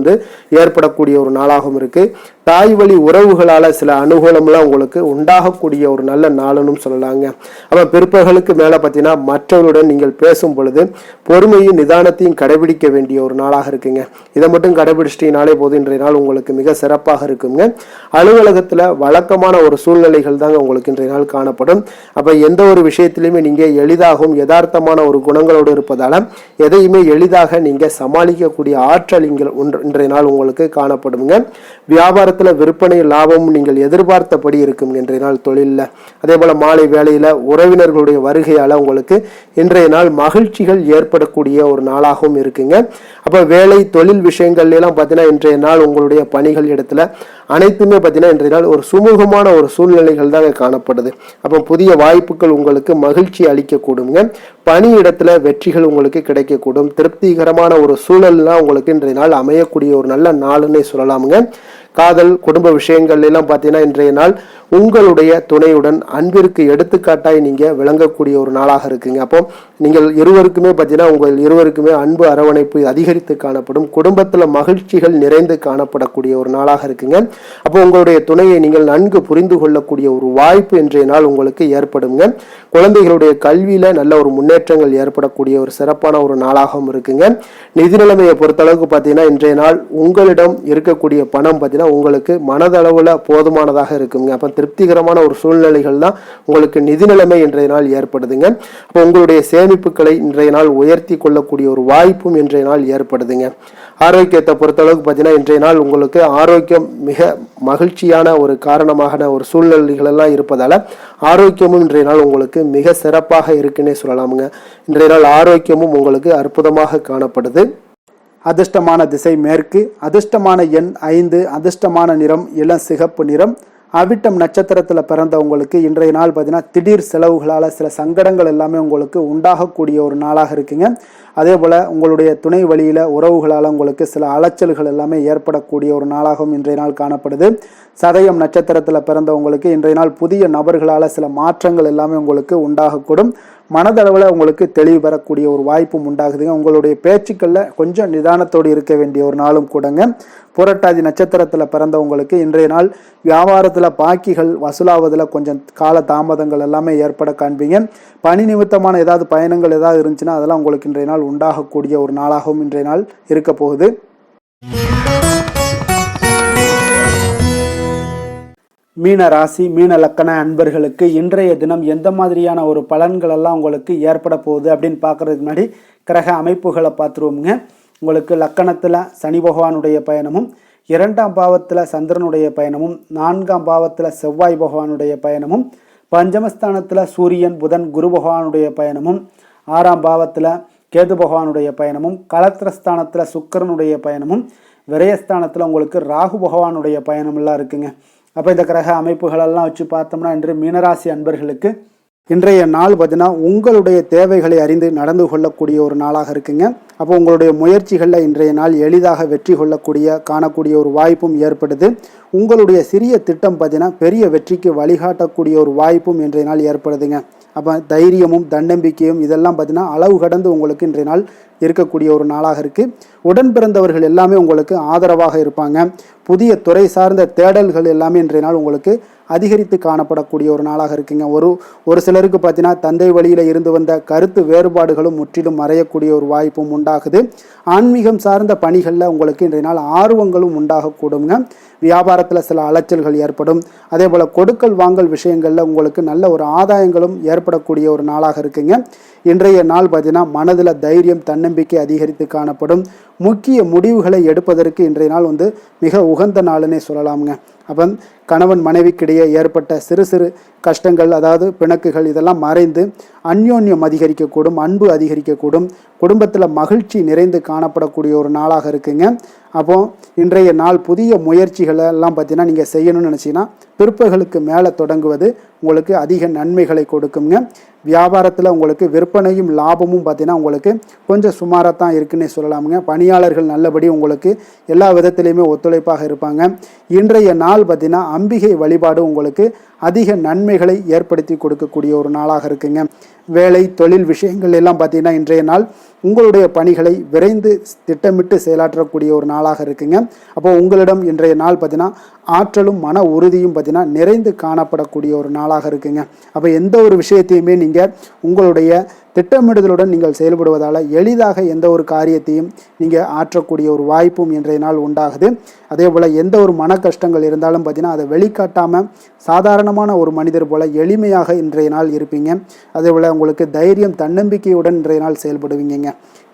ஏற்படக்கூடிய ஒரு நாளாகவும் இருக்கு. தாய் வழி உறவுகளால சில அனுகூலம்லாம் உங்களுக்கு உண்டாகக்கூடிய ஒரு நல்ல நாளுன்னு சொல்லலாங்க. அப்ப பிற்பகலுக்கு மேல பார்த்தீங்கன்னா மற்றவருடன் நீங்கள் பேசும் பொழுது பொறுமையும் நிதானத்தையும் கடைபிடிக்க வேண்டிய ஒரு நாளாக இருக்குங்க. இதை மட்டும் கடைபிடிச்சிட்டீங்கனாலே போது இன்றைய நாள் உங்களுக்கு மிக சிறப்பாக இருக்குங்க. அலுவலகத்துல வழக்கமான ஒரு சூழ்நிலைகள் தாங்க உங்களுக்கு இன்றைய நாள் காணப்படும். அப்ப எந்த ஒரு விஷயத்திலுமே நீங்க எளிதாகவும் யதார்த்தமான ஒரு குணங்களோடு இருப்பதால எதையுமே எளிதாக நீங்க சமாளிக்கக்கூடிய ஆற்றல் இன்றைய நாள் உங்களுக்கு காணப்படுங்க. வியாபாரத்துல விற்பனை லாபமும் நீங்கள் எதிர்பார்த்தபடி இருக்கும் இன்றைய நாள் தொழிலில். அதே போல மாலை வேளையில உறவினர்களுடைய வருகையால உங்களுக்கு இன்றைய நாள் மகிழ்ச்சிகள் ஏற்படக்கூடிய ஒரு நாளாகவும் இருக்குங்க. அப்ப வேலை தொழில் விஷயங்கள்ல எல்லாம் பார்த்தீங்கன்னா இன்றைய நாள் உங்களுடைய பணிகள் இடத்துல அனைத்துமே பார்த்தீங்கன்னா இன்றைய நாள் ஒரு சுமூகமான ஒரு சூழ்நிலைகள் தாங்க காணப்படுது. அப்போ புதிய வாய்ப்புகள் உங்களுக்கு மகிழ்ச்சி அளிக்கக்கூடுங்க. பணி இடத்துல வெற்றிகள் உங்களுக்கு கிடைக்கக்கூடும். திருப்திகரமான ஒரு சூழல்லாம் உங்களுக்கு இன்றைய நாள் அமையக்கூடிய ஒரு நல்ல நாளுன்னே சொல்லலாமுங்க. காதல் குடும்ப விஷயங்கள் எல்லாம் பார்த்தீங்கன்னா இன்றைய நாள் உங்களுடைய துணையுடன் அன்பிற்கு எடுத்துக்காட்டாய் நீங்க விளங்கக்கூடிய ஒரு நாளாக இருக்குங்க. அப்போ நீங்கள் இருவருக்குமே பார்த்தீங்கன்னா உங்கள் இருவருக்குமே அன்பு அரவணைப்பு அதிகரித்து காணப்படும். குடும்பத்துல மகிழ்ச்சிகள் நிறைந்து காணப்படக்கூடிய ஒரு நாளாக இருக்குங்க. அப்போ உங்களுடைய துணையை நீங்கள் நன்கு புரிந்து கொள்ளக்கூடிய ஒரு வாய்ப்பு இன்றைய நாள் உங்களுக்கு ஏற்படுங்க. குழந்தைகளுடைய கல்வியில நல்ல ஒரு முன்னேற்றங்கள் ஏற்படக்கூடிய ஒரு சிறப்பான ஒரு நாளாகவும் இருக்குங்க. நிதி நிலைமையை பொறுத்தளவுக்கு பார்த்தீங்கன்னா இன்றைய நாள் உங்களிடம் இருக்கக்கூடிய பணம் பார்த்தீங்கன்னா உங்களுக்கு மனதளவுல போதுமானதாக இருக்குங்க. அப்ப திருப்திகரமான ஒரு சூழ்நிலைகள் தான் உங்களுக்கு நிதி நிலைமை இன்றைய நாள் ஏற்படுதுங்க. அப்போ உங்களுடைய சேமிப்புகளை இன்றைய நாள் உயர்த்தி கொள்ளக்கூடிய ஒரு வாய்ப்பும் இன்றைய நாள் ஏற்படுதுங்க. ஆரோக்கியத்தை பொறுத்தளவுக்கு பார்த்தீங்கன்னா இன்றைய நாள் உங்களுக்கு ஆரோக்கியம் மிக மகிழ்ச்சியான ஒரு காரணமான ஒரு சூழ்நிலைகள் எல்லாம் இருப்பதால ஆரோக்கியமும் இன்றைய நாள் உங்களுக்கு மிக சிறப்பாக இருக்குன்னே சொல்லலாமுங்க. இன்றைய நாள் ஆரோக்கியமும் உங்களுக்கு அற்புதமாக காணப்படுது. அதிர்ஷ்டமான திசை மேற்கு, அதிர்ஷ்டமான எண் 5, அதிர்ஷ்டமான நிறம் இளம் சிகப்பு நிறம். அவிட்டம் நட்சத்திரத்தில் பிறந்தவங்களுக்கு இன்றைய நாள் பார்த்தீங்கன்னா திடீர் செலவுகளால் சில சங்கடங்கள் எல்லாமே உங்களுக்கு உண்டாகக்கூடிய ஒரு நாளாக இருக்குங்க. அதே போல் உங்களுடைய துணை வழியில் உறவுகளால் உங்களுக்கு சில அலைச்சல்கள் எல்லாமே ஏற்படக்கூடிய ஒரு நாளாகவும் இன்றைய நாள் காணப்படுது. சதயம் நட்சத்திரத்தில் பிறந்தவங்களுக்கு இன்றைய நாள் புதிய நபர்களால் சில மாற்றங்கள் எல்லாமே உங்களுக்கு உண்டாகக்கூடும். மனதளவில் உங்களுக்கு தெளிவு பெறக்கூடிய ஒரு வாய்ப்பும் உண்டாகுதுங்க. உங்களுடைய பேச்சுக்களில் கொஞ்சம் நிதானத்தோடு இருக்க வேண்டிய ஒரு நாளும் கூடங்க. புரட்டாதி நட்சத்திரத்தில் பிறந்தவங்களுக்கு இன்றைய நாள் வியாபாரத்தில் பாக்கிகள் வசூலாவதில் கொஞ்சம் கால தாமதங்கள் எல்லாமே ஏற்பட காண்பீங்க. பணி நிமித்தமான ஏதாவது பயணங்கள் ஏதாவது இருந்துச்சுன்னா அதெல்லாம் உங்களுக்கு இன்றைய நாள் உண்டாகக்கூடிய ஒரு நாளாகவும் இன்றைய நாள் இருக்க போகுது. மீன ராசி மீன லக்கண அன்பர்களுக்கு இன்றைய தினம் எந்த மாதிரியான ஒரு பலன்கள் எல்லாம் உங்களுக்கு ஏற்பட போகுது அப்படின்னு பார்க்கறதுக்கு முன்னாடி கிரக அமைப்புகளை பார்த்துருவோமுங்க. உங்களுக்கு லக்கணத்தில் சனி பகவானுடைய பயணமும், 2ஆம் பாவத்தில் சந்திரனுடைய பயணமும், 4ஆம் பாவத்தில் செவ்வாய் பகவானுடைய பயணமும், பஞ்சமஸ்தானத்தில் சூரியன் புதன் குரு பகவானுடைய பயணமும், 6ஆம் பாவத்தில் கேது பகவானுடைய பயணமும், கலத்திரஸ்தானத்தில் சுக்கிரனுடைய பயணமும், விரயஸ்தானத்தில் உங்களுக்கு ராகு பகவானுடைய பயணமெல்லாம் இருக்குங்க. அப்போ இந்த கிரக அமைப்புகளெல்லாம் வச்சு பார்த்தோம்னா இன்று மீனராசி அன்பர்களுக்கு இன்றைய நாள் பார்த்தீங்கன்னா உங்களுடைய தேவைகளை அறிந்து நடந்து கொள்ளக்கூடிய ஒரு நாளாக இருக்குங்க. அப்போ உங்களுடைய முயற்சிகளில் இன்றைய நாள் எளிதாக வெற்றி காணக்கூடிய ஒரு வாய்ப்பும் ஏற்படுது. உங்களுடைய சிறிய திட்டம் பார்த்தீங்கன்னா பெரிய வெற்றிக்கு வழிகாட்டக்கூடிய ஒரு வாய்ப்பும் இன்றைய நாள் ஏற்படுதுங்க. அப்போ தைரியமும் தன்னம்பிக்கையும் இதெல்லாம் பார்த்தீங்கன்னா அளவு கடந்து உங்களுக்கு இன்றைய நாள் இருக்கக்கூடிய ஒரு நாளாக இருக்குது. உடன் பிறந்தவர்கள் எல்லாமே உங்களுக்கு ஆதரவாக இருப்பாங்க. புதிய துறை சார்ந்த தேடல்கள் எல்லாமே இன்றைய நாள் உங்களுக்கு அதிகரித்து காணப்படக்கூடிய ஒரு நாளாக இருக்குங்க. ஒரு சிலருக்கு பார்த்தீங்கன்னா தந்தை வழியில் இருந்து வந்த கருத்து வேறுபாடுகளும் முற்றிலும் மறையக்கூடிய ஒரு வாய்ப்பும் உண்டாகுது. ஆன்மீகம் சார்ந்த பணிகளில் உங்களுக்கு இன்றைய நாள் ஆர்வங்களும் உண்டாகக்கூடுங்க. வியாபாரத்தில் சில அலைச்சல்கள் ஏற்படும். அதே போல் கொடுக்கல் வாங்கல் விஷயங்களில் உங்களுக்கு நல்ல ஒரு ஆதாயங்களும் ஏற்படக்கூடிய ஒரு நாளாக இருக்குங்க. இன்றைய நாள் பார்த்தீங்கன்னா மனதில் தைரியம் தன்னம்பிக்கை அதிகரித்து காணப்படும். முக்கிய முடிவுகளை எடுப்பதற்கு இன்றைய நாள் மிக உகந்த நாளுன்னே சொல்லலாமுங்க. அப்போ கணவன் மனைவிக்கிடையே ஏற்பட்ட சிறு சிறு கஷ்டங்கள், அதாவது பிணக்குகள், இதெல்லாம் மறைந்து அந்யோன்யம் அதிகரிக்கக்கூடும், அன்பு அதிகரிக்கக்கூடும், குடும்பத்தில் மகிழ்ச்சி நிறைந்து காணப்படக்கூடிய ஒரு நாளாக இருக்குங்க. அப்போ இன்றைய நாள் புதிய முயற்சிகளை எல்லாம் பார்த்தீங்கன்னா நீங்கள் செய்யணும்னு நினச்சிங்கன்னா பிற்பகலுக்கு மேலே தொடங்குவது உங்களுக்கு அதிக நன்மைகளை கொடுக்குங்க. வியாபாரத்தில் உங்களுக்கு விற்பனையும் லாபமும் பார்த்தீங்கன்னா உங்களுக்கு கொஞ்சம் சுமாராக தான் இருக்குன்னே சொல்லலாமுங்க. பணியாளர்கள் நல்லபடி உங்களுக்கு எல்லா விதத்திலையுமே ஒத்துழைப்பாக இருப்பாங்க. இன்றைய நாள் பார்த்தீங்கன்னா அம்பிகை வழிபாடு உங்களுக்கு அதிக நன்மைகளை ஏற்படுத்தி கொடுக்கக்கூடிய ஒரு நாளாக இருக்குங்க. வேலை தொழில் விஷயங்கள் எல்லாம் பார்த்தீங்கன்னா இன்றைய நாள் உங்களுடைய பணிகளை விரைந்து திட்டமிட்டு செயலாற்றக்கூடிய ஒரு நாளாக இருக்குங்க. அப்போ உங்களிடம் இன்றைய நாள் பார்த்தீங்கன்னா ஆற்றலும் மன உறுதியும் பார்த்தீங்கன்னா நிறைந்து காணப்படக்கூடிய ஒரு நாளாக இருக்குங்க. அப்போ எந்த ஒரு விஷயத்தையுமே நீங்கள் உங்களுடைய திட்டமிடுதலுடன் நீங்கள் செயல்படுவதால் எளிதாக எந்த ஒரு காரியத்தையும் நீங்கள் ஆற்றக்கூடிய ஒரு வாய்ப்பும் இன்றைய நாள் உண்டாகுது. அதே போல் எந்த ஒரு மன கஷ்டங்கள் இருந்தாலும் பார்த்தீங்கன்னா அதை வெளிக்காட்டாமல் சாதாரணமான ஒரு மனிதர் போல் எளிமையாக இன்றைய நாள் இருப்பீங்க. அதே போல் உங்களுக்கு தைரியம் தன்னம்பிக்கையுடன் இன்றைய நாள் செயல்படுவீங்க.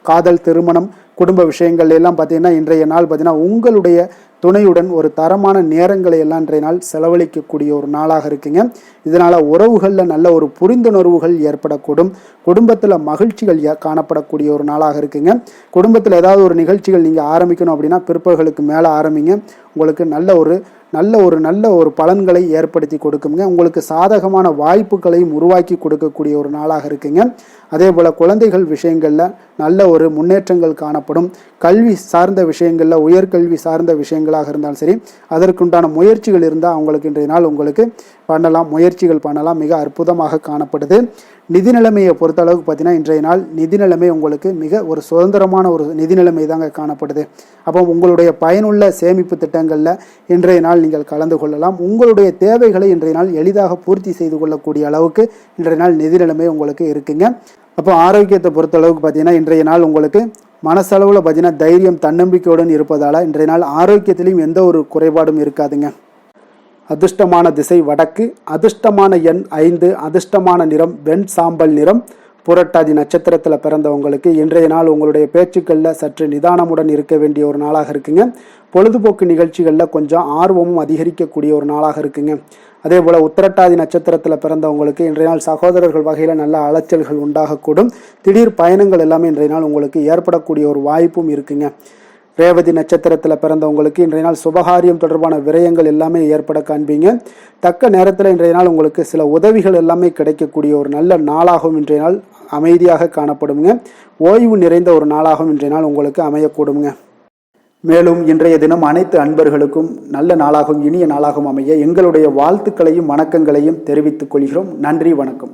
காதல், திருமணம், குடும்ப விஷயங்கள் எல்லாம் பார்த்தீங்கன்னா இன்றைய நாள் பார்த்தீங்கன்னா உங்களுடைய துணையுடன் ஒரு தரமான நேரங்களை எல்லாம் இன்றைய நாள் செலவழிக்கக்கூடிய ஒரு நாளாக இருக்குங்க. இதனால் உறவுகளில் நல்ல ஒரு புரிந்துணர்வுகள் ஏற்படக்கூடும். குடும்பத்தில் மகிழ்ச்சிகள் காணப்படக்கூடிய ஒரு நாளாக இருக்குங்க. குடும்பத்தில் ஏதாவது ஒரு நிகழ்ச்சிகள் நீங்கள் ஆரம்பிக்கணும் அப்படின்னா பிற்பகலுக்கு மேலே ஆரம்பிங்க. உங்களுக்கு நல்ல ஒரு பலன்களை ஏற்படுத்தி கொடுக்குங்க. உங்களுக்கு சாதகமான வாய்ப்புகளையும் உருவாக்கி கொடுக்கக்கூடிய ஒரு நாளாக இருக்குங்க. அதே போல் குழந்தைகள் விஷயங்களில் நல்ல ஒரு முன்னேற்றங்கள் காணப்படும். கல்வி சார்ந்த விஷயங்களில் உயர்கல்வி சார்ந்த விஷயங்களாக இருந்தாலும் சரி அதற்குண்டான முயற்சிகள் இருந்தால் அவங்களுக்கு இன்றைய நாள் உங்களுக்கு முயற்சிகள் பண்ணலாம். மிக அற்புதமாக காணப்படுது. நிதி நிலைமையை பொறுத்தளவுக்கு பார்த்தீங்கன்னா இன்றைய நாள் நிதி நிலைமை உங்களுக்கு மிக ஒரு சுதந்திரமான ஒரு நிதி நிலைமை தாங்க காணப்படுது. அப்போ உங்களுடைய பயனுள்ள சேமிப்பு திட்டங்களில் இன்றைய நாள் நீங்கள் கலந்து கொள்ளலாம். உங்களுடைய தேவைகளை இன்றைய நாள் எளிதாக பூர்த்தி செய்து கொள்ளக்கூடிய அளவுக்கு இன்றைய நாள் நிதி நிலைமை உங்களுக்கு இருக்குங்க. அப்போ ஆரோக்கியத்தை பொறுத்தளவுக்கு பார்த்தீங்கன்னா இன்றைய நாள் உங்களுக்கு மனசளவில் பார்த்தீங்கன்னா தைரியம் தன்னம்பிக்கையுடன் இருப்பதால் இன்றைய நாள் ஆரோக்கியத்திலையும் எந்த ஒரு குறைபாடும் இருக்காதுங்க. அதிர்ஷ்டமான திசை வடக்கு, அதிர்ஷ்டமான எண் 5, அதிர்ஷ்டமான நிறம் வெண் சாம்பல் நிறம், புரட்டாதி நட்சத்திரத்தில் பிறந்தவங்களுக்கு இன்றைய நாள் உங்களுடைய பேச்சுக்களில் சற்று நிதானமுடன் இருக்க வேண்டிய ஒரு நாளாக இருக்குங்க. பொழுதுபோக்கு நிகழ்ச்சிகளில் கொஞ்சம் ஆர்வமும் அதிகரிக்கக்கூடிய ஒரு நாளாக இருக்குங்க. அதே போல் உத்திரட்டாதி நட்சத்திரத்தில் பிறந்தவங்களுக்கு இன்றைய நாள் சகோதரர்கள் வகையில் நல்ல அலைச்சல்கள் உண்டாகக்கூடும். திடீர் பயணங்கள் எல்லாமே இன்றைய நாள் உங்களுக்கு ஏற்படக்கூடிய ஒரு வாய்ப்பும் இருக்குங்க. ரேவதி நட்சத்திரத்தில் பிறந்தவங்களுக்கு இன்றைய நாள் சுபகாரியம் தொடர்பான விரயங்கள் எல்லாமே ஏற்பட காண்பீங்க. தக்க நேரத்தில் இன்றைய நாள் உங்களுக்கு சில உதவிகள் எல்லாமே கிடைக்கக்கூடிய ஒரு நல்ல நாளாகவும் இன்றைய நாள் அமைதியாக காணப்படுங்க. ஓய்வு நிறைந்த ஒரு நாளாகவும் இன்றைய நாள் உங்களுக்கு அமையக்கூடுங்க. மேலும் இன்றைய தினம் அனைத்து அன்பர்களுக்கும் நல்ல நாளாகவும் இனிய நாளாகவும் அமைய எங்களுடைய வாழ்த்துக்களையும் வணக்கங்களையும் தெரிவித்துக் கொள்கிறோம். நன்றி, வணக்கம்.